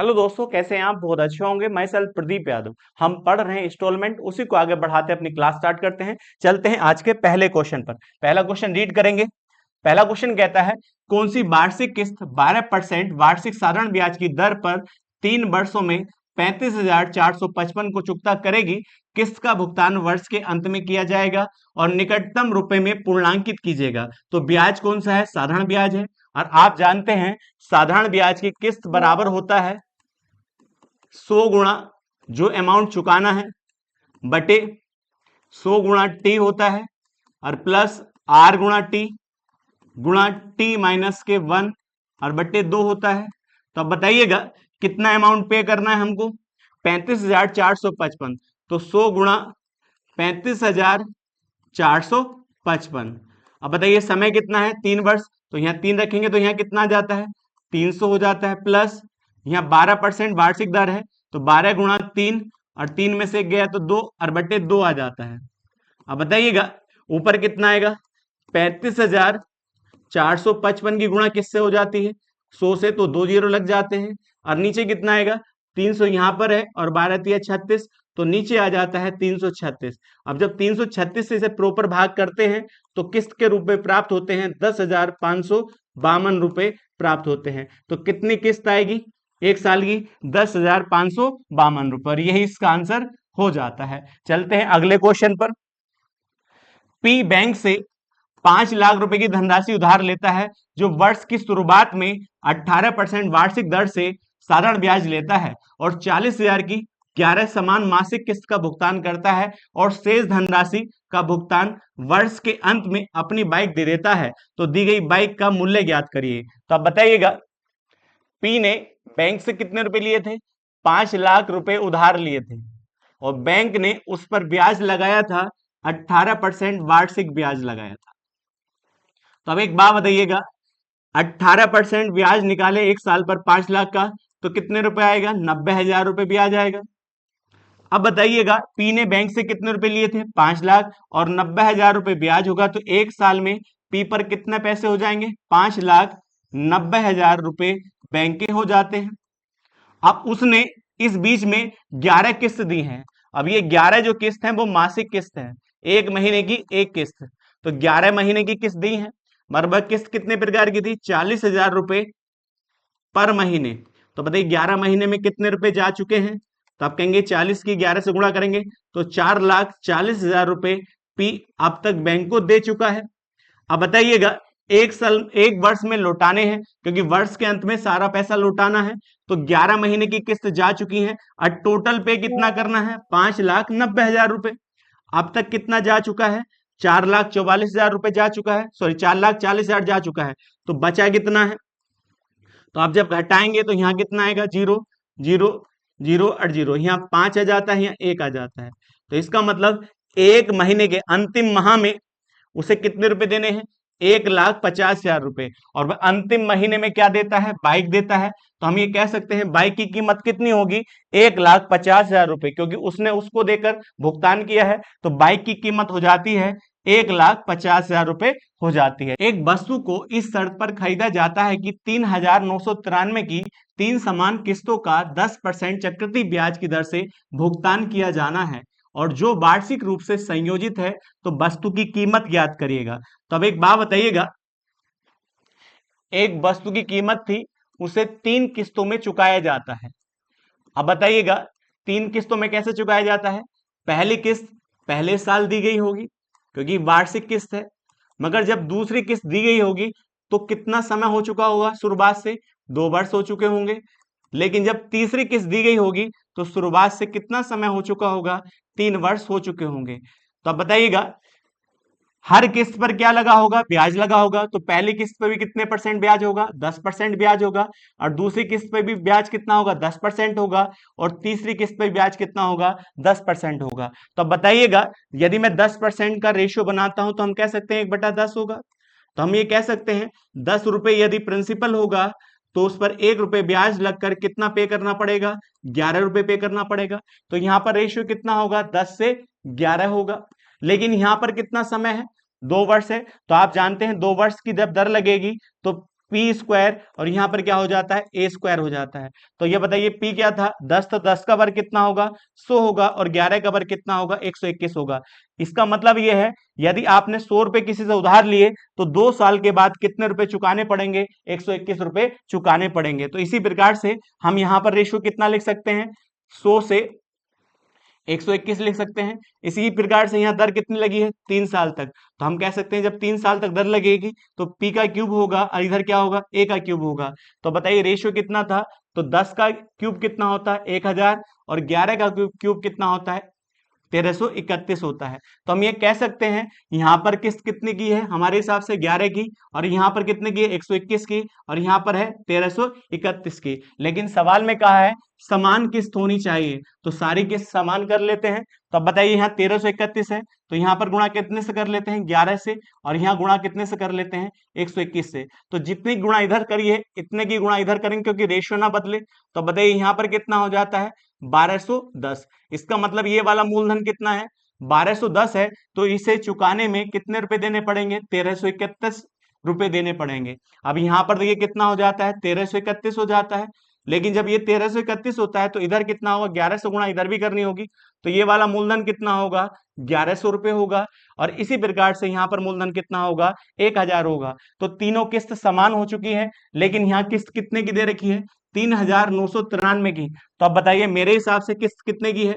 Hello दोस्तों, कैसे हैं आप? बहुत अच्छे होंगे। मैं सर प्रदीप यादव। हम पढ़ रहे हैं इंस्टॉलमेंट, उसी को आगे बढ़ाते अपनी क्लास स्टार्ट करते हैं। चलते हैं आज के पहले क्वेश्चन पर। पहला क्वेश्चन रीड करेंगे। पहला क्वेश्चन कहता है, कौन सी वार्षिक किस्त 12% वार्षिक साधारण ब्याज की दर पर 3 वर्षों में 35,455 को चुकता करेगी। किस्त का भुगतान वर्ष के अंत में किया जाएगा और निकटतम रुपए में पूर्णांकित कीजिएगा। तो ब्याज कौन सा है? साधारण ब्याज है। और आप जानते हैं साधारण ब्याज की किस्त बराबर होता है 100 गुणा जो अमाउंट चुकाना है बटे 100 गुणा टी होता है, और प्लस आर गुणा टी माइनस के 1 और बटे 2 होता है। तो अब बताइएगा कितना अमाउंट पे करना है हमको? 35,455। तो 100 गुणा 35,455। अब बताइए समय कितना है? 3 वर्ष। तो यहाँ 3 रखेंगे तो यहाँ कितना आ जाता है? 300 हो जाता है। प्लस यहाँ 12% वार्षिक दर है, तो 12 गुणा 3, और 3 में से गया तो 2 और बटे 2 आ जाता है। अब बताइएगा ऊपर कितना आएगा? 35,455 की गुणा किससे हो जाती है? 100 से, तो 2 जीरो लग जाते हैं। और नीचे कितना आएगा? 300 यहाँ पर है और 12 तिया 36, तो नीचे आ जाता है 336। अब जब 336 से इसे प्रॉपर भाग करते हैं तो किस्त के रूप में प्राप्त होते हैं 10,552 रुपए प्राप्त होते हैं। तो कितनी किस्त आएगी एक साल की? 10,552 रुपए। और यही इसका आंसर हो जाता है। चलते हैं अगले क्वेश्चन पर। पी बैंक से 5 लाख रुपए की धनराशि उधार लेता है, जो वर्ष की शुरुआत में 18% वार्षिक दर से साधारण ब्याज लेता है और 40,000 की 11 समान मासिक किस्त का भुगतान करता है और शेष धनराशि का भुगतान वर्ष के अंत में अपनी बाइक दे देता है। तो दी गई बाइक का मूल्य ज्ञात करिए। तो अब बताइएगा पी ने बैंक से कितने रुपए लिए थे? 5 लाख रुपए उधार लिए थे, और बैंक ने उस पर ब्याज लगाया था 18% वार्षिक ब्याज लगाया था। तो अब एक बात बताइएगा, 18% ब्याज निकाले एक साल पर 5 लाख का, तो कितने रुपए आएगा? 90,000 रुपए ब्याज आएगा। अब बताइएगा पी ने बैंक से कितने रुपए लिए थे? 5 लाख, और 90,000 रुपए ब्याज होगा, तो एक साल में पी पर कितने पैसे हो जाएंगे? 5,90,000 रुपए बैंक के हो जाते हैं। अब उसने इस बीच में 11 किस्त दी हैं। अब ये 11 जो किस्त हैं वो मासिक किस्त हैं, एक महीने की एक किस्त। तो 11 महीने की किस्त दी है। मरबा किस्त कितने प्रकार की थी? 40,000 रुपए पर महीने। तो बताइए 11 महीने में कितने रुपए जा चुके हैं? तो आप कहेंगे 40 की 11 से गुणा करेंगे तो 4,40,000 रुपए पी अब तक बैंक को दे चुका है। अब बताइएगा एक वर्ष में लौटाने हैं, क्योंकि वर्ष के अंत में सारा पैसा लौटाना है। तो 11 महीने की किस्त जा चुकी है और टोटल पे कितना करना है? 5,90,000 रुपए। अब तक कितना जा चुका है? 4,44,000 रुपए जा चुका है, सॉरी 4,40,000 जा चुका है। तो बचा कितना है? तो आप जब घटाएंगे तो यहाँ कितना आएगा? जीरो जीरो जीरो और जीरो, यहाँ 5 आ जाता है, यहाँ 1 आ जाता है। तो इसका मतलब एक महीने के अंतिम माह में उसे कितने रुपए देने हैं? 1,50,000 रुपए। और वह अंतिम महीने में क्या देता है? बाइक देता है। तो हम ये कह सकते हैं बाइक की कीमत कितनी होगी? 1,50,000 रुपए, क्योंकि उसने उसको देकर भुगतान किया है। तो बाइक की कीमत हो जाती है 1,50,000 रुपए हो जाती है। एक वस्तु को इस शर्त पर खरीदा जाता है कि 3,993 की 3 समान किस्तों का 10% चक्रवृद्धि ब्याज की दर से भुगतान किया जाना है, और जो वार्षिक रूप से संयोजित है। तो वस्तु की कीमत ज्ञात करिएगा। तो अब एक बात बताइएगा, एक वस्तु की कीमत थी, उसे 3 किस्तों में चुकाया जाता है। अब बताइएगा 3 किस्तों में कैसे चुकाया जाता है? पहली किस्त पहले साल दी गई होगी, क्योंकि वार्षिक किस्त है। मगर जब दूसरी किस्त दी गई होगी तो कितना समय हो चुका होगा? शुरुआत से 2 वर्ष हो चुके होंगे। लेकिन जब तीसरी किस्त दी गई होगी तो शुरुआत से कितना समय हो चुका होगा? 3 वर्ष हो चुके होंगे। तो अब बताइएगा हर किस्त पर क्या लगा होगा? ब्याज लगा होगा। तो पहली किस्त पे भी कितने परसेंट ब्याज होगा? 10% ब्याज होगा। और दूसरी किस्त पे भी ब्याज कितना होगा? 10% होगा। और तीसरी किस्त पे ब्याज कितना होगा? 10% होगा। तो अब बताइएगा यदि मैं 10% का रेशियो बनाता हूं तो हम कह सकते हैं 1/10 होगा। तो हम ये कह सकते हैं 10 रुपए यदि प्रिंसिपल होगा तो उस पर 1 रुपए ब्याज लगकर कितना पे करना पड़ेगा? 11 रुपए पे करना पड़ेगा। तो यहां पर रेशियो कितना होगा? 10 से 11 होगा। लेकिन यहां पर कितना समय है? 2 वर्ष है। तो आप जानते हैं 2 वर्ष की जब दर लगेगी तो पी स्क्वायर और यहाँ पर क्या हो जाता है ए स्क्वायर हो जाता है। तो ये बताइए पी क्या था 10, तो 10 का वर्ग कितना होगा 100 होगा और 11 का वर्ग कितना होगा 121 होगा। इसका मतलब ये है यदि आपने 100 रुपए किसी से उधार लिए तो 2 साल के बाद कितने रुपए चुकाने पड़ेंगे 121 रुपए चुकाने पड़ेंगे। तो इसी प्रकार से हम यहाँ पर रेशियो कितना लिख सकते हैं 100 से 121 लिख सकते हैं। इसी प्रकार से यहाँ दर कितनी लगी है 3 साल तक, तो हम कह सकते हैं जब 3 साल तक दर लगेगी तो पी का क्यूब होगा और इधर क्या होगा ए का क्यूब होगा। तो बताइए रेशियो कितना था, तो 10 का क्यूब कितना होता है 1000 और 11 का क्यूब कितना होता है 1331 होता है। तो हम ये कह सकते हैं यहाँ पर किस्त कितने की है हमारे हिसाब से 11 की और यहाँ पर कितने की है 121 की और यहाँ पर है 1331 की। लेकिन सवाल में कहा है समान किस्त होनी चाहिए, तो सारी किस्त समान कर लेते हैं। तो अब बताइए यहाँ 1331 है तो यहाँ पर गुणा कितने से कर लेते हैं 11 से और यहाँ गुणा कितने से कर लेते हैं 121 से। तो जितनी गुणा इधर करिए इतने की गुणा इधर करेंगे क्योंकि रेशियो ना बदले। तो बताइए यहाँ पर कितना हो जाता है 1210। इसका मतलब ये वाला मूलधन कितना है 1210 है, तो इसे चुकाने में कितने रुपए देने पड़ेंगे 1331 रुपए देने पड़ेंगे। अब यहाँ पर देखिए कितना हो जाता है 1331 हो जाता है, लेकिन जब ये 1331 होता है तो इधर कितना होगा 1100 गुणा इधर भी करनी होगी, तो ये वाला मूलधन कितना होगा 1100 रुपए होगा और इसी प्रकार से यहाँ पर मूलधन कितना होगा 1000 होगा। तो तीनों किस्त समान हो चुकी है, लेकिन यहाँ किस्त कितने की दे रखी है 3993 की। तो अब बताइए मेरे हिसाब से किस्त कितने की है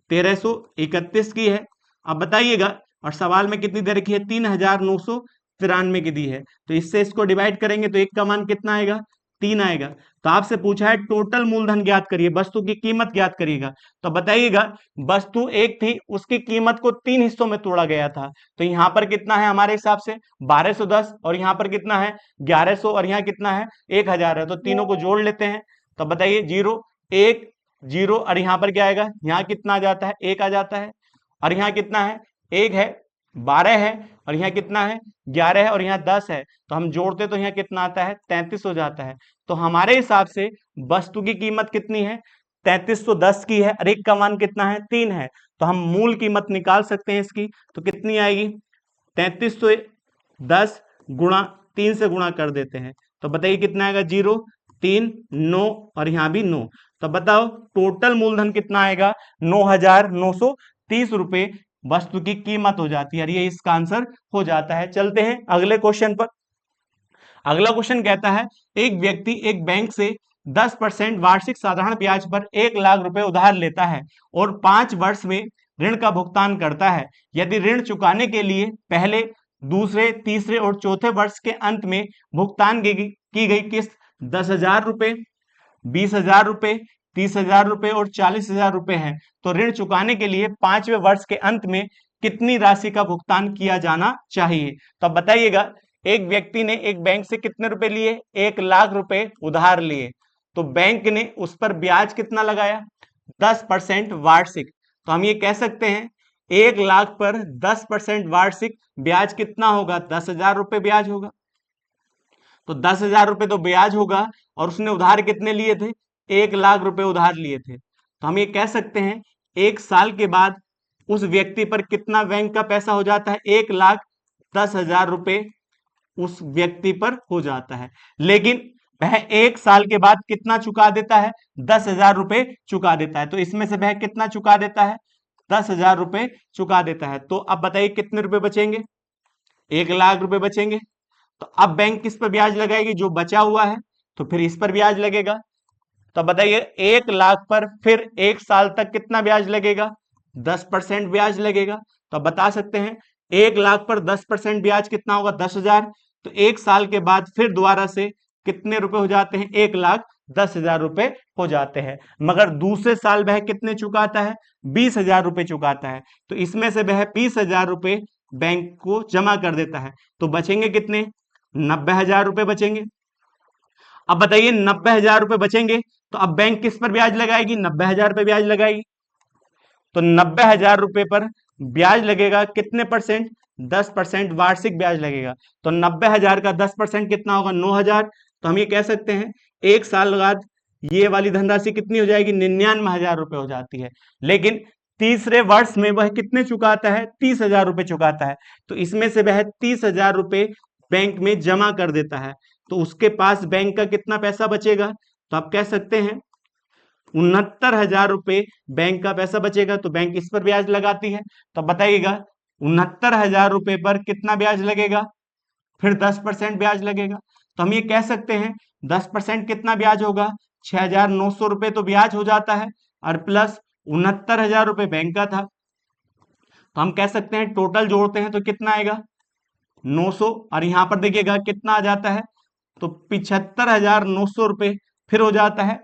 1331 की है। अब बताइएगा और सवाल में कितनी दे रखी है 3993 की दी है, तो इससे इसको डिवाइड करेंगे तो एक का मान कितना आएगा 3 आएगा। तो आपसे पूछा है टोटल मूलधन ज्ञात करिए, वस्तु की कीमत ज्ञात करिएगा। तो बताइएगा वस्तु एक थी उसकी कीमत को 3 हिस्सों में तोड़ा गया था, तो यहाँ पर कितना है हमारे हिसाब से 1210 और यहाँ पर कितना है 1100 और यहाँ कितना है 1000 है। तो तीनों को जोड़ लेते हैं। तो बताइए 0 1 0 और यहाँ पर क्या आएगा यहाँ कितना आ जाता है 1 आ जाता है और यहाँ कितना है 1 है 12 है और यहाँ कितना है 11 है और यहाँ 10 है, तो हम जोड़ते तो यहाँ कितना आता है 33 हो जाता है। तो हमारे हिसाब से वस्तु की कीमत कितनी है 3310 की है और एक का मान कितना है 3 है, तो हम मूल कीमत निकाल सकते हैं इसकी। तो कितनी आएगी 3310 गुणा 3 से गुणा कर देते हैं, तो बताइए कितना आएगा 0 3 9 और यहाँ भी 9। तो बताओ टोटल मूलधन कितना आएगा 9930 रुपए वस्तु की कीमत हो जाती है और ये इसका आंसर हो जाता है। चलते हैं अगले क्वेश्चन पर। अगला क्वेश्चन कहता है एक व्यक्ति एक बैंक से 10% वार्षिक साधारण ब्याज पर 1 लाख रुपए उधार लेता है और 5 वर्ष में ऋण का भुगतान करता है। यदि ऋण चुकाने के लिए पहले दूसरे तीसरे और चौथे वर्ष के अंत में भुगतान की गई किस्त 10,000 रुपए 20,000 रुपए 30,000 रुपए और 40,000 रुपए है, तो ऋण चुकाने के लिए 5वें वर्ष के अंत में कितनी राशि का भुगतान किया जाना चाहिए। तो अब बताइएगा एक व्यक्ति ने एक बैंक से कितने रुपए लिए 1 लाख रुपए उधार लिए, तो बैंक ने उस पर ब्याज कितना लगाया 10% वार्षिक। तो हम ये कह सकते हैं 1 लाख पर 10% वार्षिक ब्याज कितना होगा 10,000 रुपए ब्याज होगा। तो 10,000 रुपए तो ब्याज होगा और उसने उधार कितने लिए थे 1 लाख रुपए उधार लिए थे। तो हम ये कह सकते हैं 1 साल के बाद उस व्यक्ति पर कितना बैंक का पैसा हो जाता है 1,10,000 रुपए उस व्यक्ति पर हो जाता है, लेकिन वह 1 साल के बाद कितना चुका देता है 10,000 रुपए चुका देता है। तो इसमें से वह कितना चुका देता है 10,000 रुपए चुका देता है। तो अब बताइए कितने रुपए बचेंगे 1 लाख रुपए बचेंगे। तो अब बैंक किस पर ब्याज लगाएगी जो बचा हुआ है, तो फिर इस पर ब्याज लगेगा। तो बताइए 1 लाख पर फिर 1 साल तक कितना ब्याज लगेगा 10% ब्याज लगेगा। तो अब बता सकते हैं 1 लाख पर 10% ब्याज कितना होगा 10,000। तो 1 साल के बाद फिर दोबारा से कितने रुपए हो जाते हैं 1,10,000 रुपए हो जाते हैं, मगर दूसरे साल वह कितने चुकाता है 20,000 रुपए चुकाता है। तो इसमें से वह 20,000 रुपए बैंक को जमा कर देता है, तो बचेंगे कितने 90,000 रुपए बचेंगे। अब बताइए 90,000 रुपए बचेंगे तो अब बैंक किस पर ब्याज लगाएगी 90,000 रुपए ब्याज लगाएगी। तो 90,000 रुपए पर ब्याज लगेगा कितने परसेंट 10% वार्षिक ब्याज लगेगा। तो 90,000 का 10% कितना होगा 9,000। तो हम ये कह सकते हैं 1 साल बाद ये वाली धनराशि कितनी हो जाएगी 99,000 रुपए हो जाती है, लेकिन तीसरे वर्ष में वह कितने चुकाता है 30,000 रुपए चुकाता है। तो इसमें से वह 30,000 रुपए बैंक में जमा कर देता है। तो उसके पास बैंक का कितना पैसा बचेगा, तो आप कह सकते हैं 69,000 रुपए बैंक का पैसा बचेगा। तो बैंक इस पर ब्याज लगाती है, तो बताइएगा 69,000 रुपए पर कितना ब्याज लगेगा, फिर 10% ब्याज लगेगा। तो हम ये कह सकते हैं 10% कितना ब्याज होगा, 6,900 रुपए तो ब्याज हो जाता है, और प्लस 69,000 रुपए बैंक का था। तो हम कह सकते हैं टोटल जोड़ते हैं तो कितना आएगा 900, और यहां पर देखिएगा कितना आ जाता है, तो 75,900 रुपए फिर हो जाता है।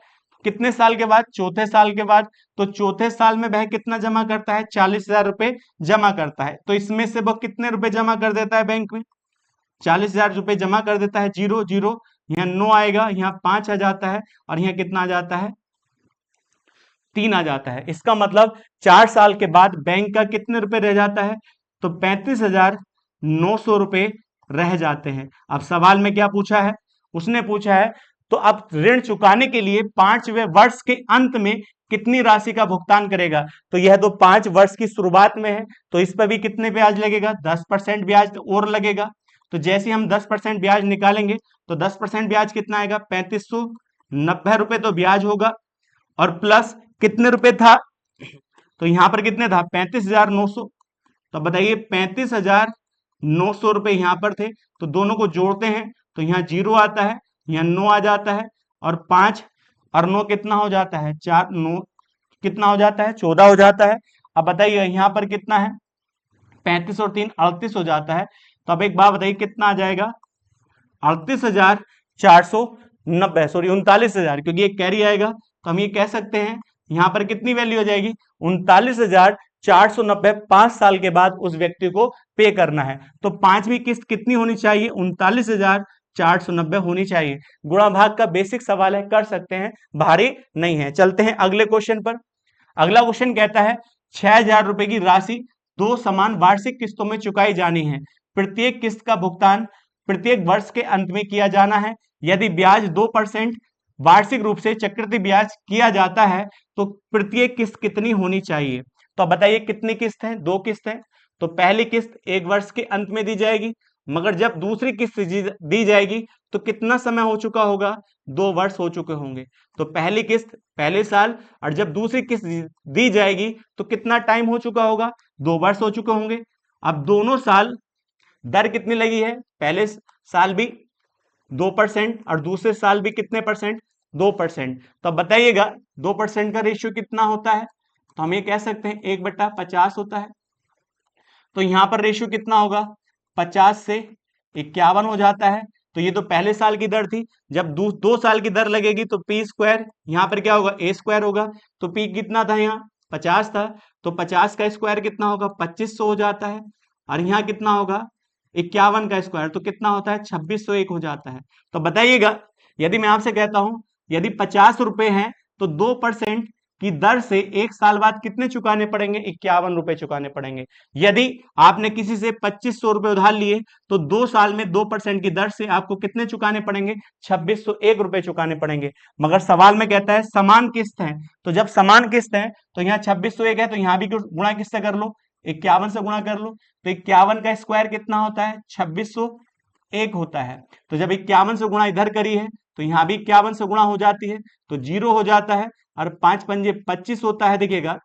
कितने साल के बाद, चौथे साल के बाद। तो चौथे साल में वह कितना जमा करता है, 40,000 रुपए जमा करता है। तो इसमें से वह कितने रुपए जमा कर देता है बैंक में, 40,000 रुपए जमा कर देता है। जीरो जीरो, यहाँ 9 आएगा, यहाँ 5 आ जाता है, और यहाँ कितना आ जाता है, 3 आ जाता है। इसका मतलब 4 साल के बाद बैंक का कितने रुपए रह जाता है, तो 35,900 रुपए रह जाते हैं। अब सवाल में क्या पूछा है, उसने पूछा है तो अब ऋण चुकाने के लिए 5वें वर्ष के अंत में कितनी राशि का भुगतान करेगा। तो यह तो 5 वर्ष की शुरुआत में है, तो इस पर भी कितने ब्याज लगेगा, 10% ब्याज और लगेगा। तो जैसे हम 10% ब्याज निकालेंगे तो 10% ब्याज कितना आएगा, 3590 रुपए तो ब्याज होगा, और प्लस कितने रुपए था, तो यहां पर कितने था, 35,900। तो बताइए 35,900 रुपए यहां पर थे, तो दोनों को जोड़ते हैं तो यहाँ 0 आता है, यहाँ 9 आ जाता है, और 5 और 9 कितना हो जाता है, 4 9 कितना हो जाता है, 14 हो जाता है। अब बताइए यहाँ पर कितना है, 35 और 3 38 हो जाता है। तो अब एक बात बताइए कितना आ जाएगा, 38,490, सॉरी 39,000, क्योंकि एक कैरी आएगा। तो हम ये कह सकते हैं यहाँ पर कितनी वैल्यू हो जाएगी, 39,490 5 साल के बाद उस व्यक्ति को पे करना है। तो पांचवी किस्त कितनी होनी चाहिए, 39,490 होनी चाहिए। गुणा भाग का बेसिक सवाल है, कर सकते हैं, भारी नहीं है। चलते हैं अगले क्वेश्चन पर। अगला क्वेश्चन कहता है 6,000 रुपए की राशि 2 समान वार्षिक किस्तों में चुकाई जानी है। प्रत्येक किस्त का भुगतान प्रत्येक वर्ष के अंत में किया जाना है। यदि ब्याज 2% वार्षिक रूप से चक्रवृद्धि ब्याज किया जाता है तो प्रत्येक किस्त कितनी होनी चाहिए। तो अब बताइए कितनी किस्त है, 2 किस्त है। तो पहली किस्त 1 वर्ष के अंत में दी जाएगी, मगर जब दूसरी किस्त दी जाएगी तो कितना समय हो चुका होगा, 2 वर्ष हो चुके होंगे। तो पहली किस्त पहले साल, और जब दूसरी किस्त दी जाएगी तो कितना टाइम हो चुका होगा, 2 वर्ष हो चुके होंगे। अब दोनों साल दर कितनी लगी है, पहले साल भी 2% और दूसरे साल भी कितने परसेंट, 2%। तो अब बताइएगा 2% का रेशियो कितना होता है, तो हम ये कह सकते हैं 1/50 होता है। तो यहां पर रेशियो कितना होगा, 50 से 51 हो जाता है। तो ये तो पहले साल की दर थी, जब 2 साल की दर लगेगी तो पी स्क्वायर, यहाँ पर क्या होगा, ए स्क्वायर होगा। तो पी कितना था, यहाँ 50 था, तो 50 का स्क्वायर कितना होगा, 2500 हो जाता है। और यहाँ कितना होगा, 51 का स्क्वायर, तो कितना होता है, 2601 हो जाता है। तो बताइएगा यदि मैं आपसे कहता हूं यदि 50 रुपए हैं तो 2% की दर से 1 साल बाद कितने चुकाने पड़ेंगे, 51 रुपए चुकाने पड़ेंगे। यदि आपने किसी से 2500 रुपए उधार लिए तो 2 साल में 2% की दर से आपको कितने चुकाने पड़ेंगे, 2601 रुपए चुकाने पड़ेंगे। मगर सवाल में कहता है समान किस्त है, तो जब समान किस्त है तो यहाँ 2601 है, तो यहाँ भी गुणा किससे कर लो, 51 से गुणा कर लो। तो 51 का स्क्वायर कितना होता है, 2601 होता है। तो जब 51 से गुणा इधर करी है तो यहाँ भी 51 से गुणा हो जाती है, तो 0 हो जाता है, और 5 पंजे 25 होता है। देखिएगा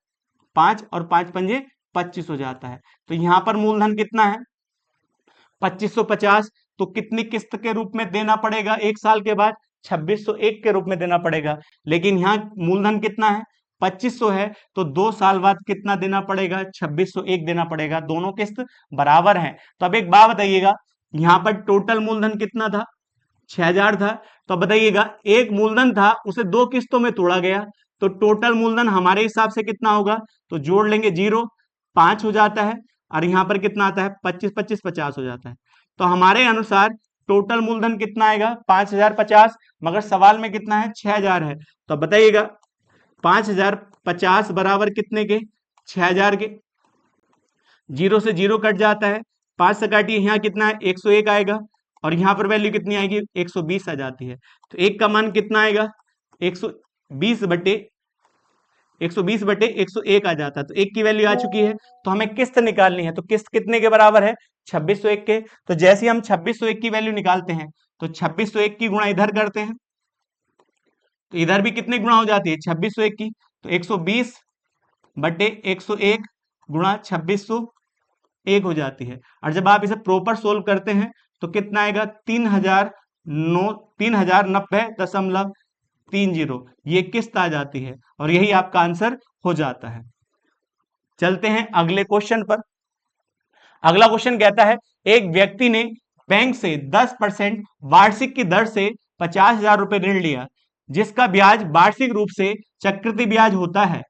5 और 5 पंजे 25 हो जाता है। तो यहाँ पर मूलधन कितना है, 2550। तो कितनी किस्त के रूप में देना पड़ेगा 1 साल के बाद, 2601 के रूप में देना पड़ेगा। लेकिन यहाँ मूलधन कितना है, 2500 है, तो 2 साल बाद कितना देना पड़ेगा, 2601 देना पड़ेगा। दोनों किस्त बराबर हैं। तो अब एक बात बताइएगा, यहाँ पर टोटल मूलधन कितना था, 6,000 था। तो बताइएगा एक मूलधन था, उसे 2 किस्तों में तोड़ा गया, तो टोटल मूलधन हमारे हिसाब से कितना होगा, तो जोड़ लेंगे 0, 5 हो जाता है, और यहाँ पर कितना आता है, 25 25 50 हो जाता है। तो हमारे अनुसार टोटल मूलधन कितना आएगा, 5,050, मगर सवाल में कितना है, 6,000 है। तो बताइएगा 5,050 बराबर कितने के, 6,000 के। 0 से 0 कट जाता है, 5 से काटिए, यहाँ कितना है, 101 आएगा, और यहाँ पर वैल्यू कितनी आएगी, 120 आ जाती है। तो एक का मान कितना आएगा, 120 बटे 101 आ जाता है। तो एक की वैल्यू आ चुकी है। तो हमें किस्त निकालनी है, तो किस्त कितने के बराबर है, 2601 के। तो जैसे हम 2601 की वैल्यू निकालते हैं तो 2601 की गुणा इधर करते हैं, तो इधर भी कितने गुणा हो जाती है 2601 की, तो 120 बटे 101 गुणा 2601 हो जाती है। और जब आप इसे प्रॉपर सोल्व करते हैं तो कितना आएगा 3090.30, ये किस्त आ जाती है और यही आपका आंसर हो जाता है। चलते हैं अगले क्वेश्चन पर। अगला क्वेश्चन कहता है एक व्यक्ति ने बैंक से 10% वार्षिक की दर से 50,000 रुपए ऋण लिया, जिसका ब्याज वार्षिक रूप से चक्रवृद्धि ब्याज होता है।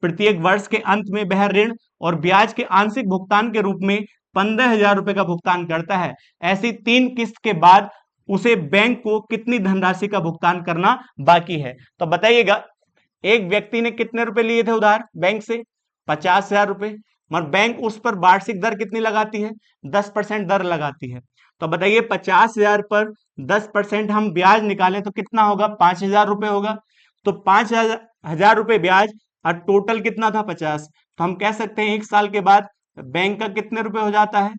प्रत्येक वर्ष के अंत में वह ऋण और ब्याज के आंशिक भुगतान के रूप में 15,000 रुपए का भुगतान करता है। ऐसी 3 किस्त के बाद उसे बैंक को कितनी धनराशि का भुगतान करना बाकी है? तो बताइएगा, एक व्यक्ति ने कितने रुपए लिए थे उधार बैंक से? 50,000 रुपए। मगर बैंक उस पर वार्षिक दर कितनी लगाती है? 10% दर लगाती है। तो बताइए 50,000 पर 10% हम ब्याज निकालें तो कितना होगा? 5,000 रुपए होगा। तो 5,000 रुपए ब्याज और टोटल कितना था? 50। तो हम कह सकते हैं 1 साल के बाद बैंक का कितने रुपए हो जाता है?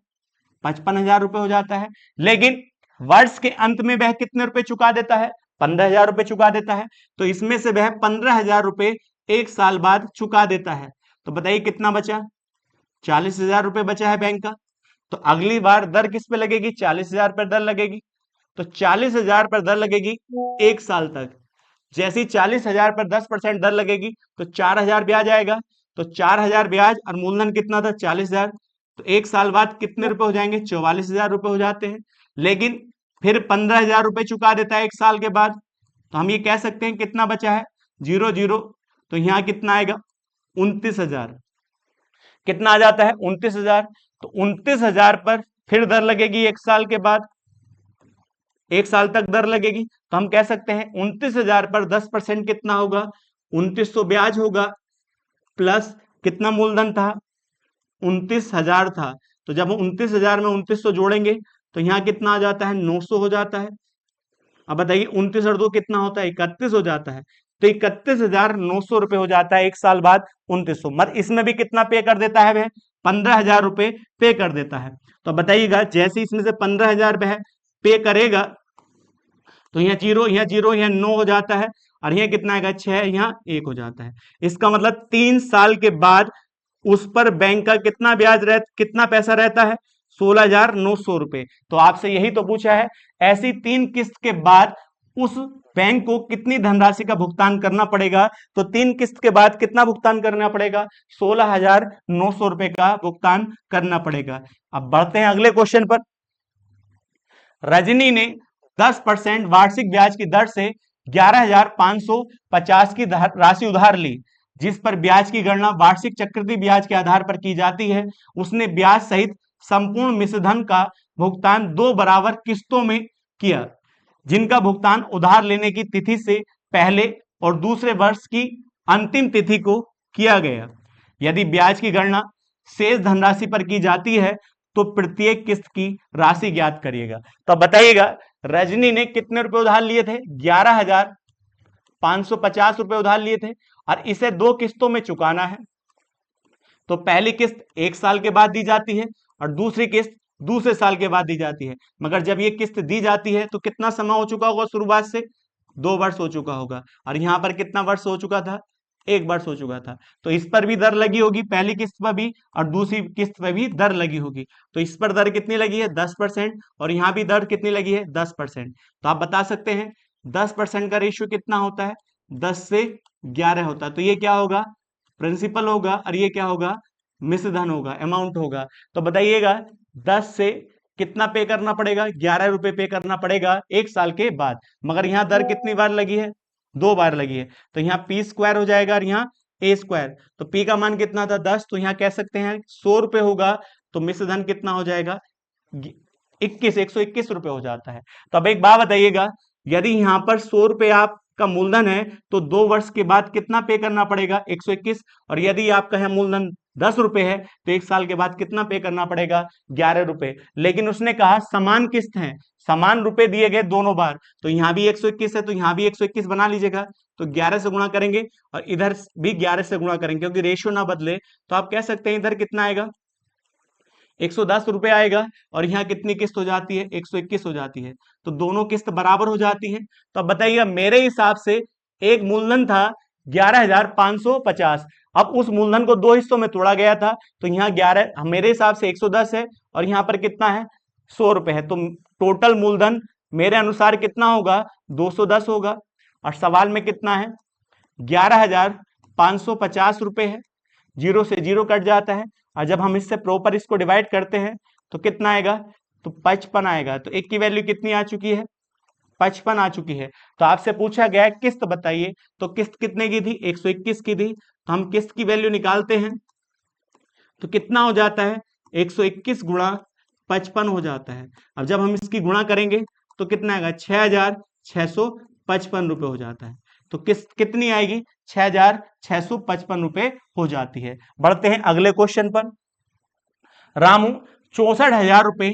55,000 रुपए हो जाता है। लेकिन वर्ष के अंत में वह कितने रुपए चुका देता है? 15,000 रुपए चुका देता है। तो इसमें से वह 15,000 रुपए 1 साल बाद चुका देता है। तो बताइए कितना बचा? 40,000 रुपए बचा है बैंक का। तो अगली बार दर किस पे लगेगी? 40,000 पर दर लगेगी। तो 40,000 पर दर लगेगी 1 साल तक। जैसे ही 40,000 पर 10% दर लगेगी तो 4,000 ब्याज आएगा। तो 4,000 ब्याज और मूलधन कितना था? 40,000। तो 1 साल बाद कितने रुपए हो जाएंगे? 44,000 रुपए हो जाते हैं। लेकिन फिर 15,000 रुपए चुका देता है 1 साल के बाद। तो हम ये कह सकते हैं कितना बचा है? 0 0। तो यहां कितना आएगा? 29,000। कितना आ जाता है? 29,000। तो 29,000 पर फिर दर लगेगी 1 साल के बाद, 1 साल तक दर लगेगी। तो हम कह सकते हैं 29,000 पर 10% कितना होगा? 2900 ब्याज होगा प्लस कितना मूलधन था? 29,000 था। तो जब 29,000 में 2900 जोड़ेंगे तो यहां कितना आ जाता है? 900 हो जाता है। अब बताइए 29 और 2 कितना होता है? 31 हो जाता है। तो 31,900 रुपए हो जाता है 1 साल बाद 2900। मतलब इसमें भी कितना पे कर देता है वह? 15,000 रुपए पे कर देता है। तो बताइएगा जैसे इसमें से 15,000 वह पे करेगा तो यहाँ 0, यहाँ 0, यहाँ 9 हो जाता है और यहाँ कितना आएगा? 6, यहाँ 1 हो जाता है। इसका मतलब 3 साल के बाद उस पर बैंक का कितना पैसा रहता है? 16,900 रुपए। तो आपसे यही तो पूछा है, ऐसी 3 किस्त के बाद उस बैंक को कितनी धनराशि का भुगतान करना पड़ेगा? तो 3 किस्त के बाद कितना भुगतान करना पड़ेगा? 16,900 रुपए का भुगतान करना पड़ेगा। अब बढ़ते हैं अगले क्वेश्चन पर। रजनी ने 10% वार्षिक ब्याज की दर से 11,550 की राशि उधार ली, जिस पर ब्याज की गणना वार्षिक चक्रवृद्धि ब्याज के आधार पर की जाती है। उसने ब्याज सहित संपूर्ण मिश्रधन का भुगतान 2 बराबर किस्तों में किया, जिनका भुगतान उधार लेने की तिथि से पहले और दूसरे वर्ष की अंतिम तिथि को किया गया। यदि ब्याज की गणना शेष धनराशि पर की जाती है तो प्रत्येक किस्त की राशि ज्ञात करिएगा। तो बताइएगा रजनी ने कितने रुपए उधार लिए थे? 11,550 रुपए उधार लिए थे और इसे 2 किस्तों में चुकाना है। तो पहली किस्त 1 साल के बाद दी जाती है और दूसरी किस्त दूसरे साल के बाद दी जाती है। मगर जब ये किस्त दी जाती है तो कितना समय हो चुका होगा? शुरुआत से 2 वर्ष हो चुका होगा और यहां पर कितना वर्ष हो चुका था? 1 वर्ष हो चुका था। तो इस पर भी दर लगी होगी, पहली किस्त पर भी और दूसरी किस्त पर भी दर लगी होगी। तो इस पर दर कितनी लगी है? 10% और यहां भी दर कितनी लगी है? 10%। तो आप बता सकते हैं 10% का रेशियो कितना होता है? 10 से 11 होता है। तो ये क्या होगा? प्रिंसिपल होगा और ये क्या होगा? मिश्रधन होगा, अमाउंट होगा। तो बताइएगा 10 से कितना पे करना पड़ेगा? 11 रुपए पे करना पड़ेगा 1 साल के बाद। मगर यहां दर कितनी बार लगी है? 2 बार लगी है। तो यहाँ पी स्क्वायर हो जाएगा और यहाँ ए स्क्वायर। तो पी का मान कितना था? 10। तो यहाँ कह सकते हैं 100 रुपए होगा। तो मिश्रधन कितना हो जाएगा? 121 रुपए हो जाता है। तो अब एक बात बताइएगा, यदि यहाँ पर 100 रुपए आपका मूलधन है तो 2 वर्ष के बाद कितना पे करना पड़ेगा? 121। और यदि आपका है मूलधन 10 रुपए है तो 1 साल के बाद कितना पे करना पड़ेगा? 11 रुपए। लेकिन उसने कहा समान किस्त है, समान रुपए दिए गए दोनों बार। तो यहां भी 121 है तो यहां भी 121 बना लीजिएगा। तो 11 से गुणा करेंगे और इधर भी 11 से गुणा करेंगे, क्योंकि रेशियो ना बदले। तो आप कह सकते हैं इधर कितना आएगा? 110 रुपए आएगा और यहाँ कितनी किस्त हो जाती है, 121 हो जाती है। तो दोनों किस्त बराबर हो जाती है। तो अब बताइएगा, मेरे हिसाब से एक मूलधन था 11,550, अब उस मूलधन को दो हिस्सों में तोड़ा गया था, तो यहाँ 11 मेरे हिसाब से 110 है और यहाँ पर कितना है, 100 रुपए है। तो टोटल मूलधन मेरे अनुसार कितना होगा, 210 होगा। और सवाल में कितना है, 11,550 रुपए है। जीरो से जीरो कट जाता है और जब हम इससे प्रॉपर इसको डिवाइड करते हैं तो कितना आएगा, तो 55 आएगा। तो एक की वैल्यू कितनी आ चुकी है, 55 आ चुकी है। तो आपसे पूछा गया है किस्त बताइए, तो किस्त कितने की थी, 121 की थी। तो हम किस्त की वैल्यू निकालते हैं तो कितना हो जाता है, 121 गुणा 55 हो जाता है। अब जब हम इसकी गुणा करेंगे तो कितना आएगा, 6,655 रुपए हो जाता है। तो किस्त कितनी आएगी, 6,655 रुपए हो जाती है। बढ़ते हैं अगले क्वेश्चन पर। रामू 64,000 रुपए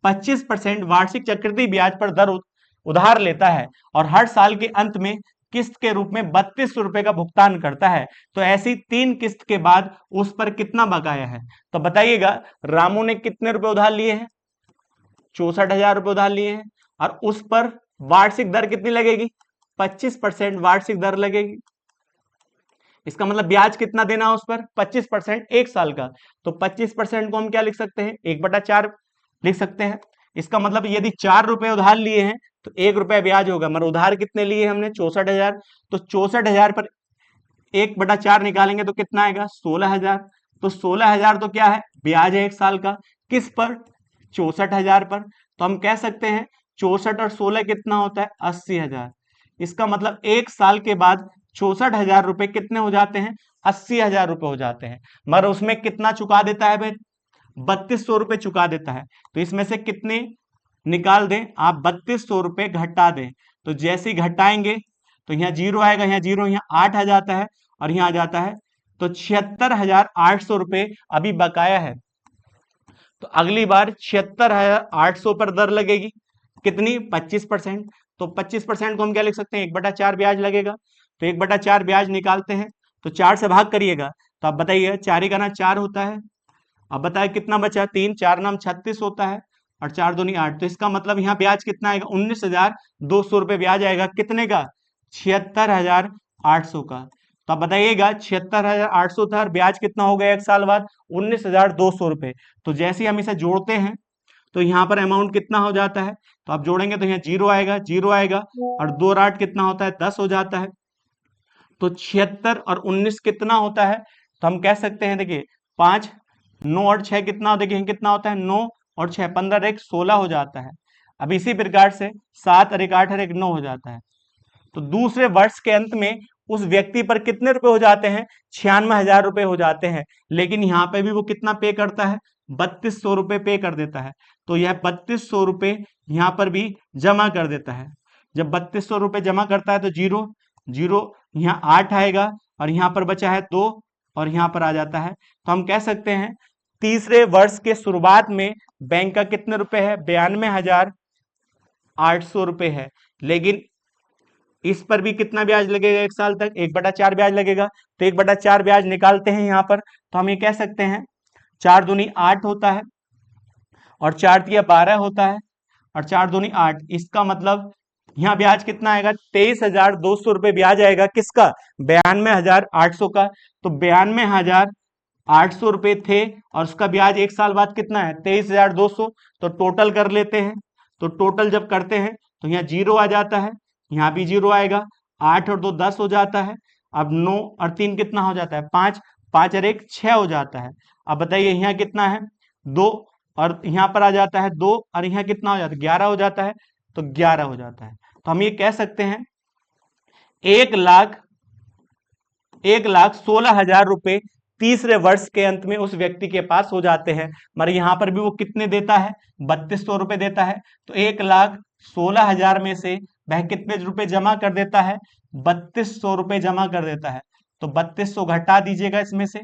25% वार्षिक चक्रवृद्धि ब्याज पर दर उधार लेता है और हर साल के अंत में किस्त के रूप में 3200 रुपए का भुगतान करता है। तो ऐसी 3 किस्त के बाद उस पर कितना बकाया है। तो बताइएगा, रामू ने कितने रुपए उधार लिए हैं, 64,000 रुपए उधार लिए हैं और उस पर वार्षिक दर कितनी लगेगी, 25% वार्षिक दर लगेगी। इसका मतलब ब्याज कितना देना है उस पर, 25% एक साल का। तो 25% को हम क्या लिख सकते हैं, 1/4 लिख सकते हैं। इसका मतलब यदि 4 रुपए उधार लिए हैं तो 1 रुपया ब्याज होगा, मगर उधार कितने लिए हमने, 64,000। तो 64,000 पर 1/4 निकालेंगे तो कितना आएगा, 16,000। तो 16,000 तो क्या है, ब्याज है एक साल का, किस पर, 64,000 पर। तो हम कह सकते हैं 64 और 16 कितना होता है, 80,000। इसका मतलब एक साल के बाद 64,000 रुपए कितने हो जाते हैं, 80,000 रुपए हो जाते हैं। मगर उसमें कितना चुका देता है भाई, 3200 रुपए चुका देता है। तो इसमें से कितने निकाल दें आप, 3200 रुपए घटा दें। तो जैसे ही घटाएंगे तो यहाँ जीरो आएगा, यहाँ जीरो, यहाँ 8 आ जाता है और यहाँ आ जाता है। तो 76,800 रुपए अभी बकाया है। तो अगली बार 76,800 पर दर लगेगी कितनी, 25%। तो 25% को हम क्या लिख सकते हैं, 1/4 ब्याज लगेगा। तो 1/4 ब्याज निकालते हैं तो 4 से भाग करिएगा। तो आप बताइए, 4 का ना 4 होता है। अब बताए कितना बचा, 3, 4 नाम 36 होता है और 4 दूनी 8। तो इसका मतलब यहाँ ब्याज कितना आएगा, 19,200 रुपए ब्याज आएगा, कितने का, 76,800 का। तो आप बताइएगा, 76,800 था, ब्याज कितना हो गया एक साल बाद, 19,200 रुपए। तो जैसे ही हम इसे जोड़ते हैं तो यहाँ पर अमाउंट कितना हो जाता है, तो आप जोड़ेंगे तो यहाँ जीरो आएगा, जीरो आएगा और 2 और 8 कितना होता है, 10 हो जाता है। तो 76 और 19 कितना होता है, तो हम कह सकते हैं, देखिए 5, 9 और 6 कितना, देखिए कितना होता है, 9 और 6, 15 और 1 16 हो जाता है। अब इसी प्रकार से 7 और 1 8 और 1 9 हो जाता है। तो दूसरे वर्ष के अंत में उस व्यक्ति पर कितने रुपए हो जाते हैं, 96,000 रुपए हो जाते हैं। लेकिन यहाँ पे भी वो कितना पे करता है, 3200 रुपए पे कर देता है। तो यह 3200 रुपए यहाँ पर भी जमा कर देता है। जब 3200 रुपए जमा करता है तो जीरो जीरो, यहाँ 8 आएगा और यहाँ पर बचा है 2 और यहाँ पर आ जाता है। तो हम कह सकते हैं तीसरे वर्ष के शुरुआत में बैंक का कितने रुपए है, 92,800 रुपए है। लेकिन इस पर भी कितना ब्याज लगेगा एक साल तक, 1/4 ब्याज लगेगा। तो 1/4 ब्याज निकालते हैं यहाँ पर, तो हम ये कह सकते हैं 4 दूनी 8 होता है और 4 तिया 12 होता है और 4 दूनी 8। इसका मतलब यहाँ ब्याज कितना आएगा, 23,200 रुपए ब्याज आएगा, किसका, 92,800 का। तो 92,800 रुपए थे और उसका ब्याज एक साल बाद कितना है, 23,200। तो टोटल कर लेते हैं। तो टोटल जब करते हैं तो यहाँ जीरो आ जाता है, यहाँ भी जीरो आएगा, 8 और 2 10 हो जाता है। अब 9 और 3 कितना हो जाता है, 5, 5 और 1 6 हो जाता है। अब बताइए यहाँ कितना है, 2 और यहाँ पर आ जाता है 2 और यहाँ कितना हो जाता है, 11 हो जाता है। तो 11 हो जाता है। तो हम ये कह सकते हैं 1,16,000 रुपए तीसरे वर्ष के अंत में उस व्यक्ति के पास हो जाते हैं। मगर यहाँ पर भी वो कितने देता है, 3200 रुपए देता है। तो 1,16,000 में से वह कितने रुपए जमा कर देता है, 3200 रुपए जमा कर देता है। तो 3200 घटा दीजिएगा इसमें से।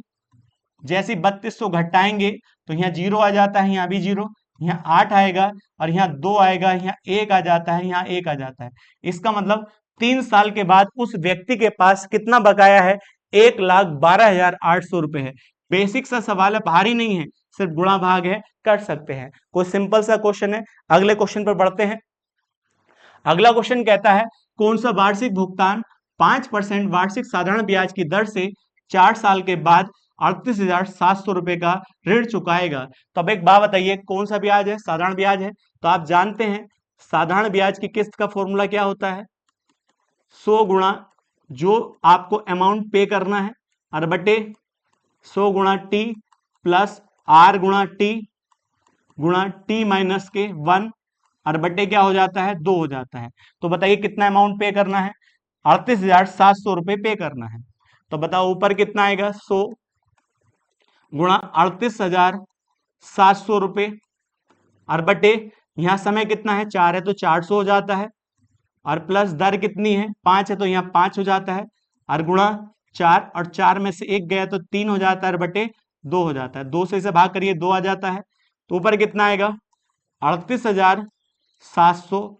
जैसे 3200 घटाएंगे तो यहाँ जीरो आ जाता है, यहाँ भी जीरो, यहाँ 8 आएगा और यहाँ 2 आएगा, यहाँ 1 आ जाता है, यहाँ 1 आ जाता है। इसका मतलब 3 साल के बाद उस व्यक्ति के पास कितना बकाया है, 1,12,800 रुपए है। बेसिक सा सवाल है, भारी नहीं है, सिर्फ गुणा भाग है, कर सकते हैं। कोई सिंपल सा क्वेश्चन है। अगले क्वेश्चन पर बढ़ते हैं। अगला क्वेश्चन कहता है कौन सा वार्षिक भुगतान 5% वार्षिक साधारण ब्याज की दर से 4 साल के बाद 38,700 रुपए का ऋण चुकाएगा। तो अब एक बात बताइए, कौन सा ब्याज है? साधारण ब्याज है। तो आप जानते हैं साधारण ब्याज की किस्त का फॉर्मूला क्या होता है? 100 गुणा जो आपको अमाउंट पे करना है और बटे 100 गुणा टी प्लस आर गुणा टी माइनस के 1 और बटे क्या हो जाता है? 2 हो जाता है। तो बताइए कितना अमाउंट पे करना है? 38,700 रुपए पे करना है। तो बताओ ऊपर कितना आएगा? 100 गुणा 38,700 रुपए और बटे यहाँ समय कितना है? 4 है तो 400 हो जाता है और प्लस दर कितनी है? 5 है तो यहाँ 5 हो जाता है और गुणा 4 और 4 में से 1 गया तो 3 हो जाता है और बटे 2 हो जाता है। 2 से इसे भाग करिए 2 आ जाता है। तो ऊपर कितना आएगा? 38,700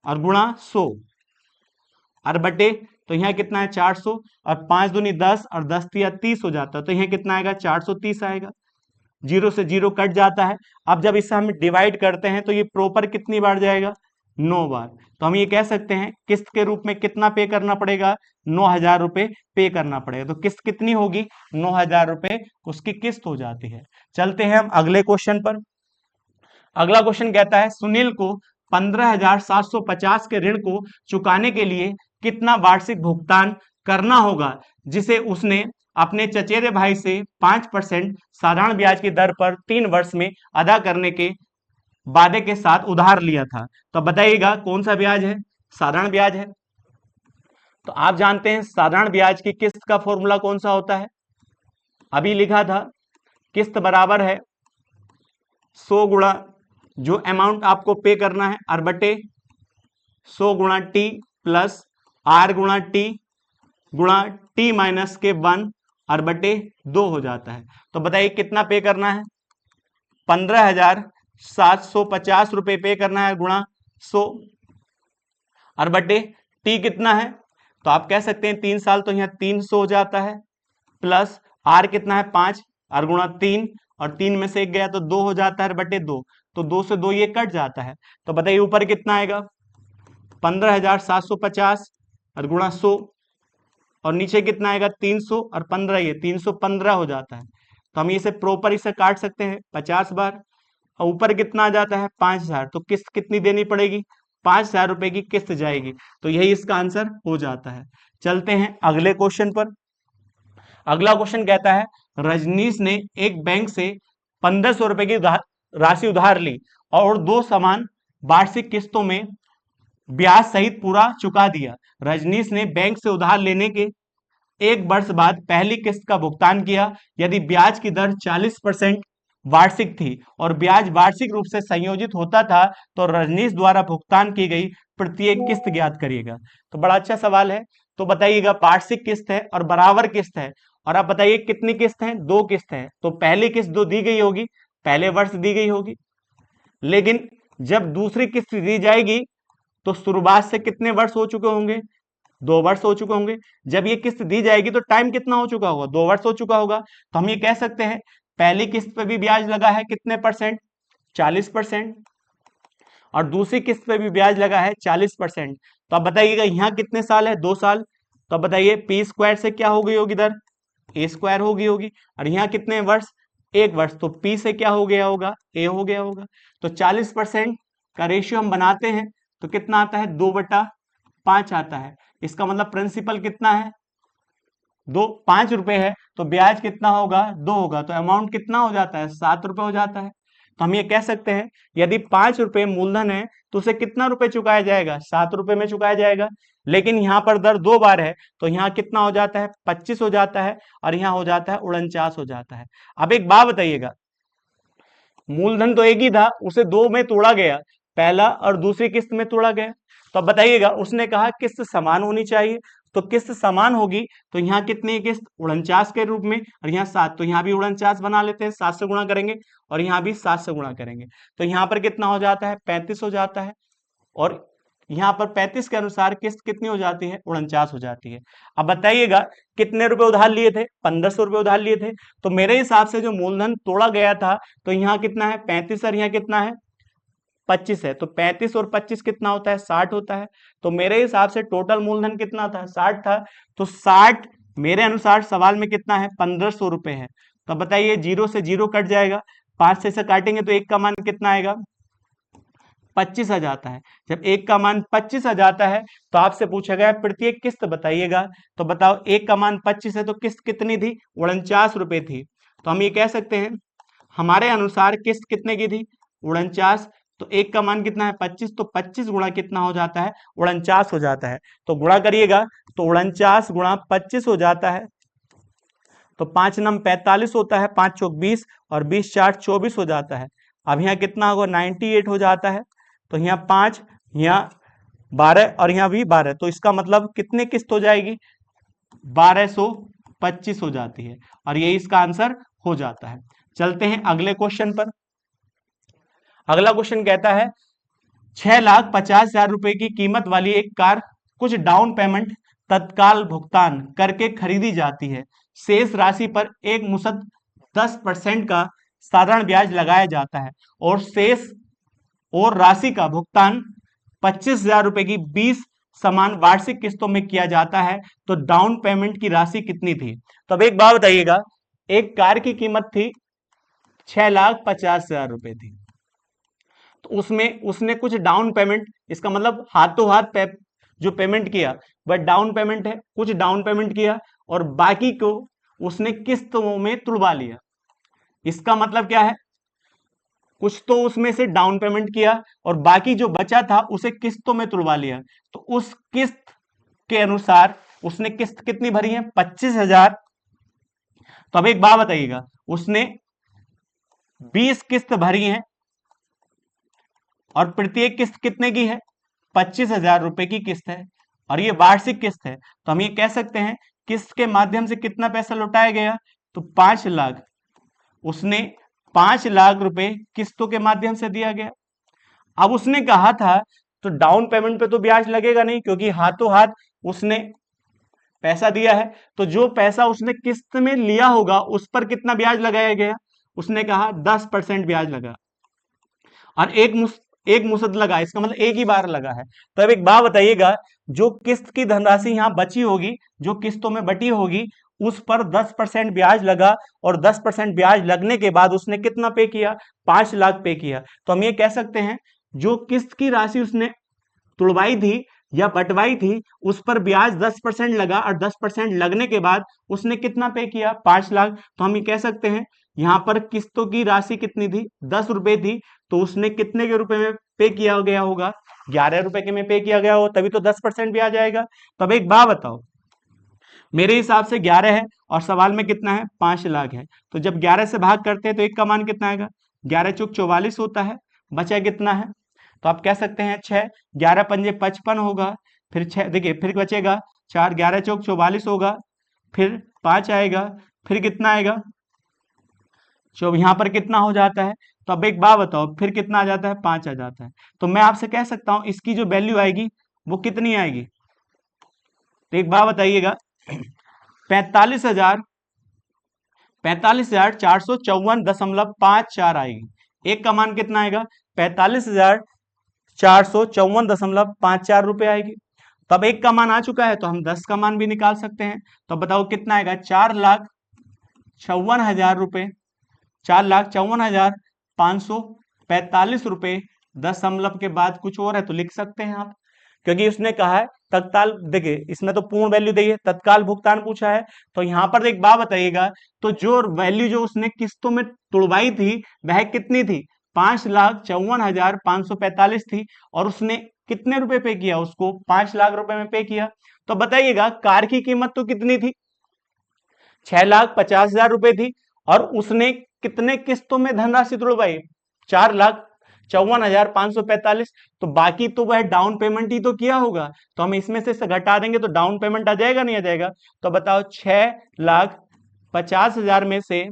और गुणा 100 और बटे तो यहाँ कितना है? 400 और 5 दूनी 10 और 10 तिया 30 हो जाता है। तो यहाँ कितना आएगा? 430 आएगा। 0 से 0 कट जाता है। अब जब इसे हम डिवाइड करते हैं तो ये प्रॉपर कितनी बार जाएगा? 9 बार। तो हम ये कह सकते हैं किस्त के रूप में कितना पे करना पड़ेगा? 9,000 रुपए पे करना पड़ेगा। तो किस्त कितनी होगी? 9,000 रुपए उसकी किस्त हो जाती है। चलते हैं हम अगले क्वेश्चन पर। अगला क्वेश्चन कहता है सुनील को 15,750 के ऋण को चुकाने के लिए कितना वार्षिक भुगतान करना होगा, जिसे उसने अपने चचेरे भाई से 5% साधारण ब्याज की दर पर 3 वर्ष में अदा करने के वादे के साथ उधार लिया था। तो बताइएगा कौन सा ब्याज है? साधारण ब्याज है। तो आप जानते हैं साधारण ब्याज की किस्त का फॉर्मूला कौन सा होता है? अभी लिखा था किस्त बराबर है 100 गुणा जो अमाउंट आपको पे करना है और बटे 100 गुणा टी प्लस आर गुणा टी माइनस के 1 और बटे 2 हो जाता है। तो बताइए कितना पे करना है? 15,750 रुपए पे करना है गुणा 100 और बटे टी कितना है? तो आप कह सकते हैं 3 साल, तो यहाँ 300 हो जाता है प्लस आर कितना है? 5 और गुणा 3 और 3 में से 1 गया तो 2 हो जाता है बटे 2। तो 2 से 2 ये कट जाता है। तो बताइए ऊपर कितना आएगा? 15,750 और गुणा 100 और नीचे कितना आएगा? 300 और 15, ये 315 हो जाता है। तो हम इसे प्रॉपर इसे काट सकते हैं 50 बार और ऊपर कितना आ जाता है? 5,000। तो किस्त कितनी देनी पड़ेगी? 5,000 रुपए की किस्त जाएगी। तो यही इसका आंसर हो जाता है। चलते हैं अगले क्वेश्चन पर। अगला क्वेश्चन कहता है रजनीश ने एक बैंक से 1,500 रुपए की राशि उधार ली और 2 समान वार्षिक किस्तों में ब्याज सहित पूरा चुका दिया। रजनीश ने बैंक से उधार लेने के 1 वर्ष बाद पहली किस्त का भुगतान किया। यदि ब्याज की दर 40% वार्षिक थी और ब्याज वार्षिक रूप से संयोजित होता था तो रजनीश द्वारा भुगतान की गई प्रत्येक किस्त ज्ञात करिएगा। तो बड़ा अच्छा सवाल है। तो बताइएगा वार्षिक किस्त है और बराबर किस्त है और आप बताइए कितनी किस्त है? 2 किस्त है। तो पहली किस्त जो दी गई होगी पहले वर्ष दी गई होगी, लेकिन जब दूसरी किस्त दी जाएगी तो शुरुआत से कितने वर्ष हो चुके होंगे? 2 वर्ष हो चुके होंगे। जब ये किस्त दी जाएगी तो टाइम कितना हो चुका होगा? 2 वर्ष हो चुका होगा। तो हम ये कह सकते हैं पहली किस्त पे भी ब्याज लगा है कितने परसेंट? 40% और दूसरी किस्त पे भी ब्याज लगा है 40%। तो अब बताइएगा यहाँ कितने साल है? 2 साल। तो अब बताइए पी स्क्वायर से क्या हो गई होगी दर? ए स्क्वायर हो गई होगी। और यहाँ कितने वर्ष? 1 वर्ष। तो पी से क्या हो गया होगा? ए हो गया होगा। तो 40% का रेशियो हम बनाते हैं तो कितना आता है? 2/5 आता है। इसका मतलब प्रिंसिपल कितना है? 5 रुपए है तो ब्याज कितना होगा? 2 होगा। तो अमाउंट कितना हो जाता है? 7 रुपए हो जाता है। तो हम ये कह सकते हैं यदि 5 रुपए मूलधन है तो उसे कितना रुपए चुकाया जाएगा? 7 रुपए में चुकाया जाएगा। लेकिन यहाँ पर दर 2 बार है तो यहाँ कितना हो जाता है? 25 हो जाता है और यहाँ हो जाता है 49 हो जाता है। अब एक बात बताइएगा, मूलधन तो एक ही था, उसे 2 में तोड़ा गया, पहला और दूसरी किस्त में तोड़ा गया। तो अब बताइएगा उसने कहा किस्त समान होनी चाहिए। तो किस्त समान होगी तो यहाँ कितनी किस्त? 49 के रूप में और यहाँ 7। तो यहाँ भी 49 बना लेते हैं, 7 से गुणा करेंगे और यहाँ भी 7 से गुणा करेंगे। तो यहाँ पर कितना हो जाता है? 35 हो जाता है। और यहाँ पर 35 के अनुसार किस्त कितनी हो जाती है, 49 हो जाती है। अब बताइएगा कितने रुपए उधार लिए थे, 1500 रुपए उधार लिए थे। तो मेरे हिसाब से जो मूलधन तोड़ा गया था, तो यहाँ कितना है 35 और यहाँ कितना है 25 है। तो 35 और 25 कितना होता है, 60 होता है। तो मेरे हिसाब से टोटल मूलधन कितना था, 60 था। तो 60 मेरे अनुसार सवाल में कितना है, 1500 रुपए है। तो बताइए, जीरो से जीरो कट जाएगा, 5 से इसे काटेंगे तो एक का मान कितना आएगा, 25 आ जाता है। जब एक का मान 25 आ जाता है तो आपसे पूछा गया प्रत्येक किस्त बताइएगा। तो बताओ, एक का मान 25 है तो किस्त कितनी थी, 49 रुपए थी। तो हम ये कह सकते हैं हमारे अनुसार किस्त कितने की थी, 49। तो एक का मान कितना है 25, तो 25 गुणा कितना हो जाता है, 49 हो जाता है। तो गुणा करिएगा तो 49 गुणा 25 हो जाता है। तो 5 नम 45 होता है, 5 चौक 20 और 20 4 24 हो जाता है। अब यहाँ कितना होगा, 98 हो जाता है। तो यहाँ 5, यहाँ 12 और यहाँ भी 12, तो इसका मतलब कितने किस्त हो जाएगी, 1225 हो जाती है। और यही इसका आंसर हो जाता है। चलते हैं अगले क्वेश्चन पर। अगला क्वेश्चन कहता है 6,50,000 रुपए की कीमत वाली एक कार कुछ डाउन पेमेंट तत्काल भुगतान करके खरीदी जाती है। शेष राशि पर एक मुश्त 10% का साधारण ब्याज लगाया जाता है और शेष और राशि का भुगतान 25,000 रुपए की 20 समान वार्षिक किस्तों में किया जाता है। तो डाउन पेमेंट की राशि कितनी थी। तो अब एक बात बताइएगा, एक कार की कीमत थी 6,50,000 रुपए थी। तो उसमें उसने कुछ डाउन पेमेंट, इसका मतलब हाथों हाथ जो पेमेंट किया वह डाउन पेमेंट है, कुछ डाउन पेमेंट किया और बाकी को उसने किस्तों में तुड़वा लिया। इसका मतलब क्या है, कुछ तो उसमें से डाउन पेमेंट किया और बाकी जो बचा था उसे किस्तों में तुड़वा लिया। तो उस किस्त के अनुसार उसने किस्त कितनी भरी है, 25,000। तो अब एक बात बताइएगा, उसने 20 किस्त भरी है और प्रत्येक किस्त कितने की है, 25,000 रुपए की किस्त है और ये वार्षिक किस्त है। तो हम ये कह सकते हैं किस्त के माध्यम से कितना पैसा लौटाया गया, तो 5 लाख। उसने 5 लाख रुपए किस्तों के माध्यम से दिया गया। अब उसने कहा था तो डाउन पेमेंट पे तो ब्याज लगेगा नहीं, क्योंकि हाथों हाथ उसने पैसा दिया है। तो जो पैसा उसने किस्त में लिया होगा उस पर कितना ब्याज लगाया गया, उसने कहा 10% ब्याज लगा और एक मुश्त लगा, इसका मतलब एक ही बार लगा है। तो अब एक बात बताइएगा, जो किस्त की धनराशि यहां बची होगी, जो किस्तों में बटी होगी, उस पर 10% ब्याज लगा और 10% ब्याज लगने के बाद उसने कितना पे किया, 5 लाख पे किया। तो हम ये कह सकते हैं जो किस्त की राशि उसने तुड़वाई थी या बटवाई थी उस पर ब्याज 10% लगा और 10% लगने के बाद उसने कितना पे किया, 5 लाख। तो हम ये कह सकते हैं यहां पर किस्तों की राशि कितनी थी, 10 रुपए थी। तो उसने कितने के रुपए में पे किया गया होगा, 11 रुपए के में पे किया गया होगा, तभी तो 10% ब्याज आएगा। तब एक बात बताओ, मेरे हिसाब से 11 है और सवाल में कितना है, 5 लाख है। तो जब 11 से भाग करते हैं तो एक का मान कितना आएगा, 11 चौक 44 होता है। बचा कितना है, तो आप कह सकते हैं 6, 11 पंजे 55 होगा, फिर 6 देखिए फिर बचेगा 4, 11 चौक 44 होगा, फिर 5 आएगा, फिर कितना आएगा, जो यहाँ पर कितना हो जाता है। तो अब एक बात बताओ, फिर कितना आ जाता है, 5 आ जाता है। तो मैं आपसे कह सकता हूं इसकी जो वैल्यू आएगी वो कितनी आएगी, तो एक बात बताइएगा, 45,454.54 आएगी। एक का मान कितना आएगा, 45,454.54 रुपए आएगी। तब एक का मान आ चुका है तो हम 10 का मान भी निकाल सकते हैं। तो बताओ कितना आएगा, 4,54,000 रुपए, 4,54,545 रुपए। 10 के बाद कुछ और है तो लिख सकते हैं आप, क्योंकि उसने कहा है तत्काल, देखिए इसमें तो पूर्ण वैल्यू दी है, तत्काल भुगतान पूछा है। तो यहां पर एक बात बताइएगा, तो जो वैल्यू जो उसने किस्तों में तुड़वाई थी वह कितनी थी, 5,54,545 थी और उसने कितने रुपए पे किया, उसको 5 लाख रुपए में पे किया। तो बताइएगा कार की कीमत तो कितनी थी, 6,50,000 रुपए थी और उसने कितने किस्तों में धनराशि तुड़वाई, 4,54,545। तो बाकी तो वह डाउन पेमेंट ही तो किया होगा, तो हम इसमें से घटा देंगे तो डाउन पेमेंट आ जाएगा नहीं आ जाएगा। तो बताओ 6,50,000 में से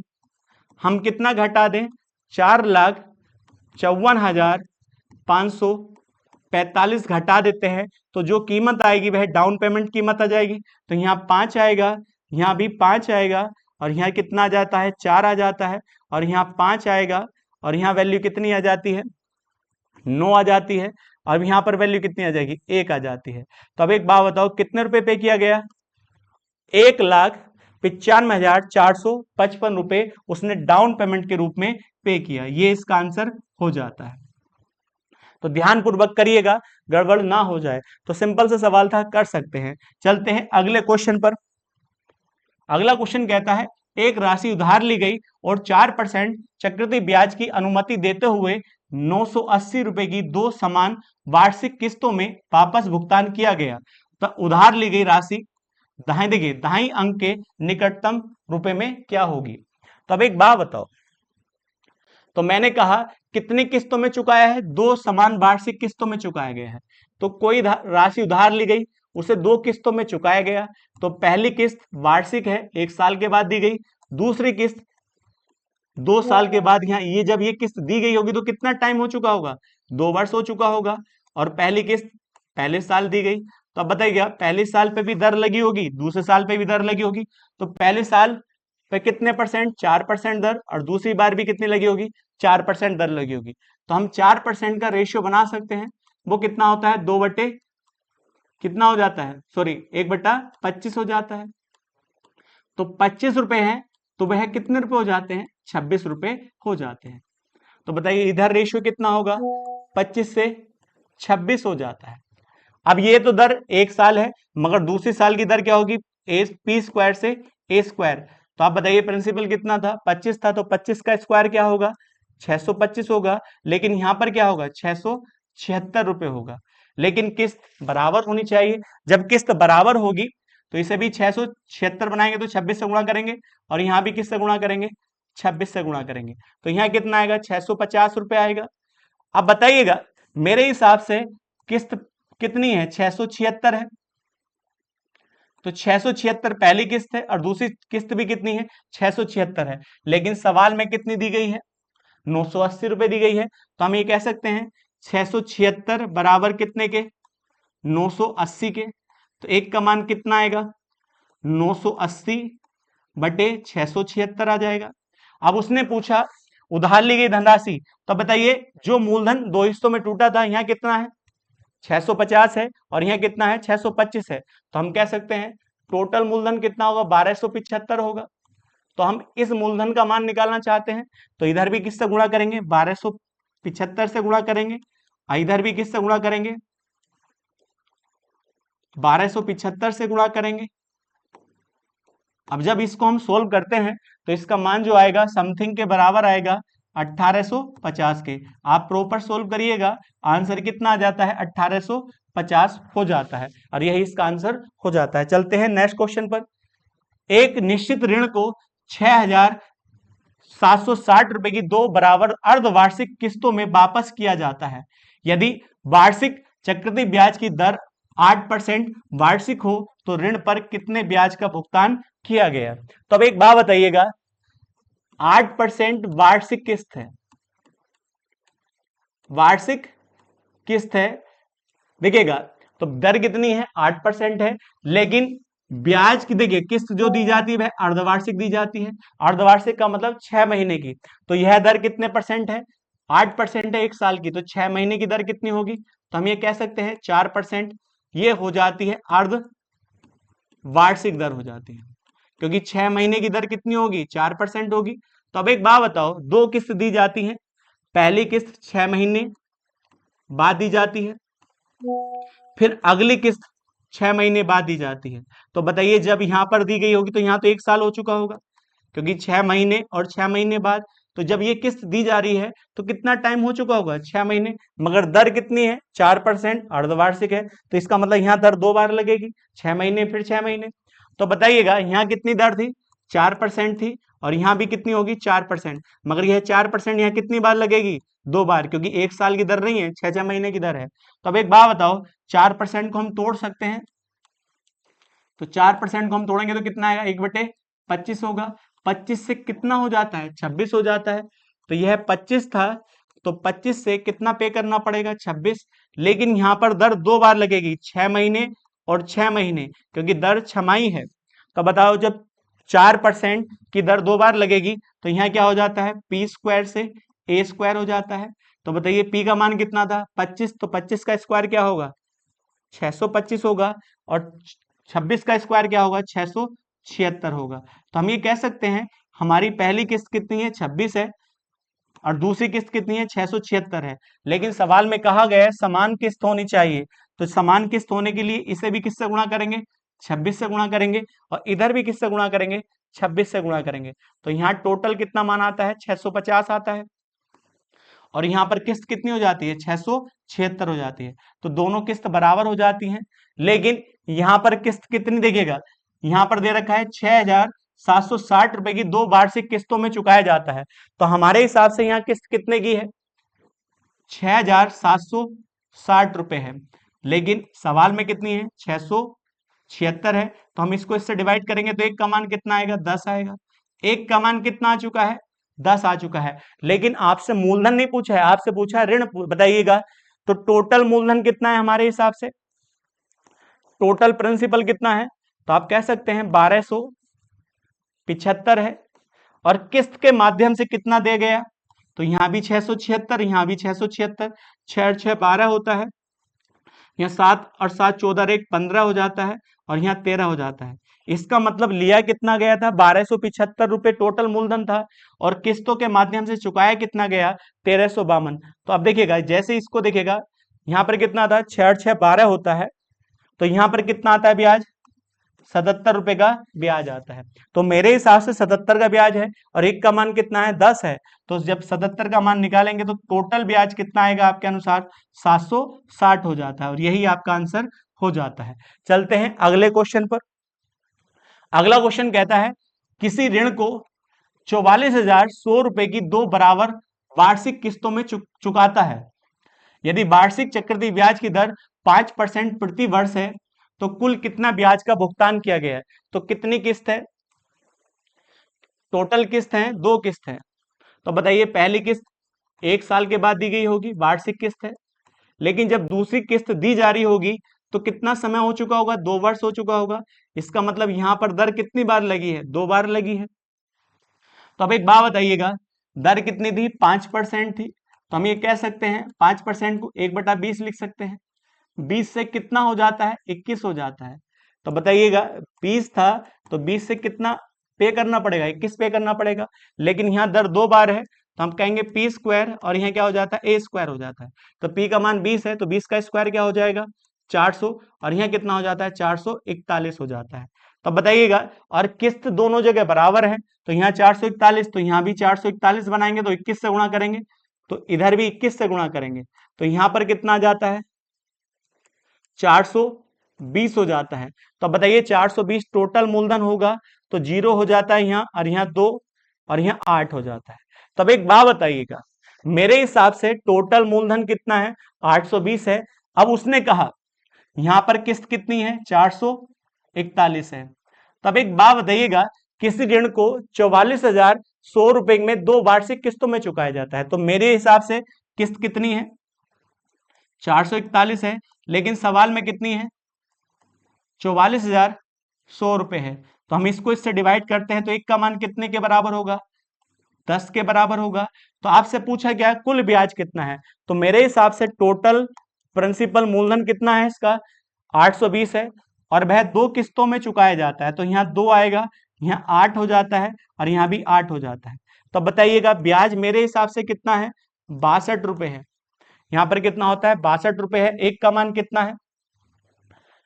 हम कितना घटा दें, 4,54,545 45 घटा देते हैं तो जो कीमत आएगी वह डाउन पेमेंट कीमत आ जाएगी। तो यहाँ 5 आएगा, यहाँ भी 5 आएगा, और यहाँ कितना आ जाता है, 4 आ जाता है, और यहाँ 5 आएगा, और यहाँ वैल्यू कितनी आ जाती है, 9 आ जाती है, और यहाँ पर वैल्यू कितनी आ जाएगी, 1 आ जाती है। तो अब एक बात बताओ, कितने रुपए पे किया गया, 1,95,455 रुपए उसने डाउन पेमेंट के रूप में पे किया। ये इसका आंसर हो जाता है। तो ध्यान पूर्वक करिएगा, गड़बड़ ना हो जाए। तो सिंपल सा सवाल था, कर सकते हैं। चलते हैं अगले क्वेश्चन पर। अगला क्वेश्चन कहता है, एक राशि उधार ली गई और 4% चक्रवृद्धि ब्याज की अनुमति देते हुए 980 रुपए की 2 समान वार्षिक किस्तों में वापस भुगतान किया गया। तो उधार ली गई राशि दाएं, देखिए दाएं अंक के निकटतम रुपए में क्या होगी। तो अब एक बात बताओ, तो मैंने कहा कितनी किस्तों में चुकाया है, 2 समान वार्षिक किस्तों में चुकाया गया है। तो कोई राशि उधार ली गई, उसे 2 किस्तों में चुकाया गया। तो पहली किस्त वार्षिक है, 1 साल के बाद दी गई, दूसरी किस्त 2 साल के बाद। यहाँ ये जब ये किस्त दी गई होगी तो कितना टाइम हो चुका होगा, 2 वर्ष हो चुका होगा, और पहली किस्त पहले साल दी गई। तो अब बताइएगा, पहले साल पे भी दर लगी होगी, दूसरे साल पे भी दर लगी होगी। तो पहले साल पे कितने परसेंट, 4% दर, और दूसरी बार भी कितनी लगी होगी, 4% दर लगी होगी। तो हम 4% का रेशियो बना सकते हैं। वो कितना होता है, 2 बटे कितना हो जाता है, सॉरी 1/25 हो जाता है। तो 25 रुपए है, तो वह कितने रुपए हो जाते हैं, 26 रुपए हो जाते हैं। तो बताइए इधर रेशियो कितना होगा, 25 से 26 हो जाता है। अब ये तो दर 1 साल है, मगर दूसरी साल की दर क्या होगी, पी स्क्वायर से ए स्क्वायर। तो आप बताइए प्रिंसिपल कितना था, 25 था, तो 25 का स्क्वायर क्या होगा, 625 होगा। लेकिन यहां पर क्या होगा, 676 रुपए होगा। लेकिन किस्त बराबर होनी चाहिए। जब किस्त बराबर होगी तो इसे भी 676 बनाएंगे तो 26 से गुणा करेंगे, और यहाँ भी किससे गुणा करेंगे, 26 से गुणा करेंगे। तो यहाँ कितना आएगा, 650 रुपए आएगा। अब बताइएगा मेरे हिसाब से किस्त कितनी है, 676 है। तो 676 पहली किस्त है, और दूसरी किस्त भी कितनी है, 676 है। लेकिन सवाल में कितनी दी गई है, 980 रुपए दी गई है। तो हम ये कह सकते हैं 676 बराबर कितने के, 980 के। तो एक का मान कितना आएगा, 980 बटे 676 आ जाएगा। अब उसने पूछा उधार ली गई धनराशि, तो बताइए जो मूलधन 2 हिस्सों में टूटा था, यहाँ कितना है, 650 है, और यहाँ कितना है, 625 है। तो हम कह सकते हैं टोटल मूलधन कितना होगा, 1275 होगा। तो हम इस मूलधन का मान निकालना चाहते हैं, तो इधर भी किससे गुणा करेंगे, 1275 से गुणा करेंगे, और इधर भी किससे गुणा करेंगे, 1275 से गुणा करेंगे। अब जब इसको हम सोल्व करते हैं तो इसका मान जो आएगा समथिंग के बराबर आएगा 1850 के। आप प्रॉपर सोल्व करिएगा, आंसर कितना आ जाता है, 1850 हो जाता है, और यही इसका आंसर हो जाता है। चलते हैं नेक्स्ट क्वेश्चन पर। एक निश्चित ऋण को 6,760 रुपए की 2 बराबर अर्धवार्षिक किस्तों में वापस किया जाता है। यदि वार्षिक चक्रवृद्धि ब्याज की दर 8% वार्षिक हो तो ऋण पर कितने ब्याज का भुगतान किया गया। तो अब एक बात बताइएगा, 8% वार्षिक किस्त है, वार्षिक किस्त है, देखिएगा तो दर कितनी है, 8% है। लेकिन ब्याज की देखिए किस्त जो दी जाती है वह अर्धवार्षिक दी जाती है। अर्धवार्षिक का मतलब 6 महीने की। तो यह दर कितने परसेंट है, 8% है 1 साल की। तो 6 महीने की दर कितनी होगी, तो हम ये कह सकते हैं 4%। ये हो जाती है अर्ध वार्षिक दर हो जाती है, क्योंकि 6 महीने की दर कितनी होगी, 4% होगी। तो अब एक बात बताओ, 2 किस्त दी जाती है, पहली किस्त 6 महीने बाद दी जाती है, फिर अगली किस्त 6 महीने बाद दी जाती है। तो बताइए जब यहां पर दी गई होगी तो यहां तो 1 साल हो चुका होगा, क्योंकि 6 महीने और 6 महीने बाद। तो जब ये किस्त दी जा रही है तो कितना टाइम हो चुका होगा, 6 महीने। मगर दर कितनी है, 4%, अर्धवार्षिक है। तो इसका मतलब यहाँ दर 2 बार लगेगी, 6 महीने फिर 6 महीने। तो बताइएगा यहाँ कितनी दर थी, 4% थी, और यहाँ भी कितनी होगी, 4%। मगर यह 4% यहाँ कितनी बार लगेगी, 2 बार, क्योंकि 1 साल की दर नहीं है, 6 महीने की दर है। तो अब एक बात बताओ, 4% को हम तोड़ सकते हैं। तो 4% को हम तोड़ेंगे तो कितना आएगा, 1/25 होगा। 25 से कितना हो जाता है, 26 हो जाता है। तो यह 25 था, तो 25 से कितना पे करना पड़ेगा 26। लेकिन यहाँ पर दर 2 बार लगेगी, 6 महीने और 6 महीने, क्योंकि दर छमाही है। तो बताओ जब 4% की दर 2 बार लगेगी तो यहाँ क्या हो जाता है, पी स्क्वायर से ए स्क्वायर हो जाता है। तो बताइए पी का मान कितना था 25, तो 25 का स्क्वायर क्या होगा 625 होगा, और 26 का स्क्वायर क्या होगा 676 होगा। तो हम ये कह सकते हैं हमारी पहली किस्त कितनी है 26 है, और दूसरी किस्त कितनी है 676 है। लेकिन सवाल में कहा गया है समान किस्त होनी चाहिए, तो समान किस्त होने के लिए इसे भी किससे गुणा करेंगे 26 से गुणा करेंगे, और इधर भी किससे गुणा करेंगे 26 से गुणा करेंगे। तो यहाँ टोटल कितना मान आता है 650 आता है, और यहाँ पर किस्त कितनी हो जाती है 676 हो जाती है। तो दोनों किस्त बराबर हो जाती हैं। लेकिन यहाँ पर किस्त कितनी देखिएगा, यहाँ पर दे रखा है 6,760 रुपए की 2 वार्षिक किस्तों में चुकाया जाता है। तो हमारे हिसाब से यहाँ किस्त कितने की है 6,760 रुपए है, लेकिन सवाल में कितनी है 676 है। तो हम इसको इससे डिवाइड करेंगे तो एक का मान कितना आएगा 10 आएगा। एक का मान कितना आ चुका है 10 आ चुका है। लेकिन आपसे मूलधन नहीं पूछा है, आपसे पूछा है ऋण, बताइएगा। तो टोटल मूलधन कितना है हमारे हिसाब से, टोटल प्रिंसिपल कितना है, तो आप कह सकते हैं 1275 है। और किस्त के माध्यम से कितना दे गया, तो यहां भी 676, यहां भी 676, 6 6 12 होता है, यहाँ 7 और 7 14 एक 15 हो जाता है, और यहाँ 13 हो जाता है। इसका मतलब लिया कितना गया था 1275 रुपए टोटल मूलधन था, और किस्तों के माध्यम से चुकाया कितना गया 1352। तो अब देखिएगा जैसे इसको देखिएगा, यहाँ पर कितना था 6 6 12 होता है, तो यहाँ पर कितना आता है ब्याज 77 रुपए का ब्याज आता है। तो मेरे हिसाब से 77 का ब्याज है, और एक का मान कितना है 10 है। तो जब 77 का मान निकालेंगे तो टोटल ब्याज कितना आएगा आपके अनुसार 760 हो जाता है, और यही आपका आंसर हो जाता है। चलते हैं अगले क्वेश्चन पर। अगला क्वेश्चन कहता है किसी ऋण को 44,100 रुपए की 2 बराबर वार्षिक किस्तों में चुकाता है। यदि वार्षिक चक्रवृद्धि ब्याज की दर 5% प्रति वर्ष है तो कुल कितना ब्याज का भुगतान किया गया है। तो कितनी किस्त है, टोटल किस्त है 2 किस्त है। तो बताइए पहली किस्त 1 साल के बाद दी गई होगी, वार्षिक किस्त है। लेकिन जब दूसरी किस्त दी जा रही होगी तो कितना समय हो चुका होगा 2 वर्ष हो चुका होगा। इसका मतलब यहां पर दर कितनी बार लगी है 2 बार लगी है। तो अब एक बात बताइएगा, दर कितनी थी 5% थी, तो हम ये कह सकते हैं 5% को 1/20 लिख सकते हैं। 20 से कितना हो जाता है 21 हो जाता है। तो बताइएगा 20 था तो 20 से कितना पे करना पड़ेगा 21 पे करना पड़ेगा। लेकिन यहाँ दर 2 बार है तो हम कहेंगे पी स्क्वायर, और यहाँ क्या हो जाता है ए स्क्वायर हो जाता है। तो पी का मान 20 है तो 20 का स्क्वायर क्या हो जाएगा 400, और यहाँ कितना हो जाता है 441 हो जाता है। तो बताइएगा, और किस्त दोनों जगह बराबर है, तो यहाँ 441 तो यहाँ भी 441 बनाएंगे तो 21 से गुणा करेंगे, तो इधर भी 21 से गुणा करेंगे, तो यहाँ पर कितना आ जाता है 420 हो जाता है। तो बताइए 420 टोटल मूलधन होगा तो 0 हो जाता है यहाँ, और यहाँ 2 और यहाँ 8 हो जाता है। तब एक बात बताइएगा, मेरे हिसाब से टोटल मूलधन कितना है 820 है। अब उसने कहा यहाँ पर किस्त कितनी है 441 है। तब एक बात बताइएगा, किसी ऋण को 44,100 रुपए में 2 वार्षिक किस्तों में चुकाया जाता है, तो मेरे हिसाब से किस्त कितनी है 441 है, लेकिन सवाल में कितनी है 44,100 रुपए है। तो हम इसको इससे डिवाइड करते हैं तो एक का मान कितने के बराबर होगा 10 के बराबर होगा। तो आपसे पूछा गया कुल ब्याज कितना है, तो मेरे हिसाब से टोटल प्रिंसिपल मूलधन कितना है इसका 820 है, और वह 2 किस्तों में चुकाया जाता है। तो यहाँ 2 आएगा, यहाँ 8 हो जाता है, और यहाँ भी 8 हो जाता है। तो बताइएगा ब्याज मेरे हिसाब से कितना है 62 रुपए है। यहाँ पर कितना होता है 62 रुपए है। एक का मान कितना है,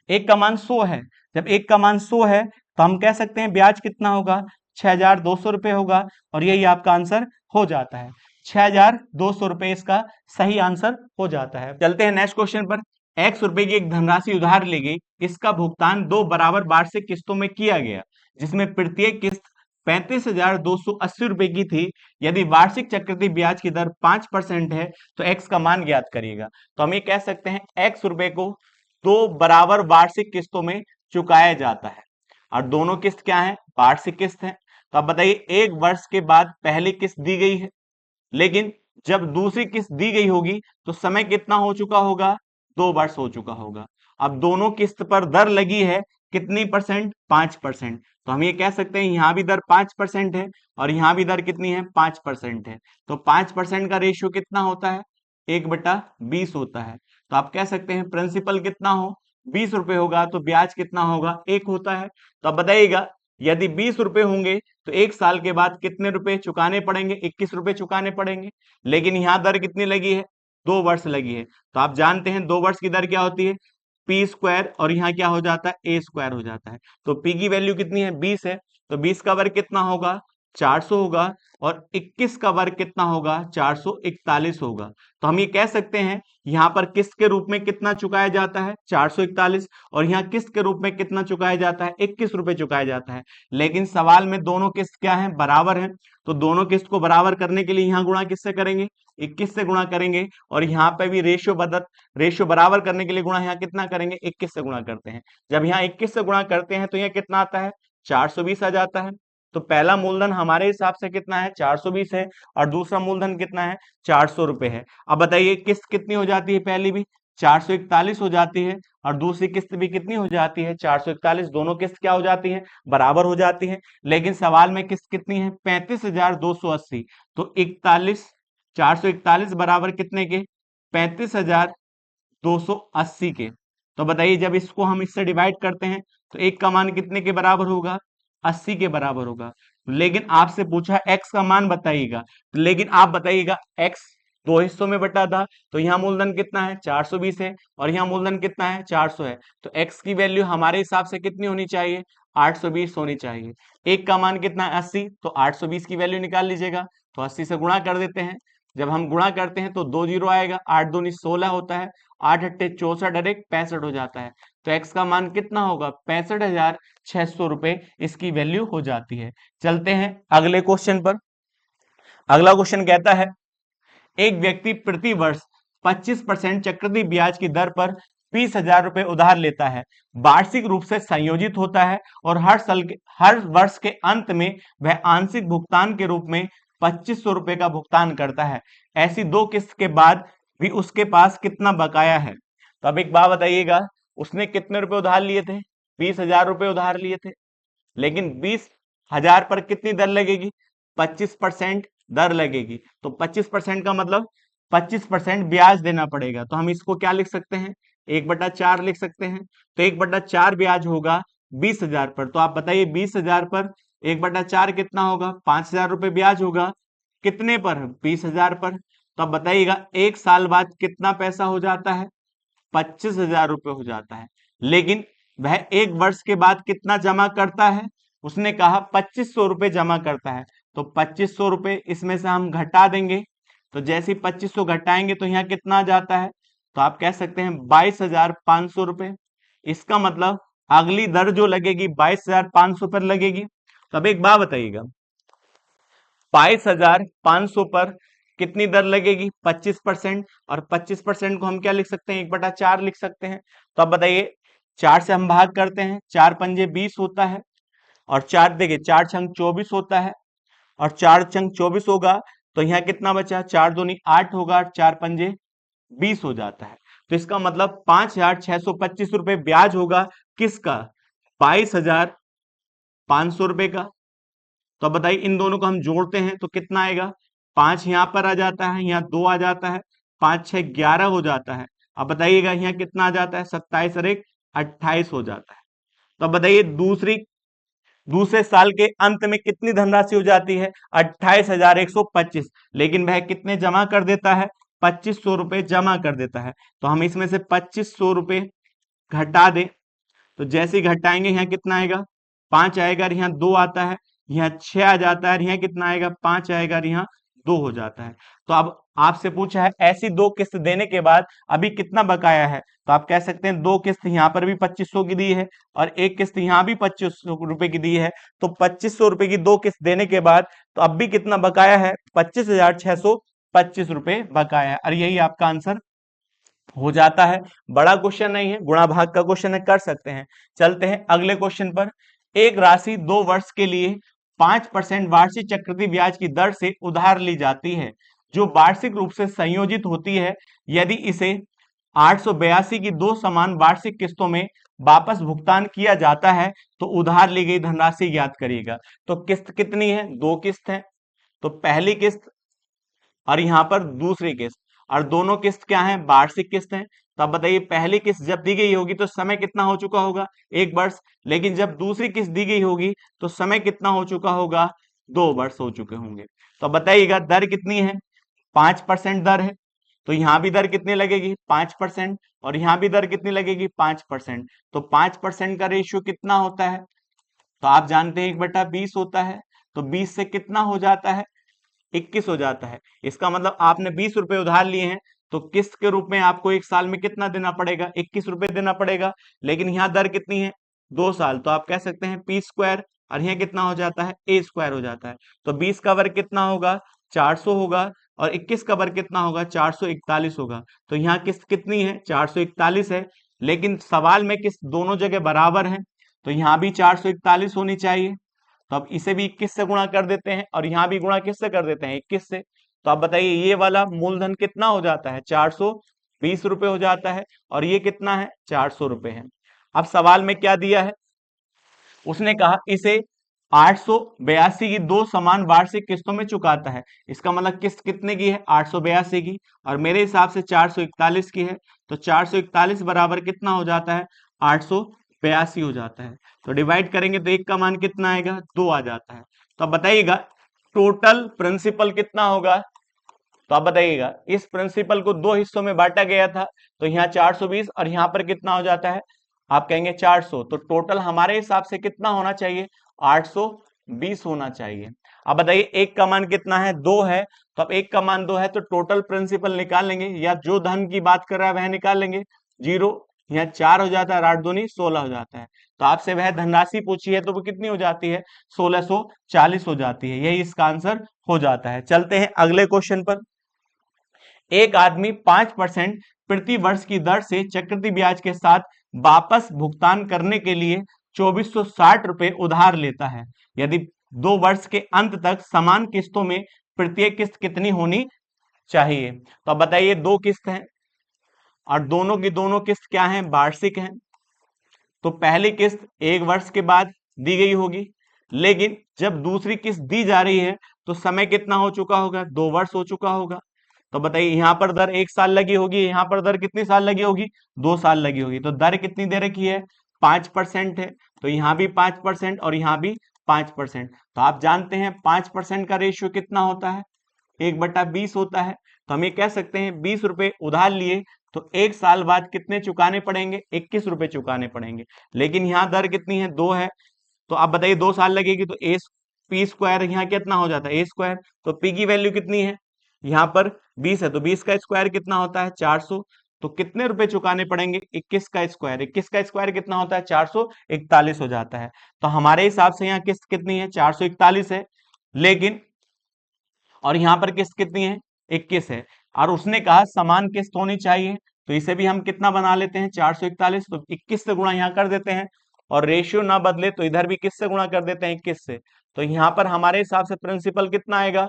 एक का मान 100 है। जब एक का मान 100 है तो हम कह सकते हैं ब्याज कितना होगा 6,200 रुपए होगा, और यही आपका आंसर हो जाता है 6,200 रुपए इसका सही आंसर हो जाता है। चलते हैं नेक्स्ट क्वेश्चन पर। x रुपए की एक धनराशि उधार ली गई, इसका भुगतान 2 बराबर वार्षिक किस्तों में किया गया, जिसमें प्रत्येक किस्त 35,280 रुपए की थी। यदि वार्षिक चक्रवृद्धि ब्याज की दर 5% है तो x का मान ज्ञात करिएगा। तो हम ये कह सकते हैं x रुपए को 2 बराबर वार्षिक किस्तों में चुकाया जाता है, और दोनों किस्त क्या है वार्षिक किस्त है। तो अब बताइए 1 वर्ष के बाद पहली किस्त दी गई है, लेकिन जब दूसरी किस्त दी गई होगी तो समय कितना हो चुका होगा, 2 वर्ष हो चुका होगा। अब दोनों किस्त पर दर लगी है कितनी परसेंट, 5%। तो हम ये कह सकते हैं यहाँ भी दर 5% है और यहाँ भी दर कितनी है, 5% है। तो 5% का रेशियो कितना होता है, 1/20 होता है। तो आप कह सकते हैं प्रिंसिपल कितना हो, 20 रुपए होगा, तो ब्याज कितना होगा, 1 होता है। तो अब बताइएगा यदि 20 रुपए होंगे तो 1 साल के बाद कितने रुपए चुकाने पड़ेंगे, 21 रुपए चुकाने पड़ेंगे। लेकिन यहाँ दर कितनी लगी है, 2 वर्ष लगी है। तो आप जानते हैं 2 वर्ष की दर क्या होती है, पी स्क्वायर, और यहाँ क्या हो जाता है, ए स्क्वायर हो जाता है। तो पी की वैल्यू कितनी है, 20 है, तो 20 का वर्ग कितना होगा, 400 होगा, और 21 का वर्ग कितना होगा, 441 होगा। तो हम ये कह सकते हैं यहाँ पर किस्त के रूप में कितना चुकाया जाता है, 441, और यहाँ किस्त के रूप में कितना चुकाया जाता है, 21 रुपए चुकाया जाता है। लेकिन सवाल में दोनों किस्त क्या है, बराबर है। तो दोनों किस्त को बराबर करने के लिए यहाँ गुणा किससे करेंगे, 21 से गुणा करेंगे, और यहाँ पे भी रेशियो बराबर करने के लिए गुणा यहाँ कितना करेंगे, 21 से गुणा करते हैं। जब यहाँ 21 से गुणा करते हैं तो यहाँ कितना आता है, 420 आ जाता है। तो पहला मूलधन हमारे हिसाब से कितना है, 420 है, और दूसरा मूलधन कितना है, 400 रुपए है। अब बताइए किस्त कितनी हो जाती है, पहली भी 441 हो जाती है, और दूसरी किस्त भी कितनी हो जाती है, 441। दोनों किस्त क्या हो जाती है, बराबर हो जाती है। लेकिन सवाल में किस्त कितनी है, 35,280। तो 441 बराबर कितने के, 35,280 के। तो बताइए जब इसको हम इससे डिवाइड करते हैं तो एक का मान कितने के बराबर होगा, 80 के बराबर होगा। लेकिन आपसे पूछा x का मान बताइएगा, लेकिन आप बताइएगा x दो हिस्सों में बटा था, तो यहाँ मूलधन कितना है, 420 है, और यहाँ मूलधन कितना है, 400 है। तो x की वैल्यू हमारे हिसाब से कितनी होनी चाहिए, 820 होनी चाहिए। एक का मान कितना है, 80, तो 820 की वैल्यू निकाल लीजिएगा। तो 80 से गुणा कर देते हैं। जब हम गुणा करते हैं तो 2 जीरो आएगा, 8 दूनी 16 होता है, 8 अट्ठे 64, और 1 65 हो जाता है। तो x का मान कितना होगा, 65,600 रुपए इसकी वैल्यू हो जाती है। चलते हैं अगले क्वेश्चन पर। अगला क्वेश्चन कहता है एक व्यक्ति प्रति वर्ष 25% चक्रवृद्धि ब्याज की दर पर 20,000 रुपए उधार लेता है, वार्षिक रूप से संयोजित होता है, और हर वर्ष के अंत में वह आंशिक भुगतान के रूप में 2500 रुपए का भुगतान करता है। ऐसी दो किस्त के बाद भी उसके पास कितना बकाया है। तो अब एक बात बताइएगा, उसने कितने रुपए उधार लिए थे, 20,000 रुपए उधार लिए थे, लेकिन 20,000 पर कितनी दर लगेगी, 25% दर लगेगी। तो 25% का मतलब 25% ब्याज देना पड़ेगा। तो हम इसको क्या लिख सकते हैं, 1/4 लिख सकते हैं। तो 1/4 ब्याज होगा 20,000 पर। तो आप बताइए 20,000 पर 1/4 कितना होगा, 5,000 रुपए ब्याज होगा, कितने पर, 20,000 पर। तो आप बताइएगा 1 साल बाद कितना पैसा हो जाता है, 25,000 रुपए हो जाता है। लेकिन वह 1 वर्ष के बाद कितना जमा करता है, उसने कहा 2500 रुपए जमा करता है। तो 2500 रुपए इसमें से हम घटा देंगे। तो जैसे ही 2500 घटाएंगे तो यहाँ कितना आ जाता है, तो आप कह सकते हैं 22,500 रुपए। इसका मतलब अगली दर जो लगेगी 22,500 पर लगेगी। तो अब एक बात बताइएगा, 22,500 पर कितनी दर लगेगी, 25%, और 25% को हम क्या लिख सकते हैं, 1/4 लिख सकते हैं। तो अब बताइए 4 से हम भाग करते हैं, 4 पंजे 20 होता है, और 4 देखिए 4 छंग 24 होता है, और 4 छंग 24 होगा, तो यहाँ कितना बचा, 4 दूनी 8 होगा, 4 पंजे 20 हो जाता है। तो इसका मतलब 5,625 रुपए ब्याज होगा, किसका, 22,500 रुपए का। तो अब बताइए इन दोनों को हम जोड़ते हैं तो कितना आएगा, 5 यहाँ पर आ जाता है, यहाँ 2 आ जाता है, 5 6 11 हो जाता है। अब बताइएगा यहाँ कितना आ जाता है, 27 और 1 28 हो जाता है। तो अब बताइए दूसरे साल के अंत में कितनी धनराशि हो जाती है, 28,125। लेकिन वह कितने जमा कर देता है, 2500 रुपए जमा कर देता है। तो हम इसमें से 2500 रुपए घटा दें। तो जैसे ही घटाएंगे यहाँ कितना आएगा, 5 आएगा, और यहाँ 2 आता है, यहाँ 6 आ जाता है, और यहाँ कितना आएगा, 5 आएगा, और यहाँ 2 हो जाता है। तो अब आपसे पूछा है ऐसी दो किस्त देने के बाद अभी कितना बकाया है। तो आप कह सकते हैं दो किस्त यहाँ पर भी 2500 की दी है, और एक किस्त यहाँ भी 2500 रुपए की दी है। तो 2500 रुपए की दो किस्त देने के बाद तो अब भी कितना बकाया है, 25,625 रुपए बकाया है, और यही आपका आंसर हो जाता है। बड़ा क्वेश्चन नहीं है, गुणा भाग का क्वेश्चन है, कर सकते हैं। चलते हैं अगले क्वेश्चन पर। एक राशि 2 वर्ष के लिए 5% वार्षिक चक्रवृद्धि ब्याज की दर से उधार ली जाती है, जो वार्षिक रूप से संयोजित होती है, यदि इसे 882 की दो समान वार्षिक किस्तों में वापस भुगतान किया जाता है तो उधार ली गई धनराशि ज्ञात करिएगा। तो किस्त कितनी है? दो किस्त है, तो पहली किस्त और यहां पर दूसरी किस्त, और दोनों किस्त क्या है? वार्षिक किस्त है। तो अब बताइए, पहली किस्त जब दी गई होगी तो समय कितना हो चुका होगा? 1 वर्ष। लेकिन जब दूसरी किस्त दी गई होगी तो समय कितना हो चुका होगा? 2 वर्ष हो चुके होंगे। तो बताइएगा दर कितनी है? 5% दर है, तो यहां भी दर कितनी लगेगी? 5%, और यहां भी दर कितनी लगेगी? 5%। तो 5% का रेशियो कितना होता है? तो आप जानते हैं 1/20 होता है, तो 20 से कितना हो जाता है? 21 हो जाता है। इसका मतलब आपने 20 रुपए उधार लिए हैं, तो किस्त के रूप में आपको 1 साल में कितना देना पड़ेगा? 21 रुपए देना पड़ेगा। लेकिन यहाँ दर कितनी है? 2 साल, तो आप कह सकते हैं पी स्क्वायर, और यहाँ कितना हो जाता है? ए स्क्वायर हो जाता है। तो 20 का वर्ग कितना होगा? 400 होगा, और 21 का वर्ग कितना होगा? 441 होगा। तो यहाँ किस्त कितनी है? 441 है। लेकिन सवाल में किस्त दोनों जगह बराबर है, तो यहाँ भी 441 होनी चाहिए। तो अब इसे भी 21 से गुणा कर देते हैं, और यहां भी गुणा किससे कर देते हैं? 21 से। तो आप बताइए ये वाला मूलधन कितना हो जाता है? 420 रुपए हो जाता है, और ये कितना है? 400 रुपए है। अब सवाल में क्या दिया है? उसने कहा इसे 882 की दो समान वार्षिक किस्तों में चुकाता है। इसका मतलब किस्त कितने की है? 882 की, और मेरे हिसाब से 441 की है। तो 441 बराबर कितना हो जाता है? 882 हो जाता है। तो डिवाइड करेंगे तो एक का मान कितना आएगा? 2 आ जाता है। तो अब बताइएगा टोटल प्रिंसिपल कितना होगा? तो आप बताइएगा, इस प्रिंसिपल को दो हिस्सों में बांटा गया था, तो यहाँ 420 और यहाँ पर कितना हो जाता है? आप कहेंगे 400। तो टोटल हमारे हिसाब से कितना होना चाहिए? 820 होना चाहिए। अब बताइए एक का मान कितना है? 2 है। तो अब एक का मान 2 है तो टोटल प्रिंसिपल निकाल लेंगे, या जो धन की बात कर रहा है वह निकाल लेंगे। 0, यहाँ 4 हो जाता है, 8 दूनी 16 हो जाता है। तो आपसे वह धनराशि पूछी है तो वो कितनी हो जाती है? 1640 हो जाती है। यही इसका आंसर हो जाता है। चलते हैं अगले क्वेश्चन पर। एक आदमी 5% प्रति वर्ष की दर से चक्रवृद्धि ब्याज के साथ वापस भुगतान करने के लिए 2460 रुपए उधार लेता है। यदि 2 वर्ष के अंत तक समान किस्तों में प्रत्येक किस्त कितनी होनी चाहिए? तो अब बताइए, दो किस्त हैं और दोनों की दोनों किस्त क्या हैं? वार्षिक हैं। तो पहली किस्त 1 वर्ष के बाद दी गई होगी, लेकिन जब दूसरी किस्त दी जा रही है तो समय कितना हो चुका होगा? 2 वर्ष हो चुका होगा। तो बताइए, यहां पर दर 1 साल लगी होगी, यहां पर दर कितनी साल लगी होगी? 2 साल लगी होगी। तो दर कितनी दे रखी है? 5% है। तो यहां भी 5% और यहां भी 5%। तो आप जानते हैं 5% का रेशियो कितना होता है? 1/20 होता है। तो हम ये कह सकते हैं 20 रुपए उधार लिए तो 1 साल बाद कितने चुकाने पड़ेंगे? 21 रुपए चुकाने पड़ेंगे। लेकिन यहाँ दर कितनी है? 2 है। तो आप बताइए 2 साल लगेगी तो ए पी स्क्वायर यहाँ कितना हो जाता है? ए स्क्वायर। तो पी की वैल्यू कितनी है? यहाँ पर 20 है, तो 20 का स्क्वायर कितना होता है? 400। तो कितने रुपए चुकाने पड़ेंगे? 21 का स्क्वायर। 21 का स्क्वायर कितना होता है? 441 हो जाता है। तो हमारे हिसाब से यहाँ किस्त कितनी है? 441 है। लेकिन और यहाँ पर किस्त कितनी है? 21 है। और उसने कहा समान किस्त होनी चाहिए, तो इसे भी हम कितना बना लेते हैं? 441। तो 21 से गुणा यहाँ कर देते हैं, और रेशियो ना बदले तो इधर भी किस से गुणा कर देते हैं? 21 से। तो यहाँ पर हमारे हिसाब से प्रिंसिपल कितना आएगा?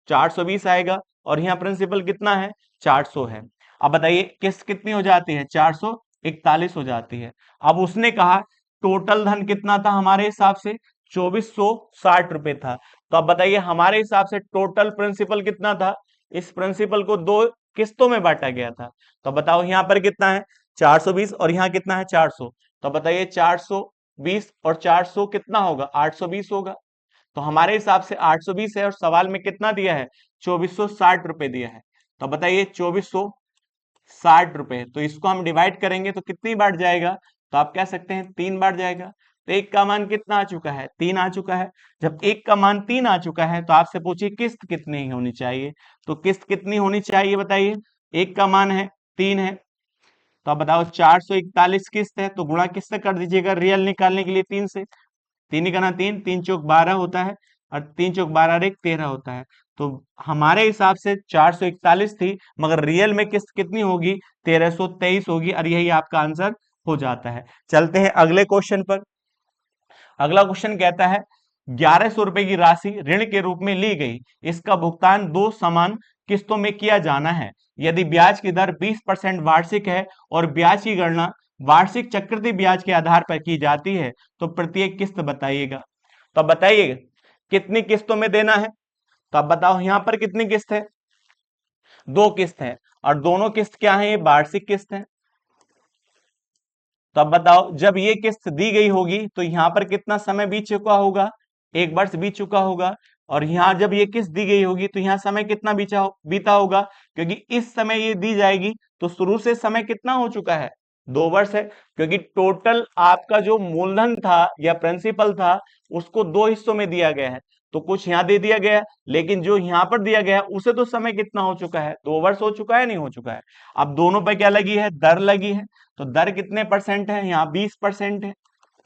420 आएगा, और यहाँ प्रिंसिपल कितना है? 400 है। अब बताइए किस्त कितनी हो जाती है? 441 हो जाती है। अब उसने कहा टोटल धन कितना था हमारे हिसाब से? 2460 रुपए था। तो अब बताइए हमारे हिसाब से टोटल प्रिंसिपल कितना था? इस प्रिंसिपल को दो किस्तों में बांटा गया था। तो बताओ यहाँ पर कितना है? 420, और यहाँ कितना है? 400। तो बताइए 420 और 400 कितना होगा? 820 होगा। तो हमारे हिसाब से 820 है, और सवाल में कितना दिया है? 2460 रुपए दिया है। तो बताइए 2460 रुपए, तो इसको हम डिवाइड करेंगे तो कितनी बार जाएगा? तो आप कह सकते हैं 3 बार जाएगा। तो एक का मान कितना आ चुका है? 3 आ चुका है। जब एक का मान 3 आ चुका है तो आपसे पूछिए किस्त कितनी होनी चाहिए? तो किस्त कितनी होनी चाहिए बताइए? एक का मान है 3 है, तो आप बताओ 441 किस्त है, तो गुणा किससे कर दीजिएगा रियल निकालने के लिए? 3 से। 3 ही करना 3, 3 चौक 12 होता है, और 3 चौक 12 एक 13 होता है। तो हमारे हिसाब से 441 थी, मगर रियल में किस्त कितनी होगी? 1323 होगी, और यही आपका आंसर हो जाता है। चलते हैं अगले क्वेश्चन पर। अगला क्वेश्चन कहता है 1100 रुपए की राशि ऋण के रूप में ली गई, इसका भुगतान 2 समान किस्तों में किया जाना है। यदि ब्याज की दर 20% वार्षिक है और ब्याज की गणना वार्षिक चक्रवृद्धि ब्याज के आधार पर की जाती है, तो प्रत्येक किस्त बताइएगा। तो अब बताइएगा कितनी किस्तों में देना है। तो अब बताओ यहां पर कितनी किस्त है, 2 किस्त है, और दोनों किस्त क्या है, ये वार्षिक किस्त है। तो अब बताओ जब ये किस्त दी गई होगी तो यहां पर कितना समय बीत चुका होगा, 1 वर्ष बीत चुका होगा। और यहां जब ये किस्त दी गई होगी तो यहां समय कितना बीता होगा, क्योंकि इस समय ये दी जाएगी तो शुरू से समय कितना हो चुका है, 2 वर्ष है। क्योंकि टोटल आपका जो मूलधन था या प्रिंसिपल था उसको 2 हिस्सों में दिया गया है, तो कुछ यहाँ दे दिया गया, लेकिन जो यहाँ पर दिया गया है उसे तो समय कितना हो चुका है, 2 वर्ष हो चुका है, नहीं हो चुका है। अब दोनों पे क्या लगी है, दर लगी है। तो दर कितने परसेंट है, यहाँ 20% है,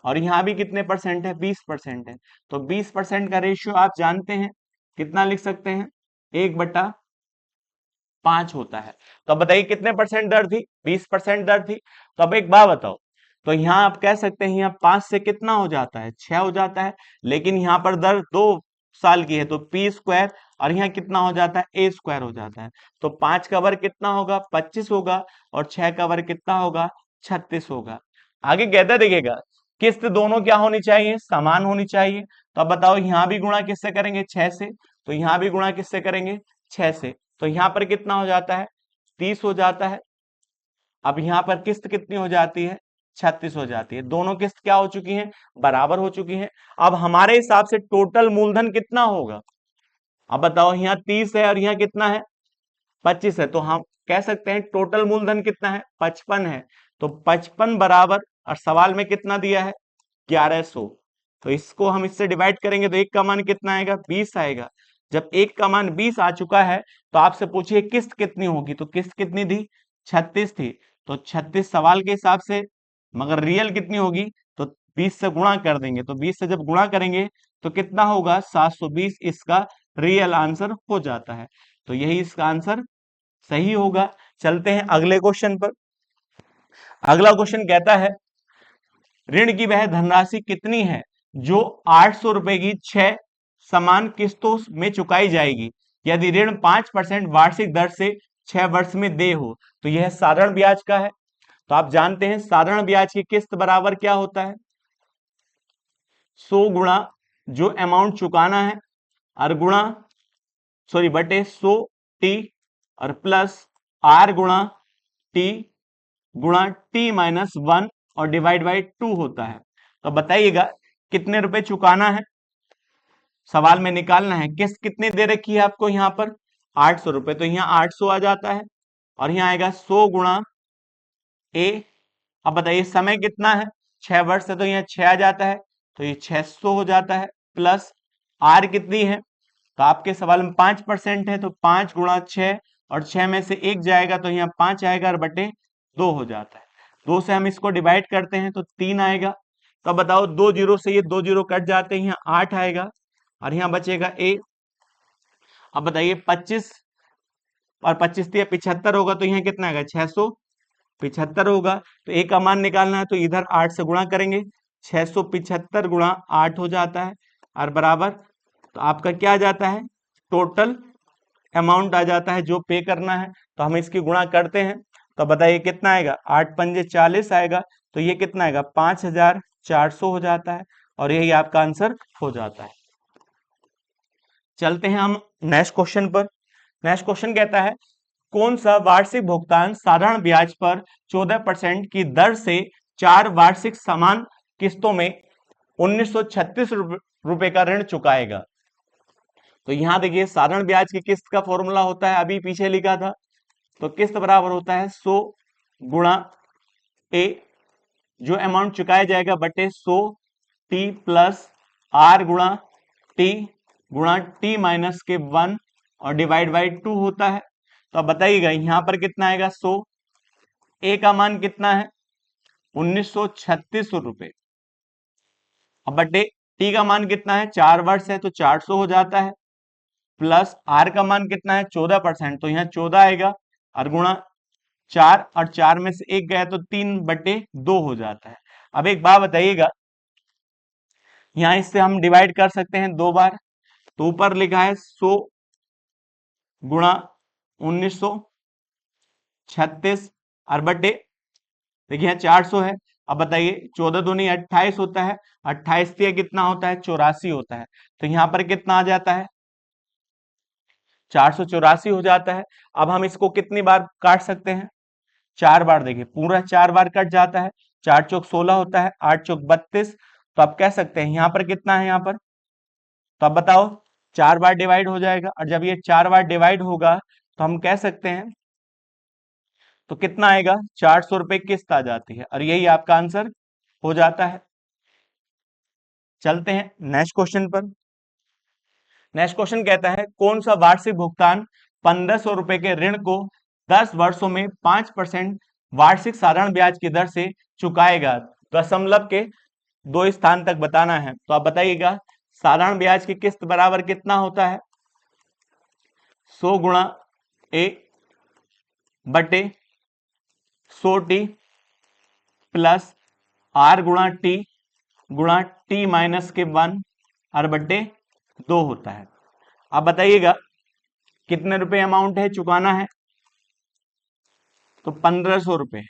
और यहाँ भी कितने परसेंट है, 20% है। तो 20% का रेशियो आप जानते हैं कितना लिख सकते हैं, 1/5 होता है। तो अब बताइए कितने परसेंट दर थी, 20% दर थी। तो अब एक बात बताओ, तो यहाँ आप कह सकते हैं यहाँ 5 से कितना हो जाता है, 6 हो जाता है, लेकिन यहाँ पर दर 2 साल की है तो पी स्क्वायर, और यहाँ कितना हो जाता है, ए स्क्वायर हो जाता है। तो 5 का वर्ग कितना होगा, 25 होगा, और 6 का वर्ग कितना होगा, 36 होगा। आगे कहता देखिएगा किस्त दोनों क्या होनी चाहिए, समान होनी चाहिए। तो अब बताओ यहाँ भी गुणा किससे करेंगे, 6 से, तो यहाँ भी गुणा किससे करेंगे, 6 से। तो यहाँ पर कितना हो जाता है, 30 हो जाता है। अब यहाँ पर किस्त कितनी हो जाती है, 36 हो जाती है। दोनों किस्त क्या हो चुकी हैं, बराबर हो चुकी हैं। अब हमारे हिसाब से टोटल मूलधन कितना होगा, अब बताओ यहाँ 30 है और यहाँ कितना है, 25 है, तो हम कह सकते हैं टोटल मूलधन कितना है, 55 है। तो 55 बराबर, और सवाल में कितना दिया है, 1100। तो इसको हम इससे डिवाइड करेंगे तो 1 का मान कितना आएगा, 20 आएगा। जब 1 का मान 20 आ चुका है तो आपसे पूछिए किस्त कितनी होगी, तो किस्त कितनी थी, 36 थी। तो 36 सवाल के हिसाब से, मगर रियल कितनी होगी, तो 20 से गुणा कर देंगे। तो 20 से जब गुणा करेंगे तो कितना होगा, 720 इसका रियल आंसर हो जाता है। तो यही इसका आंसर सही होगा। चलते हैं अगले क्वेश्चन पर। अगला क्वेश्चन कहता है ऋण की वह धनराशि कितनी है जो 800 रुपए की 6 समान किस्तों में चुकाई जाएगी यदि ऋण 5% वार्षिक दर से 6 वर्ष में देय हो। तो यह साधारण ब्याज का है। तो आप जानते हैं साधारण ब्याज की किस्त बराबर क्या होता है, 100 गुणा जो अमाउंट चुकाना है, और गुणा बटे 100 टी, और प्लस आर गुणा टी गुणा टी माइनस 1 और डिवाइड बाई 2 होता है। तो बताइएगा कितने रुपए चुकाना है, सवाल में निकालना है। किस्त कितनी दे रखी है आपको यहाँ पर, 800 रुपए, तो यहाँ 800 आ जाता है, और यहाँ आएगा 100 गुणा ए। अब बताइए समय कितना है, 6 वर्ष है, तो यहाँ 6 आ जाता है, तो ये 600 हो जाता है, प्लस आर कितनी है, तो आपके सवाल में 5% है, तो 5 गुणा 6, और 6 में से 1 जाएगा तो यहाँ 5 आएगा, और बटे 2 हो जाता है। 2 से हम इसको डिवाइड करते हैं तो 3 आएगा। तो अब बताओ 2 जीरो से ये 2 जीरो कट जाते हैं, यहाँ 8 आएगा, और यहाँ बचेगा ए। अब बताइए 25 और 25 दिया 75 होगा, तो यहाँ कितना आएगा, 675 होगा। तो ए का मान निकालना है तो इधर 8 से गुणा करेंगे, 675 गुणा 8 हो जाता है, और बराबर, तो आपका क्या आ जाता है, टोटल अमाउंट आ जाता है जो पे करना है। तो हम इसकी गुणा करते हैं, तो बताइए कितना आएगा, 8 पंजे 40 आएगा, तो ये कितना आएगा, 5400 हो जाता है, और यही आपका आंसर हो जाता है। चलते हैं हम नेक्स्ट क्वेश्चन पर। नेक्स्ट क्वेश्चन कहता है कौन सा वार्षिक भुगतान साधारण ब्याज पर 14% की दर से 4 वार्षिक समान किस्तों में 1936 रुपए का ऋण चुकाएगा। तो यहां देखिए साधारण ब्याज की किस्त का फॉर्मूला होता है, अभी पीछे लिखा था, तो किस्त बराबर होता है 100 गुणा ए, जो अमाउंट चुकाया जाएगा, बटे 100 टी प्लस आर गुणा टी माइनस के 1 और डिवाइड बाई 2 होता है। तो अब बताइएगा यहां पर कितना आएगा, 100, ए का मान कितना है, 1936 रुपए, अब बटे टी का मान कितना है, 4 वर्ष है तो 400 हो जाता है, प्लस आर का मान कितना है, 14%, तो यहाँ 14 आएगा, और गुणा 4, और 4 में से 1 गया तो 3/2 हो जाता है। अब एक बात बताइएगा, यहां इससे हम डिवाइड कर सकते हैं 2 बार। तो ऊपर लिखा है 100 गुणा 1936 और बटे, देखिए यहाँ 400 है। अब बताइए 14 दूनी 28 होता है, 28 से कितना होता है 84 होता है। तो यहाँ पर कितना आ जाता है 484 हो जाता है। अब हम इसको कितनी बार काट सकते हैं 4 बार। देखिए पूरा 4 बार कट जाता है, 4 चौक 16 होता है, 8 चौक 32। तो आप कह सकते हैं यहाँ पर कितना है यहाँ पर, तो अब बताओ 4 बार डिवाइड हो जाएगा। और जब ये 4 बार डिवाइड होगा तो हम कह सकते हैं तो कितना आएगा 400 रुपए किस्त आ जाती है, और यही आपका आंसर हो जाता है। चलते हैं नेक्स्ट क्वेश्चन पर। नेक्स्ट क्वेश्चन कहता है कौन सा वार्षिक भुगतान 1500 रुपए के ऋण को 10 वर्षों में 5% वार्षिक साधारण ब्याज की दर से चुकाएगा। दशमलव के 2 स्थान तक बताना है। तो आप बताइएगा साधारण ब्याज की किस्त बराबर कितना होता है 100 गुणा ए बटे 100t प्लस आर गुणा टी माइनस के 1 और बटे 2 होता है। अब बताइएगा कितने रुपए अमाउंट है चुकाना है, तो 1500 रुपए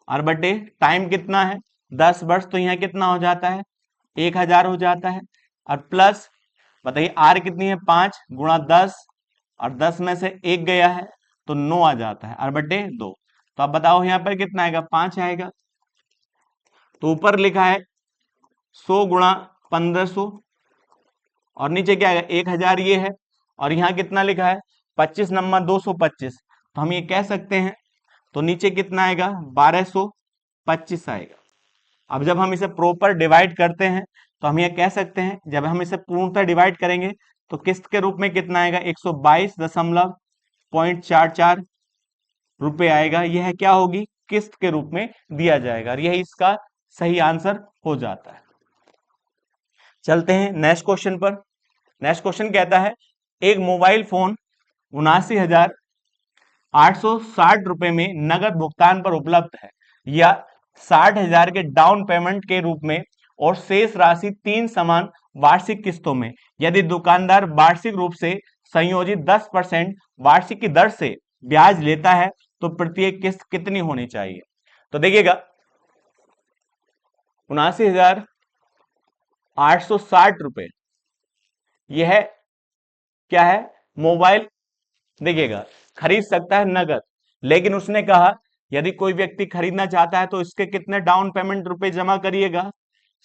और बटे टाइम कितना है 10 वर्ष, तो यहाँ कितना हो जाता है 1000 हो जाता है। और प्लस बताइए आर कितनी है 5 गुणा 10, और 10 में से 1 गया है तो 9 आ जाता है, और बटे 2। तो अब बताओ यहाँ पर कितना आएगा 5 आएगा। तो ऊपर लिखा है 100 गुणा 1500 और नीचे क्या आएगा 1000 ये है, और यहाँ कितना लिखा है 25 नंबर 225। तो हम ये कह सकते हैं तो नीचे कितना आएगा 1225 आएगा। अब जब हम इसे प्रॉपर डिवाइड करते हैं तो हम ये कह सकते हैं जब हम इसे पूर्णतः डिवाइड करेंगे तो किस्त के रूप में कितना आएगा 122.44 रुपए आएगा। यह क्या होगी किस्त के रूप में दिया जाएगा, और यही इसका सही आंसर हो जाता है। चलते हैं नेक्स्ट क्वेश्चन पर। नेक्स्ट क्वेश्चन कहता है एक मोबाइल फोन 79,860 रुपए में नगद भुगतान पर उपलब्ध है या 60,000 के डाउन पेमेंट के रूप में और शेष राशि 3 समान वार्षिक किस्तों में। यदि दुकानदार वार्षिक रूप से संयोजित 10% वार्षिक की दर से ब्याज लेता है तो प्रत्येक किस्त कितनी होनी चाहिए। तो देखिएगा 79,860 रुपए यह क्या है मोबाइल, देखिएगा खरीद सकता है नगद, लेकिन उसने कहा यदि कोई व्यक्ति खरीदना चाहता है तो इसके कितने डाउन पेमेंट रुपए जमा करिएगा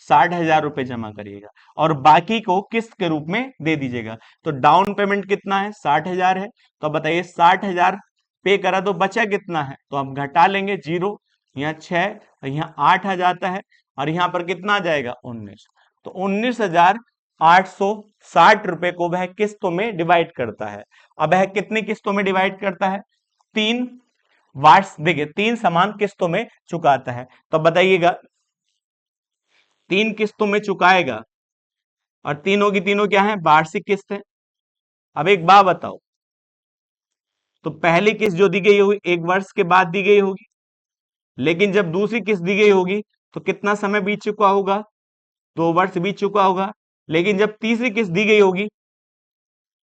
60,000 रुपए जमा करिएगा और बाकी को किस्त के रूप में दे दीजिएगा। तो डाउन पेमेंट कितना है 60,000 है। तो बताइए 60,000 पे करा तो बचा कितना है, तो हम घटा लेंगे 0, यहाँ 6, यहाँ 8 आ जाता है, और यहाँ पर कितना आ जाएगा 19। तो 19,860 रुपए को वह किस्तों में डिवाइड करता है। अब वह कितनी किस्तों में डिवाइड करता है 3 वार्ष, देखिए 3 समान किस्तों में चुकाता है। तो बताइएगा 3 किस्तों में चुकाएगा, और तीनों की तीनों क्या है वार्षिक किस्त है। अब एक बात बताओ, तो पहली किस्त जो दी गई होगी 1 वर्ष के बाद दी गई होगी, लेकिन जब दूसरी किस्त दी गई होगी तो कितना समय बीत चुका होगा 2 वर्ष बीत चुका होगा, लेकिन जब तीसरी किस्त दी गई होगी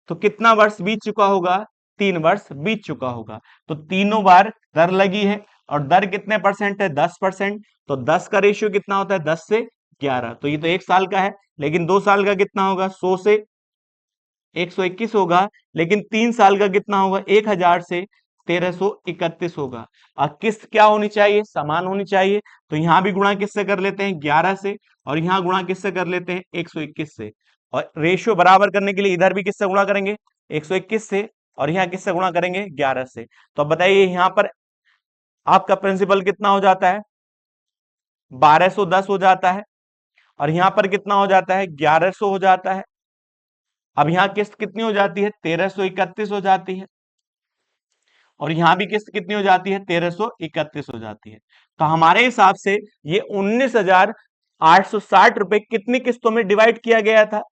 तो कितना वर्ष बीत चुका होगा 3 वर्ष बीत चुका होगा। तो तीनों बार दर लगी है, और दर कितने परसेंट है 10%। तो 10 का रेशियो कितना होता है 10 से 11। तो ये तो 1 साल का है, लेकिन 2 साल का कितना होगा 100 से 121 होगा, लेकिन 3 साल का कितना होगा 1000 से 1331 होगा। और किस्त क्या होनी चाहिए समान होनी चाहिए। तो यहां भी गुणा किससे कर लेते हैं 11 से, और यहां गुणा किससे कर लेते हैं 121 से, और रेशियो बराबर करने के लिए इधर भी किससे गुणा करेंगे 121 से, और यहाँ किससे गुणा करेंगे 11 से। तो बताइए यहाँ पर आपका प्रिंसिपल कितना हो जाता है 1210 हो जाता है, और यहाँ पर कितना हो जाता है 1100 हो जाता है। अब यहाँ किस्त कितनी हो जाती है 1331 हो जाती है, और यहां भी किस्त कितनी हो जाती है 1331 हो जाती है। तो हमारे हिसाब से ये 19,860 रुपए कितनी किस्तों में डिवाइड किया गया था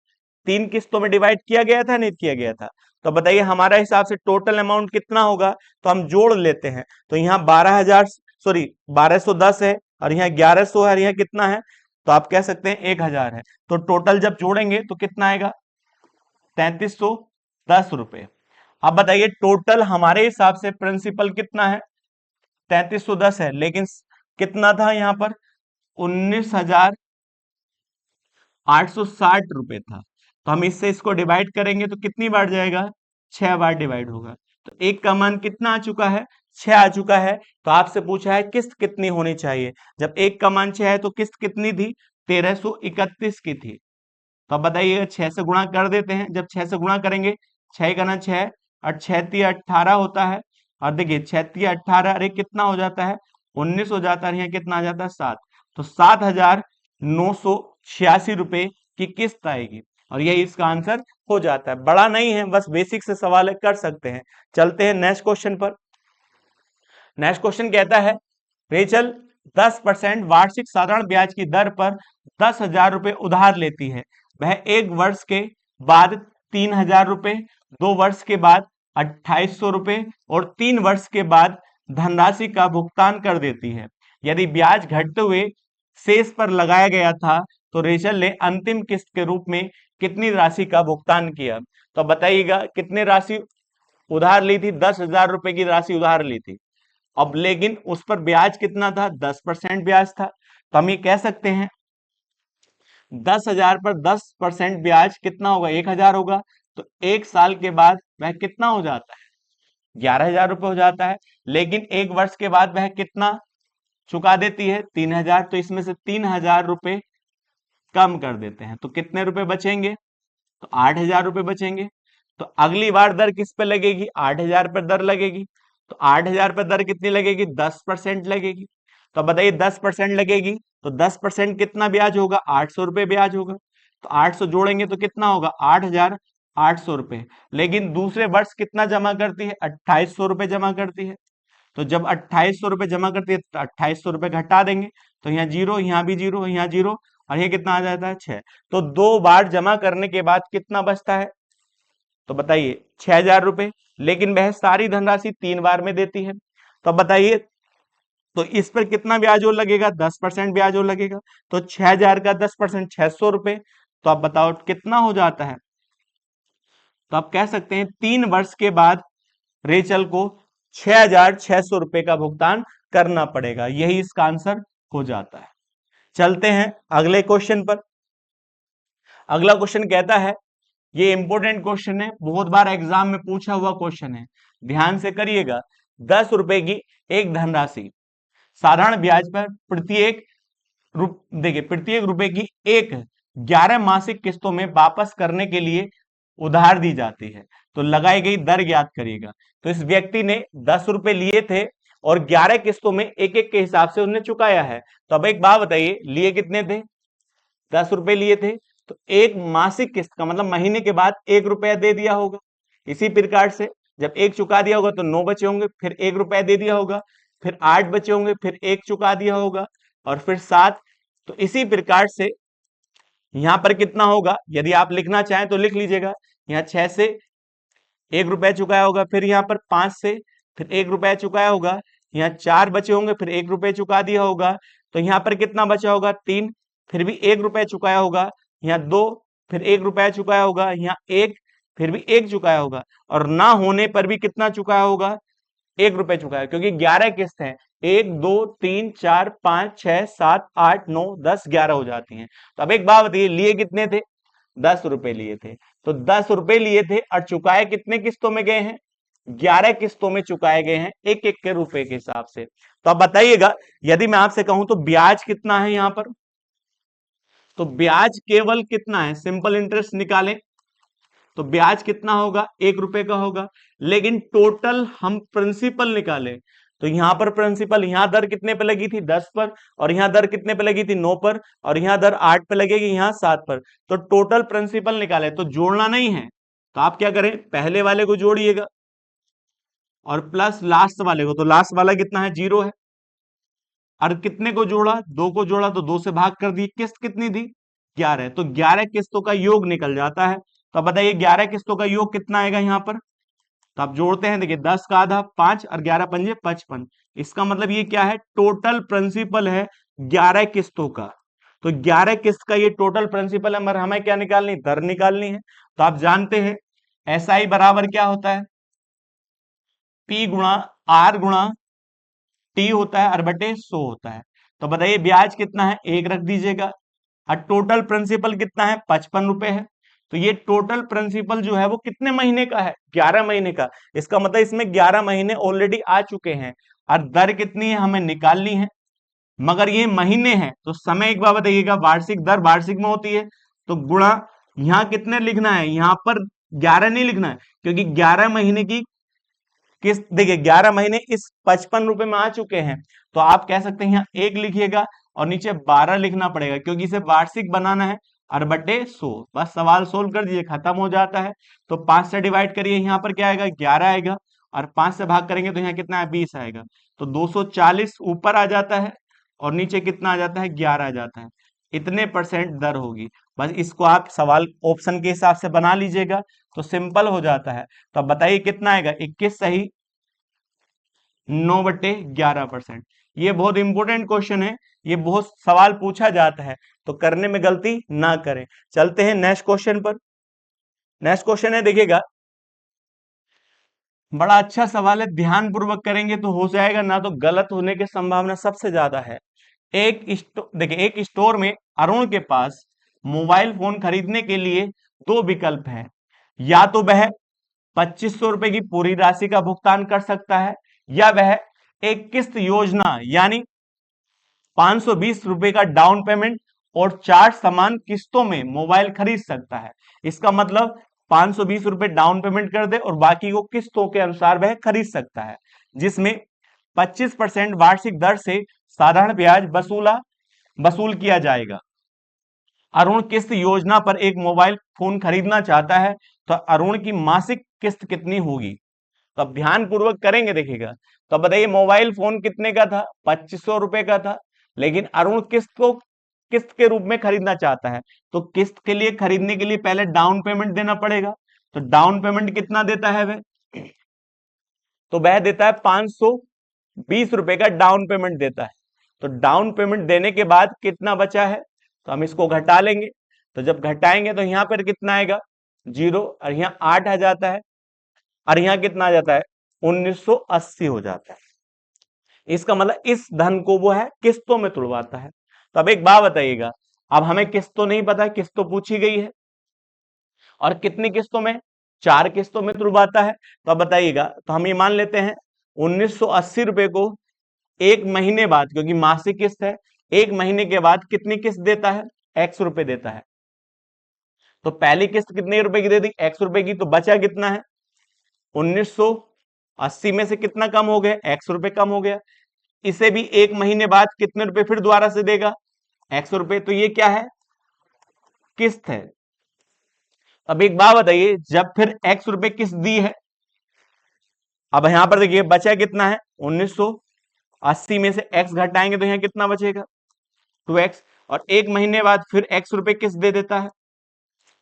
3 किस्तों में डिवाइड किया गया था नहीं किया गया था। तो बताइए हमारा हिसाब से टोटल अमाउंट कितना होगा, तो हम जोड़ लेते हैं। तो यहाँ 12,000 सॉरी 1210 है, और यहाँ 1100 है, और यहाँ कितना है तो आप कह सकते हैं 1000 है। तो टोटल जब जोड़ेंगे तो कितना आएगा? 3310 रुपए। अब बताइए टोटल हमारे हिसाब से प्रिंसिपल कितना है? 3310 है, लेकिन कितना था यहाँ पर? 19,860 रुपए था। तो हम इससे इसको डिवाइड करेंगे तो कितनी बार जाएगा? 6 बार डिवाइड होगा। तो एक का मान कितना आ चुका है? 6 आ चुका है। तो आपसे पूछा है किस्त कितनी होनी चाहिए। जब एक का मान 6 है तो किस्त कितनी थी? 1331 की थी। तो अब बताइए 6 से गुणा कर देते हैं। जब 6 से गुणा करेंगे, 6 का ना 6 और 6 तिया 18 होता है। और देखिए 6 तिया 18, अरे कितना हो जाता है? 19 हो जाता है। यहाँ कितना आ जाता है? 7। तो 7,986 रुपए की किस्त आएगी और यही इसका आंसर हो जाता है। बड़ा नहीं है, बस बेसिक से सवाल है, कर सकते हैं। चलते हैं नेक्स्ट क्वेश्चन पर। नेक्स्ट क्वेश्चन कहता है रेचल 10% वार्षिक साधारण ब्याज की दर पर 10,000 रुपए उधार लेती है। वह 1 वर्ष के बाद 3,000 रुपए, 2 वर्ष के बाद 2,800 रुपए और 3 वर्ष के बाद धनराशि का भुगतान कर देती है। यदि ब्याज घटते हुए शेष पर लगाया गया था तो रेचल ने अंतिम किस्त के रूप में कितनी राशि का भुगतान किया? तो बताइएगा कितनी राशि उधार ली थी? 10,000 रुपए की राशि उधार ली थी। अब लेकिन उस पर ब्याज कितना था? 10% ब्याज था। तो हम ये कह सकते हैं 10,000 पर 10% ब्याज कितना होगा? 1,000 होगा। तो 1 साल के बाद वह कितना हो जाता है? 11,000 रुपए हो जाता है। लेकिन 1 वर्ष के बाद वह कितना चुका देती है? 3,000। तो इसमें से 3,000 रुपए कम कर देते हैं तो कितने रुपए बचेंगे? तो 8,000 रुपए बचेंगे। तो अगली बार दर किस पे लगेगी? 8,000 पर दर लगेगी। तो 8,000 पर दर कितनी लगेगी? 10% लगेगी। तो बताइए 10% लगेगी तो 10% कितना ब्याज होगा? 800 रुपए ब्याज होगा। तो 800 जोड़ेंगे तो कितना होगा? 8,800 रुपए। लेकिन दूसरे वर्ष कितना जमा करती है? 2,800 रुपए जमा करती है। तो जब 2,800 रुपए जमा करती है तो 2,800 रुपए घटा देंगे। तो यहाँ जीरो, यहाँ भी जीरो, यहाँ जीरो और ये कितना आ जाता है? 6। तो 2 बार जमा करने के बाद कितना बचता है? तो बताइए 6,000 रुपए। लेकिन वह सारी धनराशि 3 बार में देती है। तो अब बताइए तो इस पर कितना ब्याज और लगेगा? 10% ब्याज और लगेगा। तो 6,000 का 10% 600 रुपए। तो आप बताओ कितना हो जाता है? तो आप कह सकते हैं 3 वर्ष के बाद रेचल को 6,600 रुपए का भुगतान करना पड़ेगा। यही इसका आंसर हो जाता है। चलते हैं अगले क्वेश्चन पर। अगला क्वेश्चन कहता है, ये इंपॉर्टेंट क्वेश्चन है, बहुत बार एग्जाम में पूछा हुआ क्वेश्चन है, ध्यान से करिएगा। 10 रुपए की एक धनराशि साधारण ब्याज पर प्रत्येक रुपए की 11 मासिक किस्तों में वापस करने के लिए उधार दी जाती है। तो लगाई गई दर ज्ञात करिएगा। तो इस व्यक्ति ने 10 रुपए लिए थे और 11 किस्तों में एक एक के हिसाब से उसने चुकाया है। तो अब एक बात बताइए, लिए कितने थे? 10 रुपए लिए थे। तो एक मासिक किस्त का मतलब महीने के बाद 1 रुपया दे दिया होगा। इसी प्रकार से जब एक चुका दिया होगा तो 9 बचे होंगे, फिर 1 रुपया दे दिया होगा, फिर 8 बचे होंगे, फिर 1 चुका दिया होगा और फिर 7। तो इसी प्रकार से यहां पर कितना होगा? यदि आप लिखना चाहें तो लिख लीजिएगा। यहाँ 6 से 1 रुपया चुकाया होगा, फिर यहाँ पर 5 से फिर 1 रुपया चुकाया होगा, यहाँ 4 बचे होंगे, फिर 1 रुपया चुका दिया होगा। तो यहाँ पर कितना बचा होगा? 3, फिर भी 1 रुपया चुकाया होगा, यहाँ 2, फिर 1 रुपया चुकाया होगा, यहाँ 1, फिर भी 1 चुकाया होगा और ना होने पर भी कितना चुकाया होगा? 1 रुपया चुकाया, क्योंकि 11 किस्त है। 1 2 3 4 5 6 7 8 9 10 11 हो जाती हैं। तो अब एक बात बताइए, लिए कितने थे? 10 रुपए लिए थे। तो 10 रुपए लिए थे और चुकाए कितने किस्तों में गए हैं? 11 किस्तों में चुकाए गए हैं, एक एक के रुपए के हिसाब से। तो अब बताइएगा, यदि मैं आपसे कहूं तो ब्याज कितना है यहां पर? तो ब्याज केवल कितना है? सिंपल इंटरेस्ट निकालें तो ब्याज कितना होगा? 1 रुपए का होगा। लेकिन टोटल हम प्रिंसिपल निकालें तो यहां पर प्रिंसिपल, यहां दर कितने पे लगी थी? 10 पर। और यहां दर कितने पे लगी थी? 9 पर। और यहां दर 8 पे लगेगी, यहां 7 पर। तो टोटल प्रिंसिपल निकाले तो जोड़ना नहीं है। तो आप क्या करें? पहले वाले को जोड़िएगा और प्लस लास्ट वाले को। तो लास्ट वाला कितना है? 0 है। और कितने को जोड़ा? 2 को जोड़ा तो 2 से भाग कर दिए। किस्त कितनी थी? 11। तो 11 किस्तों का योग निकल जाता है। तो बताइए 11 किस्तों का योग कितना आएगा यहाँ पर? तो आप जोड़ते हैं, देखिए 10 का आधा 5 और 11 पंजे 55। इसका मतलब ये क्या है? टोटल प्रिंसिपल है 11 किस्तों का। तो 11 किस्त का ये टोटल प्रिंसिपल है, मगर हमें क्या निकालनी, दर निकालनी है। तो आप जानते हैं SI बराबर क्या होता है, P गुणा R गुणा T होता है और बटे 100 होता है। तो बताइए ब्याज कितना है, 1 रख दीजिएगा, और टोटल प्रिंसिपल कितना है, 55 रुपए है। तो ये टोटल प्रिंसिपल जो है वो कितने महीने का है, 11 महीने का। इसका मतलब इसमें 11 महीने ऑलरेडी आ चुके हैं, और दर कितनी है हमें निकालनी है, मगर ये महीने हैं। तो समय एक बार बताइएगा, वार्षिक दर वार्षिक में होती है, तो गुणा यहाँ कितने लिखना है, यहाँ पर 11 नहीं लिखना है, क्योंकि 11 महीने की किस्त, देखिए 11 महीने इस 55 रुपए में आ चुके हैं। तो आप कह सकते हैं यहाँ 1 लिखिएगा और नीचे 12 लिखना पड़ेगा, क्योंकि इसे वार्षिक बनाना है, और बटे 100। बस सवाल सोल्व कर दीजिए, खत्म हो जाता है। तो 5 से डिवाइड करिए, यहाँ पर क्या आएगा, 11 आएगा, और 5 से भाग करेंगे तो यहाँ कितना है, 20 आएगा। तो 240 ऊपर आ जाता है, और नीचे कितना आ जाता है, 11 आ जाता है। इतने परसेंट दर होगी। बस इसको आप सवाल ऑप्शन के हिसाब से बना लीजिएगा, तो सिंपल हो जाता है। तो अब बताइए कितना आएगा, 21 सही, 9/11%। ये बहुत इंपॉर्टेंट क्वेश्चन है, ये बहुत सवाल पूछा जाता है, तो करने में गलती ना करें। चलते हैं नेक्स्ट क्वेश्चन पर। नेक्स्ट क्वेश्चन है, देखिएगा बड़ा अच्छा सवाल है, ध्यान पूर्वक करेंगे तो हो जाएगा, ना तो गलत होने की संभावना सबसे ज्यादा है। देखिए एक स्टोर में अरुण के पास मोबाइल फोन खरीदने के लिए 2 विकल्प हैं। या तो वह 2500 रुपए की पूरी राशि का भुगतान कर सकता है, या वह एक किस्त योजना यानी 520 रुपए का डाउन पेमेंट और 4 समान किस्तों में मोबाइल खरीद सकता है। इसका मतलब 520 रुपए डाउन पेमेंट कर दे और बाकी को किस्तों के अनुसार वह खरीद सकता है, जिसमें 25% वार्षिक दर से साधारण ब्याज वसूल किया जाएगा। अरुण किस्त योजना पर एक मोबाइल फोन खरीदना चाहता है, तो अरुण की मासिक किस्त कितनी होगी। तो अब ध्यान पूर्वक करेंगे, देखिएगा। तो अब बताइए मोबाइल फोन कितने का था, 2500 रुपए का था, लेकिन अरुण किस्त के रूप में खरीदना चाहता है। तो किस्त के लिए खरीदने के लिए पहले डाउन पेमेंट देना पड़ेगा। तो डाउन पेमेंट कितना देता है वह, तो वह देता है 520 रुपए का डाउन पेमेंट देता है। तो डाउन पेमेंट देने के बाद कितना बचा है, तो हम इसको घटा लेंगे। तो जब घटाएंगे तो यहां पर कितना आएगा, 0, और यहाँ 8 आ जाता है, और यहाँ कितना आ जाता है, 1980 हो जाता है। इसका मतलब इस धन को वो है किस्तों में तुड़वाता है। तो अब एक बात बताइएगा, अब हमें किस्त तो नहीं पता, किस्त तो पूछी गई है, और कितनी किस्तों में, 4 किस्तों में तुड़वाता है। तो अब बताइएगा, तो हम ये मान लेते हैं 1980 रुपए को 1 महीने बाद, क्योंकि मासिक किस्त है, 1 महीने के बाद कितनी किस्त देता है, x रुपए देता है। तो पहली किस्त कितने रुपए की दे दी, x रुपए की, तो बचा कितना है, 1980 में से कितना कम हो गया, x रुपए कम हो गया। इसे भी 1 महीने बाद कितने रुपए फिर दोबारा से देगा, x रुपए। तो ये क्या है, किस्त है। अब एक बात बताइए, जब फिर x रुपए किस्त दी है, अब यहां पर देखिए बचा कितना है, 1980 में से x घटाएंगे तो यहां कितना बचेगा, 2x, और 1 महीने बाद फिर x रुपए किस्त दे देता है,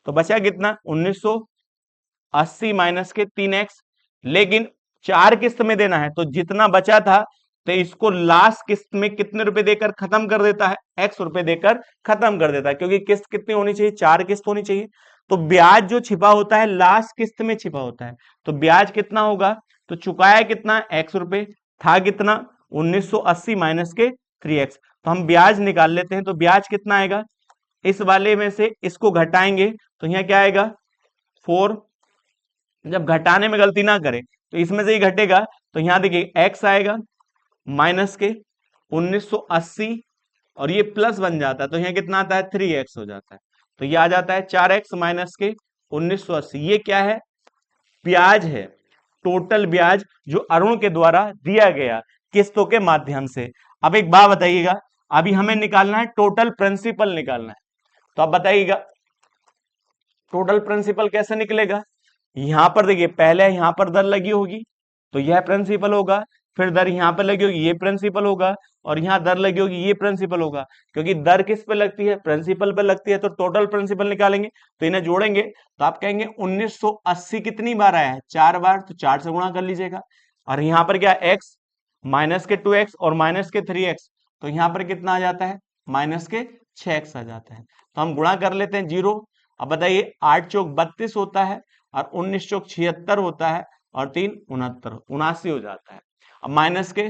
तो बचा कितना, 1980 माइनस के 3x। लेकिन 4 किस्त में देना है, तो जितना बचा था, तो इसको लास्ट किस्त में कितने रुपए देकर खत्म कर देता है, x रुपए देकर खत्म कर देता है, क्योंकि किस्त कितनी होनी चाहिए, 4 किस्त होनी चाहिए। तो ब्याज जो छिपा होता है लास्ट किस्त में छिपा होता है। तो ब्याज कितना होगा, तो चुकाया कितना, x रुपए, था कितना, 1980 माइनस के 3x। तो हम ब्याज निकाल लेते हैं। तो ब्याज कितना आएगा, इस वाले में से इसको घटाएंगे तो यहाँ क्या आएगा, 4। जब घटाने में गलती ना करें तो इसमें से ही घटेगा, तो यहां देखिए x आएगा माइनस के 1980, और ये प्लस बन जाता है, तो यहाँ कितना आता है, 3x हो जाता है। तो ये आ जाता है 4x माइनस के 1980। ये क्या है, ब्याज है, टोटल ब्याज जो अरुण के द्वारा दिया गया किस्तों के माध्यम से। अब एक बात बताइएगा, अभी हमें निकालना है टोटल प्रिंसिपल निकालना है। तो अब बताइएगा टोटल प्रिंसिपल कैसे निकलेगा, यहां पर देखिए पहले यहां पर दर लगी होगी, तो यह प्रिंसिपल होगा, फिर दर यहां पर लगी होगी, ये प्रिंसिपल होगा, और यहां दर लगी होगी, ये प्रिंसिपल होगा। क्योंकि दर किस पे लगती है, प्रिंसिपल पे लगती है, तो टोटल प्रिंसिपल निकालेंगे। तो इन्हें जोड़ेंगे तो आप कहेंगे 1980 कितनी बार आया है, 4 बार, तो 4 से गुणा कर लीजिएगा। और यहां पर क्या, x माइनस के 2x और माइनस के 3x, तो यहां पर कितना आ जाता है, माइनस के 6x आ जाता है। तो हम गुणा कर लेते हैं 0। अब बताइए 8 चौक 32 होता है और 19 चौक 76 होता है और 3 69 79 हो जाता है। अब माइनस के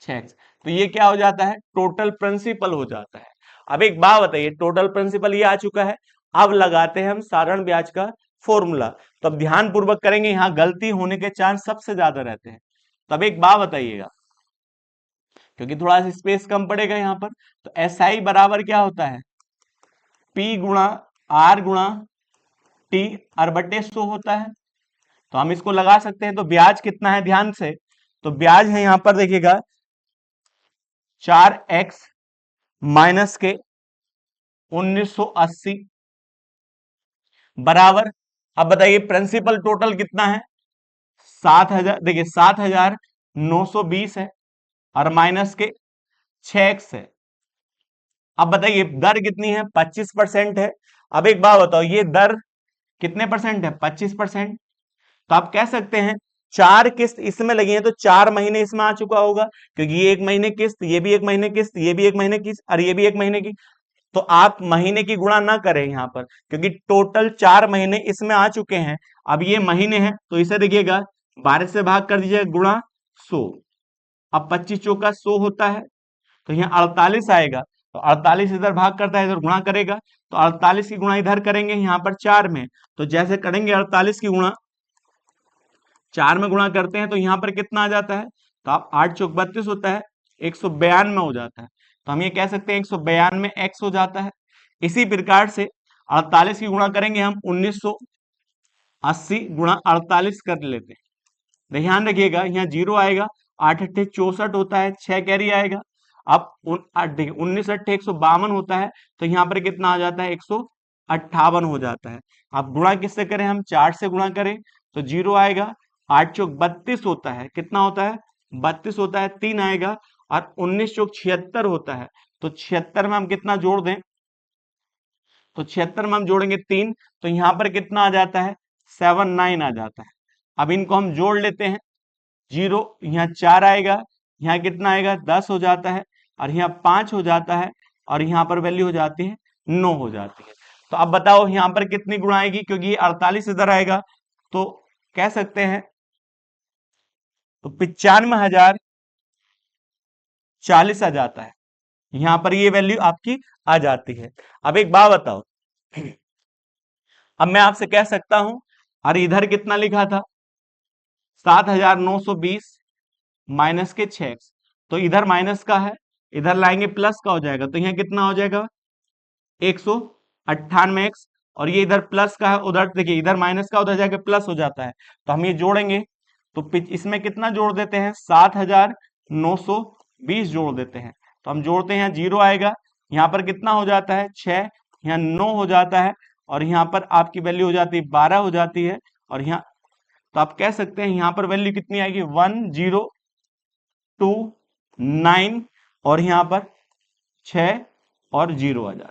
6x, तो ये क्या हो जाता है, टोटल प्रिंसिपल हो जाता है। अब एक बात बताइए, टोटल प्रिंसिपल ये आ चुका है, अब लगाते हैं हम साधारण ब्याज का फॉर्मूला। तो अब ध्यान पूर्वक करेंगे, यहां गलती होने के चांस सबसे ज्यादा रहते हैं। तब एक बात बताइएगा, क्योंकि थोड़ा सा स्पेस कम पड़ेगा यहां पर, तो SI बराबर क्या होता है, P गुणा R गुणा T R बटे 100 होता है। तो हम इसको लगा सकते हैं। तो ब्याज कितना है, ध्यान से, तो ब्याज है यहां पर देखिएगा 4x माइनस के 1980 बराबर, अब बताइए प्रिंसिपल टोटल कितना है, 7000, देखिए 7920 है और माइनस के 6x है। अब बताइए दर कितनी है, 25% है। अब एक बात बताओ, ये दर कितने परसेंट है, 25%। तो आप कह सकते हैं 4 किस्त इसमें लगी है, तो 4 महीने इसमें आ चुका होगा, क्योंकि ये 1 महीने किस्त, ये भी 1 महीने किस्त, ये भी 1 महीने किस्त और ये भी 1 महीने की। तो आप महीने की गुणा ना करें यहां पर, क्योंकि टोटल 4 महीने इसमें आ चुके हैं। अब ये महीने हैं, तो इसे देखिएगा 12 से भाग कर दीजिएगा, गुणा 100। अब 25 चौका 100 होता है, तो यहाँ 48 आएगा। तो 48 इधर भाग करता है, इधर गुणा करेगा, तो 48 की गुणा इधर करेंगे यहाँ पर 4 में। तो जैसे करेंगे 48 की गुणा 4 में गुणा करते हैं, तो यहाँ पर कितना आ जाता है, तो आप 8 चौक 32 होता है, 192 हो जाता है। तो हम ये कह सकते हैं 192 x हो जाता है। इसी प्रकार से 48 की गुणा करेंगे हम 1980 गुणा 48 कर लेते हैं। ध्यान रखिएगा यहाँ 0 आएगा, 8 अट्ठे 64 होता है, 6 कैरी आएगा। अब 19 अट्ठे 152 होता है, तो यहाँ पर कितना आ जाता है, 158 हो जाता है। अब गुणा किससे करें, हम 4 से गुणा करें तो 0 आएगा, 8 चौक 32 होता है, कितना होता है, 32 होता है, 3 आएगा और 19 चौक 76 होता है। तो 76 में हम कितना जोड़ दें, तो 76 में हम जोड़ेंगे 3, तो यहां पर कितना आ जाता है, 79 आ जाता है। अब इनको हम जोड़ लेते हैं, 0 यहाँ 4 आएगा, यहाँ कितना आएगा, 10 हो जाता है और यहाँ 5 हो जाता है और यहाँ पर वैल्यू हो जाती है 9 हो जाती है। तो अब बताओ यहाँ पर कितनी गुणा आएगी, क्योंकि ये 48 इधर आएगा, तो कह सकते हैं तो 95,040 आ जाता है। यहां पर ये वैल्यू आपकी आ जाती है। अब एक बात बताओ, अब मैं आपसे कह सकता हूं, अरे इधर कितना लिखा था, 7920 माइनस के 6x, तो इधर माइनस का है, इधर लाएंगे प्लस का हो जाएगा, तो यहाँ कितना हो जाएगा, 198x, और ये इधर प्लस का है, उधर देखिए इधर माइनस का, उधर जाके प्लस हो जाता है। तो हम ये जोड़ेंगे, तो इसमें कितना जोड़ देते हैं, 7920 जोड़ देते हैं। तो हम जोड़ते हैं, 0 आएगा, यहाँ पर कितना हो जाता है, 6, यहाँ 9 हो जाता है और यहाँ पर आपकी वैल्यू हो जाती है 12 हो जाती है। और यहाँ तो आप कह सकते हैं यहाँ पर वैल्यू कितनी आएगी, 1029 और यहाँ पर 6 और 0 आ जाती है।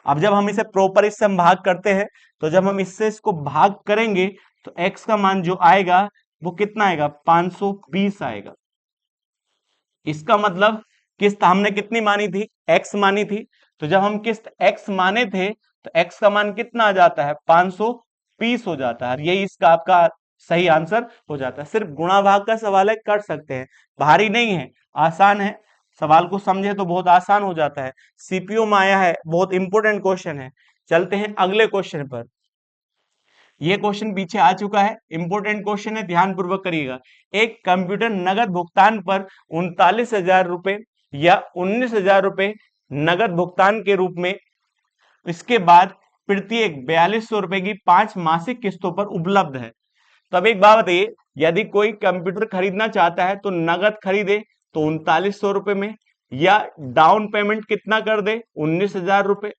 अब जब हम इसे प्रॉपर इससे हम भाग करते हैं, तो जब हम इससे इसको भाग करेंगे तो x का मान जो आएगा वो कितना आएगा, 520 आएगा। इसका मतलब किस्त हमने कितनी मानी थी, x मानी थी। तो जब हम किस्त x माने थे तो x का मान कितना आ जाता है, 520 हो जाता है। यही इसका आपका सही आंसर हो जाता है। सिर्फ गुणा भाग का सवाल है, कर सकते हैं, भारी नहीं है, आसान है। सवाल को समझे तो बहुत आसान हो जाता है। सीपीओ में आया है, बहुत इंपॉर्टेंट क्वेश्चन है। चलते हैं अगले क्वेश्चन पर। ये क्वेश्चन पीछे आ चुका है, इंपॉर्टेंट क्वेश्चन है, ध्यान पूर्वक करिएगा। एक कंप्यूटर नगद भुगतान पर 39,000 रुपए या 19,000 रुपए नगद भुगतान के रूप में, इसके बाद प्रत्येक 4200 रुपए की 5 मासिक किस्तों पर उपलब्ध है। तो अब एक बात बताइए, यदि कोई कंप्यूटर खरीदना चाहता है तो नगद खरीदे तो 3900 रुपए में, या डाउन पेमेंट कितना कर दे, 19,000 रुपए,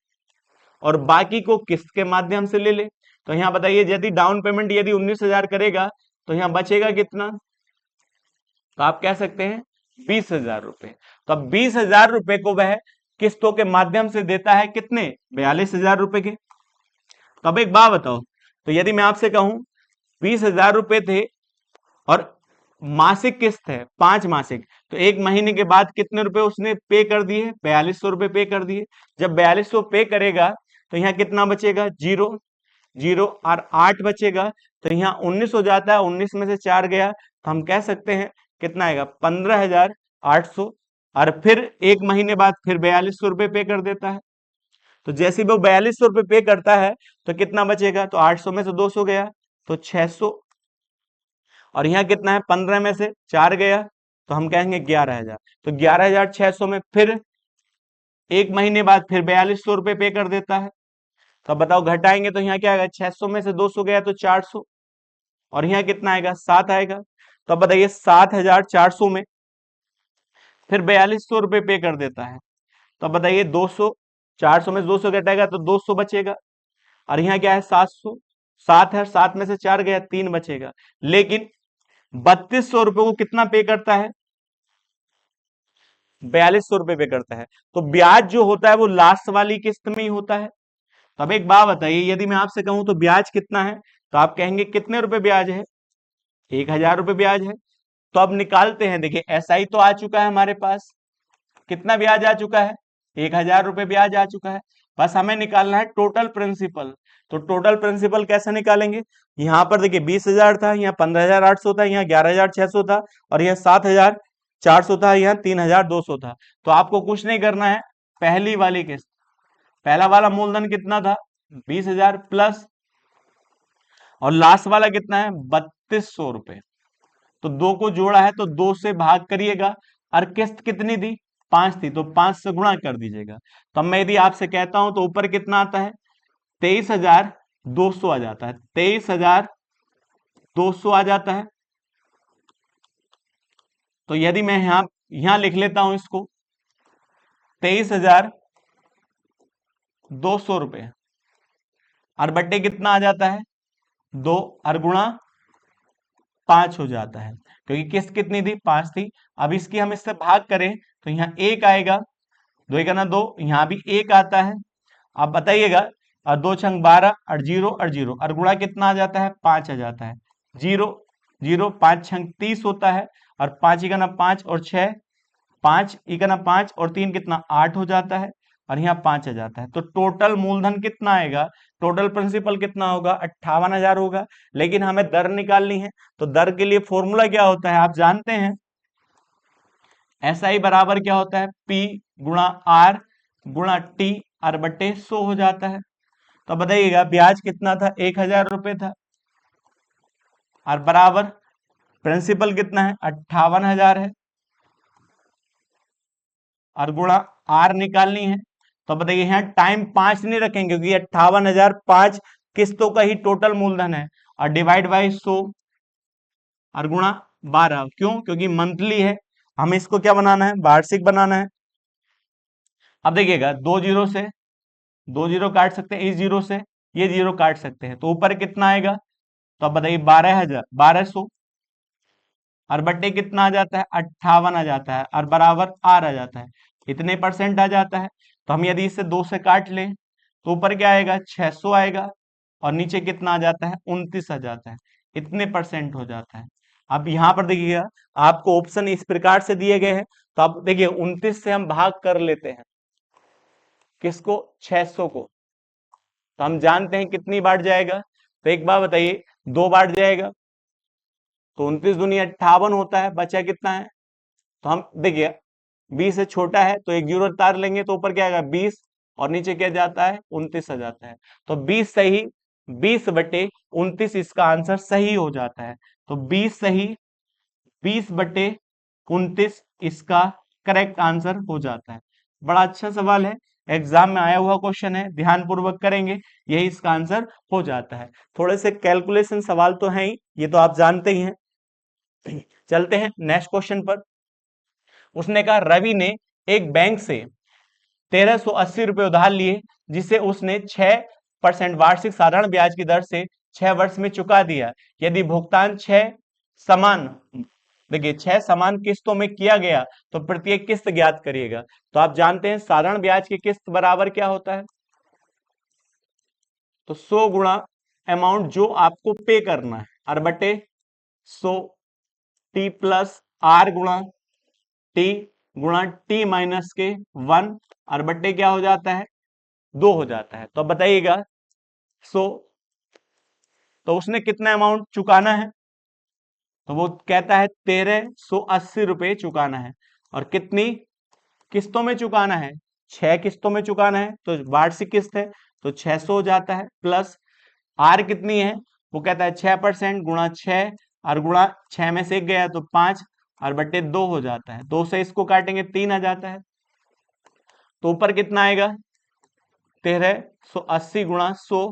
और बाकी को किस्त के माध्यम से ले ले। तो यहां बताइए, यदि डाउन पेमेंट यदि 19,000 करेगा तो यहां बचेगा कितना, तो आप कह सकते हैं 20,000 रुपए। तो अब 20,000 रुपए को वह किस्तों के माध्यम से देता है, कितने, 42,000 रुपए के। तो अब एक बात बताओ, तो यदि मैं आपसे कहूं 20,000 रुपए थे और मासिक किस्त है 5 मासिक, तो एक महीने के बाद कितने रुपए उसने पे कर दिए? 4200 रुपए पे कर दिए। जब 4200 पे करेगा तो यहाँ कितना बचेगा? जीरो, जीरो और 8 बचेगा, तो यहाँ 19 हो जाता है। 19 में से 4 गया तो हम कह सकते हैं कितना आएगा? 15,800। और फिर एक महीने बाद फिर 4200 रुपये पे कर देता है। तो जैसे ही वो 4200 रुपये पे करता है तो कितना बचेगा? तो 800 में से 200 गया तो 600, और यहाँ कितना है? 15 में से 4 गया तो हम कहेंगे 11,000। तो 11,600 में फिर एक महीने बाद फिर 4200 रुपये पे कर देता है। तो अब बताओ घटाएंगे तो यहाँ क्या आएगा? 600 में से 200 गया तो 400, और यहाँ कितना आएगा? 7 आएगा। तो अब बताइए 7,400 में फिर 4200 रुपये पे कर देता है। तो अब बताइए 200, 400 में से 200 घटाएगा तो 200 बचेगा, और यहाँ क्या है? 700, 7 है, 7 में से 4 गया 3 बचेगा। लेकिन 3200 रुपये को कितना पे करता है? 4200 रुपये पे करता है। तो ब्याज जो होता है वो लास्ट वाली किस्त में ही होता है। तो अब एक बात बताइए, यदि मैं आपसे कहूं तो ब्याज कितना है, तो आप कहेंगे कितने रुपए ब्याज है? 1,000 रुपये ब्याज है। तो अब निकालते हैं। देखिए एसआई तो आ चुका है हमारे पास, कितना ब्याज आ चुका है? 1,000 रुपये ब्याज आ चुका है। बस हमें निकालना है टोटल प्रिंसिपल। तो टोटल प्रिंसिपल कैसे निकालेंगे? यहाँ पर देखिए 20,000 था, यहाँ 15,800 था, यहाँ 11,600 था, और यहाँ 7,400 था, यहाँ 3,200 था। तो आपको कुछ नहीं करना है, पहली वाली किस्त, पहला वाला मूलधन कितना था? 20,000 प्लस, और लास्ट वाला कितना है? 3200 रुपए। तो दो को जोड़ा है तो 2 से भाग करिएगा, और किस्त कितनी थी? 5 थी, तो 5 से गुणा कर दीजिएगा। तो अब मैं यदि आपसे कहता हूं तो ऊपर कितना आता है? 23,200 आ जाता है, 23,200 आ जाता है। तो यदि मैं यहां लिख लेता हूं इसको, 23,200 रुपए, और बट्टे कितना आ जाता है? 2, और गुणा 5 हो जाता है, क्योंकि किस्त कितनी थी? 5 थी। अब इसकी हम इससे भाग करें तो यहाँ 1 आएगा, 2 1 2, यहाँ भी 1 आता है। अब बताइएगा, और 2 छंग 12, और जीरो और जीरो, और गुणा कितना आ जाता है? 5 आ जाता है। जीरो जीरो, 5 छंग 30 होता है, और 5 इकाना 5 और 6, 5 इकाना 5 और 3 कितना? 8 हो जाता है, और यहाँ 5 आ जाता है। तो टोटल मूलधन कितना आएगा? टोटल प्रिंसिपल कितना होगा? 58,000 होगा। लेकिन हमें दर निकालनी है, तो दर के लिए फॉर्मूला क्या होता है? आप जानते हैं, SI बराबर क्या होता है? P गुणा R गुणा T और बटे 100 हो जाता है। तो बताइएगा ब्याज कितना था? 1,000 रुपये था, और बराबर प्रिंसिपल कितना है? 58,000 है, और गुणा आर निकालनी है। तो बताइए यहाँ टाइम 5 नहीं रखेंगे, क्योंकि 58,000 5 किस्तों का ही टोटल मूलधन है, और डिवाइड बाई 100 और गुणा 12। क्यों? क्योंकि मंथली है, हमें इसको क्या बनाना है? वार्षिक बनाना है। अब देखिएगा, 2 जीरो से 2 जीरो काट सकते हैं, इस जीरो से ये जीरो काट सकते हैं, तो ऊपर कितना आएगा? तो अब बताइए 12,000, 1200, और बट्टे कितना आ जाता है? 58 आ जाता है, और बराबर आर आ जाता है। इतने परसेंट आ जाता है। तो हम यदि इसे 2 से काट लें तो ऊपर क्या आएगा? 600 आएगा, और नीचे कितना आ जाता है? 29 आ जाता है। इतने परसेंट हो जाता है। अब यहाँ पर देखिएगा, आपको ऑप्शन इस प्रकार से दिए गए हैं, तो आप देखिए 29 से हम भाग कर लेते हैं, किसको? 600 को। तो हम जानते हैं कितनी बार जाएगा? तो एक बार बताइए, 2 बार जाएगा, तो 29 दूनी 58 होता है, बचा कितना है? तो हम देखिए 20 से छोटा है तो एक जीरो तार लेंगे, तो ऊपर क्या आएगा? 20, और नीचे क्या जाता है? 29 आ जाता है। तो 20 सही, 20 बटे 29 इसका आंसर सही हो जाता है। तो 20 सही, 20 बटे 29 इसका करेक्ट आंसर हो जाता है। बड़ा अच्छा सवाल है, एग्जाम में आया हुआ क्वेश्चन है, ध्यान पूर्वक करेंगे, यही इसका आंसर हो जाता है। थोड़े से कैलकुलेशन सवाल तो है ही, ये तो आप जानते ही हैं। चलते हैं नेक्स्ट क्वेश्चन पर। उसने कहा रवि ने एक बैंक से 1,380 रुपए उधार लिए, जिसे उसने 6% वार्षिक साधारण ब्याज की दर से 6 वर्ष में चुका दिया। यदि भुगतान 6 समान, देखिए 6 समान किस्तों में किया गया तो प्रत्येक किस्त ज्ञात करिएगा। तो आप जानते हैं साधारण ब्याज की किस्त बराबर क्या होता है? तो 100 गुणा अमाउंट जो आपको पे करना है, और बटे 100 T प्लस R गुणा टी गुणा टी माइनस के 1 और बट्टे क्या हो जाता है 2 हो जाता है। तो अब बताइएगा तो उसने कितना अमाउंट चुकाना है, तो वो कहता है 1380 रुपये चुकाना है। और कितनी किस्तों में चुकाना है, 6 किस्तों में चुकाना है, तो वार्षिक किस्त है तो 600 हो जाता है। प्लस आर कितनी है, वो कहता है 6% गुणा 6 और गुणा 6 में से 1 गया तो 5 और बट्टे 2 हो जाता है। 2 से इसको काटेंगे 3 आ जाता है। तो ऊपर कितना आएगा 1380 गुणा 100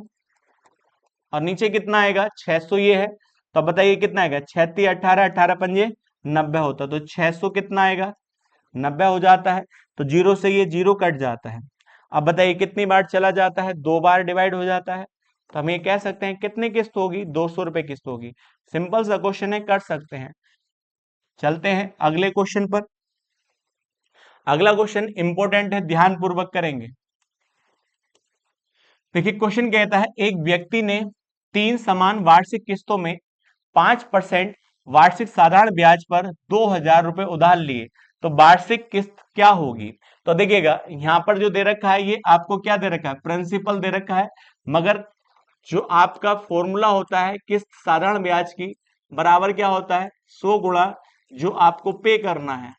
और नीचे कितना आएगा 600 ये है। तो अब बताइए कितना आएगा 6 3 18 18 पंजे 90 होता, तो 600 कितना आएगा 90 हो जाता है। तो जीरो से ये जीरो कट जाता है। अब बताइए कितनी बार चला जाता है, 2 बार डिवाइड हो जाता है। तो हम ये कह सकते हैं कितनी किस्त होगी 200 रुपए किस्त होगी। सिंपल सा क्वेश्चन है, कर सकते हैं। चलते हैं अगले क्वेश्चन पर। अगला क्वेश्चन इंपॉर्टेंट है, ध्यान पूर्वक करेंगे। देखिए क्वेश्चन कहता है एक व्यक्ति ने 3 समान वार्षिक किस्तों में 5% वार्षिक साधारण ब्याज पर 2000 रुपए उधार लिए, तो वार्षिक किस्त क्या होगी। तो देखिएगा यहां पर जो दे रखा है ये आपको क्या दे रखा है, प्रिंसिपल दे रखा है, मगर जो आपका फॉर्मूला होता है किस्त साधारण ब्याज की बराबर क्या होता है 100 गुणा जो आपको पे करना है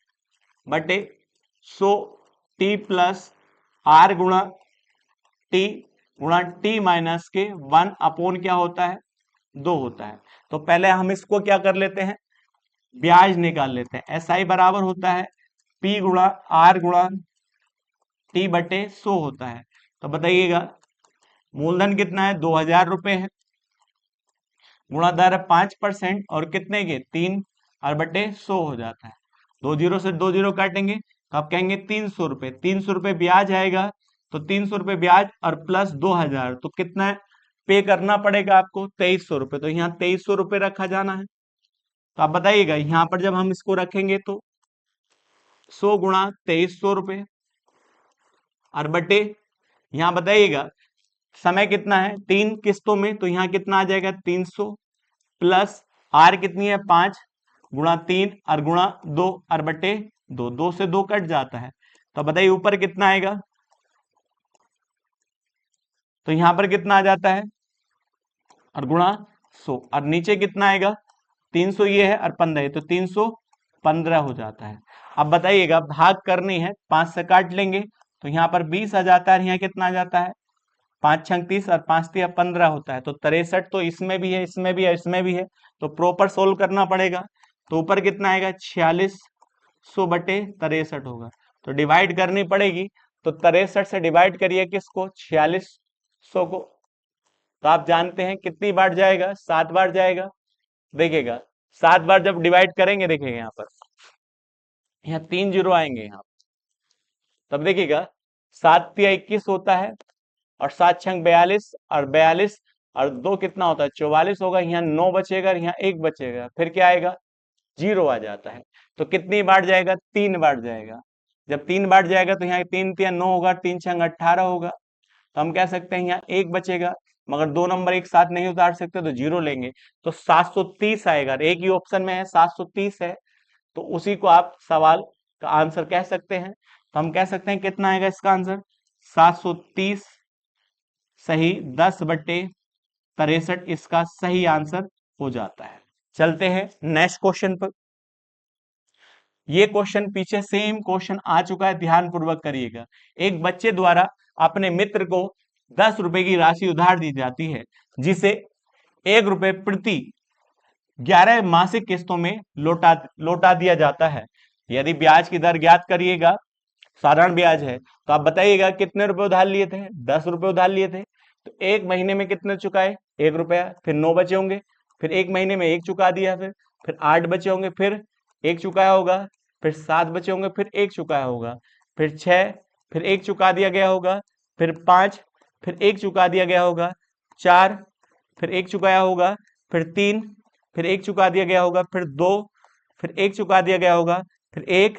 बटे 100 टी प्लस आर गुणा टी माइनस के 1 अपॉन क्या होता है 2 होता है। तो पहले हम इसको क्या कर लेते हैं, ब्याज निकाल लेते हैं। एसआई बराबर होता है पी गुणा आर गुणा टी बटे 100 होता है। तो बताइएगा मूलधन कितना है 2000 रुपए है, गुणा दर है 5% और कितने के 3 और बटे 100 हो जाता है। 2 जीरो से 2 जीरो काटेंगे तो आप कहेंगे 300 रुपए, 300 रुपए ब्याज आएगा। तो 300 रुपए ब्याज और प्लस 2000 तो कितना पे करना पड़ेगा आपको 2300 रुपए। तो यहाँ 2300 रुपए रखा जाना है। तो आप बताइएगा यहाँ पर जब हम इसको रखेंगे तो 100 गुणा 2300 रुपए और बटे यहाँ बताइएगा समय कितना है 3 किस्तों में, तो यहाँ कितना आ जाएगा 300 प्लस आर कितनी है 5 गुणा 3 और गुणा 2 और बटे 2, 2 से 2 कट जाता है। तो बताइए ऊपर कितना आएगा, तो यहां पर कितना आ जाता है और गुणा 100 और नीचे कितना आएगा 300 ये है और 15 है तो 315 हो जाता है। अब बताइएगा भाग करनी है 5 से काट लेंगे तो यहाँ पर 20 आ जाता है, यहाँ कितना आ जाता है 5 छंग 30 और 5 तिया 15 होता है। तो 63 तो इसमें भी है, इसमें भी है, इसमें भी है, तो प्रॉपर सोल्व करना पड़ेगा। तो ऊपर कितना आएगा 4600 बटे 63 होगा, तो डिवाइड करनी पड़ेगी। तो 63 से डिवाइड करिए किसको 4600 को, तो आप जानते हैं कितनी बार जाएगा 7 बार जाएगा। देखिएगा 7 बार जब डिवाइड करेंगे देखिएगा यहाँ पर यहाँ 3 जीरो आएंगे यहाँ, तब देखिएगा 7 तिया 21 होता है और 7 छंग 42 और 42 और 2 कितना होता है 44 होगा। यहाँ 9 बचेगा और यहाँ 1 बचेगा, फिर क्या आएगा 0 आ जाता है। तो कितनी बार जाएगा 3 बार जाएगा। जब 3 बार जाएगा तो यहाँ 3 तिया 9 होगा, 3 छंग 18 होगा। तो हम कह सकते हैं यहाँ 1 बचेगा, मगर 2 नंबर एक साथ नहीं उतार सकते तो 0 लेंगे। तो 730 आएगा, एक ही ऑप्शन में है 730 है, तो उसी को आप सवाल का आंसर कह सकते हैं। तो हम कह सकते हैं कितना आएगा इसका आंसर 730 सही 10 बटे 63 इसका सही आंसर हो जाता है। चलते हैं नेक्स्ट क्वेश्चन पर। ये क्वेश्चन पीछे सेम क्वेश्चन आ चुका है, ध्यान पूर्वक करिएगा। एक बच्चे द्वारा अपने मित्र को 10 रुपए की राशि उधार दी जाती है, जिसे 1 रुपए प्रति 11 मासिक किस्तों में लौटा दिया जाता है। यदि ब्याज की दर ज्ञात करिएगा, साधारण ब्याज है, तो आप बताइएगा कितने रुपए उधार लिए थे 10 रुपए उधार लिए थे। तो 1 महीने में कितने चुकाए 1 रुपया, फिर 9 बचे होंगे, फिर 1 महीने में 1 चुका दिया, फिर 8 बचे होंगे, फिर 1 चुकाया होगा, फिर 7 बचे होंगे, फिर 1 चुकाया होगा, फिर 6 फिर 1 चुका दिया गया होगा, फिर 5 फिर 1 चुका दिया गया होगा, 4 फिर 1 चुकाया होगा, फिर 3 फिर 1 चुका दिया गया होगा, फिर 2 फिर 1 चुका दिया गया होगा, फिर 1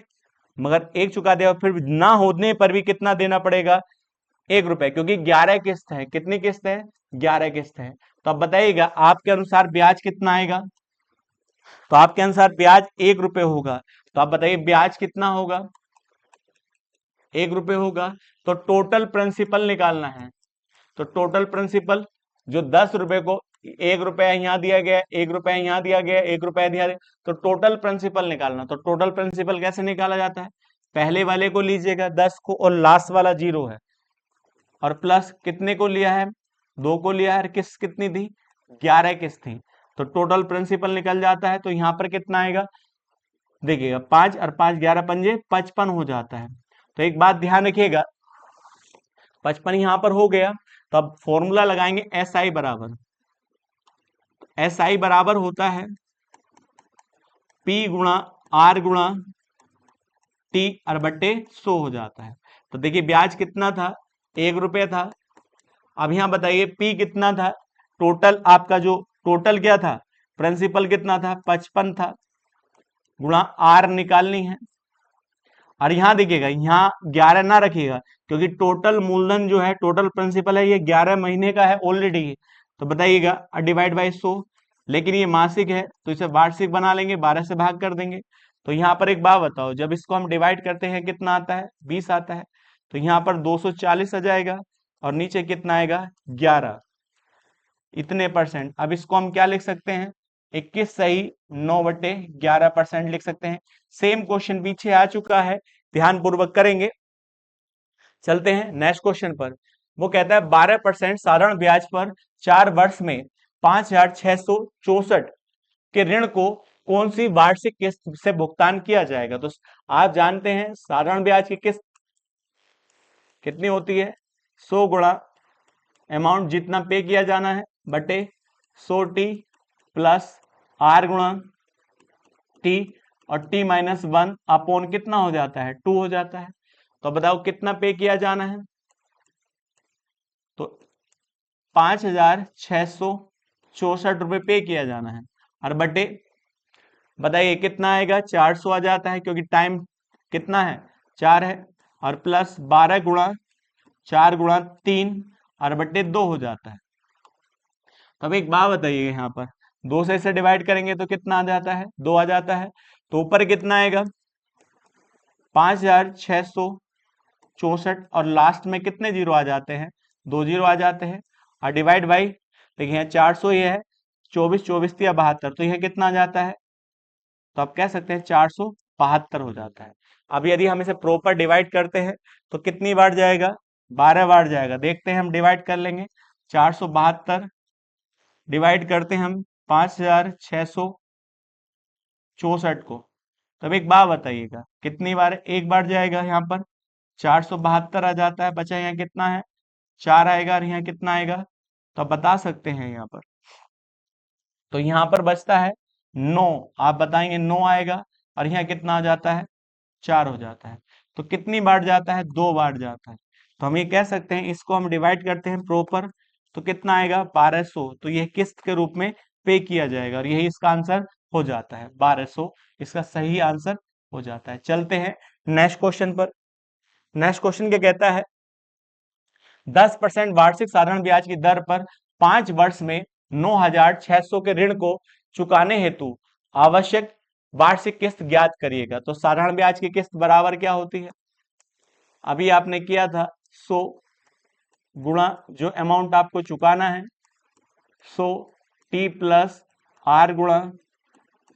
मगर 1 चुका दिया, फिर ना होने पर भी कितना देना पड़ेगा 1 रुपए, क्योंकि 11 किस्त है। कितनी किस्त है 11 किस्त है। तो अब बताइएगा आपके अनुसार ब्याज कितना आएगा, तो आपके अनुसार ब्याज 1 रुपए होगा। तो आप बताइए ब्याज कितना होगा, 1 रुपये होगा। तो टोटल प्रिंसिपल निकालना है, तो टोटल प्रिंसिपल जो 10 रुपए को 1 रुपया यहाँ दिया गया, 1 रुपया यहाँ दिया गया, 1 रुपया दिया गया, तो टोटल प्रिंसिपल निकालना। तो टोटल प्रिंसिपल कैसे निकाला जाता है, पहले वाले को लीजिएगा 10 को और लास्ट वाला 0 है, और प्लस कितने को लिया है, 2 को लिया है, किस्त कितनी थी, 11 किस्त थी। तो टोटल प्रिंसिपल निकल जाता है। तो यहाँ पर कितना आएगा, देखिएगा 5 और 5 11 पंजे 55 हो जाता है। तो एक बात ध्यान रखिएगा, 55 यहां पर हो गया। तो अब फॉर्मूला लगाएंगे SI बराबर, SI बराबर होता है P गुणा R गुणा T और बट्टे 100 हो जाता है। तो देखिए ब्याज कितना था, 1 रुपया था। अब यहां बताइए P कितना था, टोटल आपका जो टोटल क्या था, प्रिंसिपल कितना था, 55 था, गुणा R निकालनी है। और यहां देखिएगा यहाँ 11 ना रखिएगा, क्योंकि टोटल मूलधन जो है, टोटल प्रिंसिपल है, ये 11 महीने का है ऑलरेडी। तो बताइएगा डिवाइड बाई 100, लेकिन ये मासिक है तो इसे वार्षिक बना लेंगे, 12 से भाग कर देंगे। तो यहाँ पर एक बात बताओ, जब इसको हम डिवाइड करते हैं कितना आता है, 20 आता है। तो यहाँ पर 240 आ जाएगा, और नीचे कितना आएगा, 11, इतने परसेंट। अब इसको हम क्या लिख सकते हैं, 21 सही 9/11% लिख सकते हैं। सेम क्वेश्चन पीछे आ चुका है, ध्यान पूर्वक करेंगे। चलते हैं नेक्स्ट क्वेश्चन पर। वो कहता है 12% साधारण ब्याज पर 4 वर्ष में 5,664 के ऋण को कौन सी वार्षिक किस्त से भुगतान किया जाएगा। तो आप जानते हैं साधारण ब्याज की किस्त कितनी होती है, 100 गुणा अमाउंट जितना पे किया जाना है बटे 100t प्लस R गुणा t, और t माइनस 1 अपॉन कितना हो जाता है, 2 हो जाता है। तो बताओ कितना पे किया जाना है, तो 5,664 रुपये पे किया जाना है, और बटे बताइए कितना आएगा, 400 आ जाता है, क्योंकि टाइम कितना है, 4 है, और प्लस 12 गुणा 4 गुणा 3 और बटे 2 हो जाता है। तो अब एक बात बताइए, यहाँ पर 2 से इसे डिवाइड करेंगे तो कितना आ जाता है, 2 आ जाता है। तो ऊपर कितना आएगा, 5,664, और लास्ट में कितने जीरो आ जाते हैं, 2 जीरो आ जाते हैं, और डिवाइड बाई, देखिए यहाँ 400 ये है, 24 24 या 72, तो यह कितना आ जाता है, तो आप कह सकते हैं 472 हो जाता है। अब यदि हम इसे प्रॉपर डिवाइड करते हैं तो कितनी बार जाएगा, 12 बार जाएगा। देखते हैं हम, डिवाइड कर लेंगे, 472 डिवाइड करते हैं हम 5,664 को। तब एक बात बताइएगा कितनी बार, एक बार जाएगा, यहाँ पर 472 आ जाता है, बचा यहाँ कितना है, 4 आएगा, और यहाँ कितना आएगा, तो आप बता सकते हैं यहाँ पर। तो यहाँ पर बचता है 9, आप बताएंगे 9 आएगा, और यहाँ कितना आ जाता है, 4 हो जाता है। तो कितनी बार जाता है, 2 बार जाता है। तो हम ये कह सकते हैं, इसको हम डिवाइड करते हैं प्रॉपर, तो कितना आएगा, 1200। तो यह किस्त के रूप में पे किया जाएगा, और यही इसका आंसर हो जाता है, 1200 इसका सही आंसर हो जाता है। चलते हैं नेक्स्ट क्वेश्चन पर। नेक्स्ट क्वेश्चन क्या कहता है, 10% वार्षिक साधारण ब्याज की दर पर 5 वर्ष में 9,600 के ऋण को चुकाने हेतु आवश्यक वार्षिक किस्त ज्ञात करिएगा। तो साधारण ब्याज की किस्त बराबर क्या होती है, अभी आपने किया था 100 गुणा जो अमाउंट आपको चुकाना है 100 t प्लस R गुणा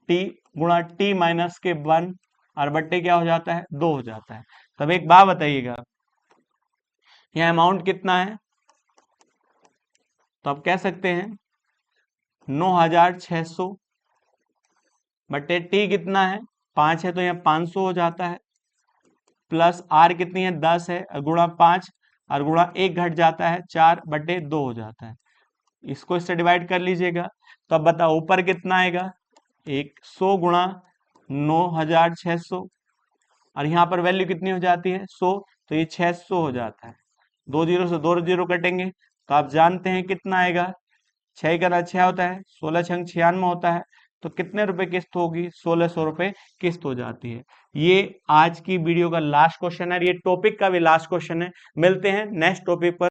t माइनस के 1 और बट्टे क्या हो जाता है, 2 हो जाता है। तब एक बात बताइएगा, यह अमाउंट कितना है, तो आप कह सकते हैं 9,600 बटे t कितना है, 5 है, तो यहाँ 500 हो जाता है, प्लस R कितनी है, 10 है, गुणा 5 और गुणा 1 घट जाता है, 4 बटे 2 हो जाता है। इसको इससे डिवाइड कर लीजिएगा, तो अब बताओ ऊपर कितना आएगा, 100 गुणा 9,600, और यहाँ पर वैल्यू कितनी हो जाती है, 100, तो ये 600 हो जाता है। 2 जीरो से 2 जीरो कटेंगे, तो आप जानते हैं कितना आएगा, 6 का 6 होता है, 16 छंग 96 होता है। तो कितने रुपए किस्त होगी, 1600 रुपए किस्त हो जाती है। ये आज की वीडियो का लास्ट क्वेश्चन है, ये टॉपिक का भी लास्ट क्वेश्चन है। मिलते हैं नेक्स्ट टॉपिक पर।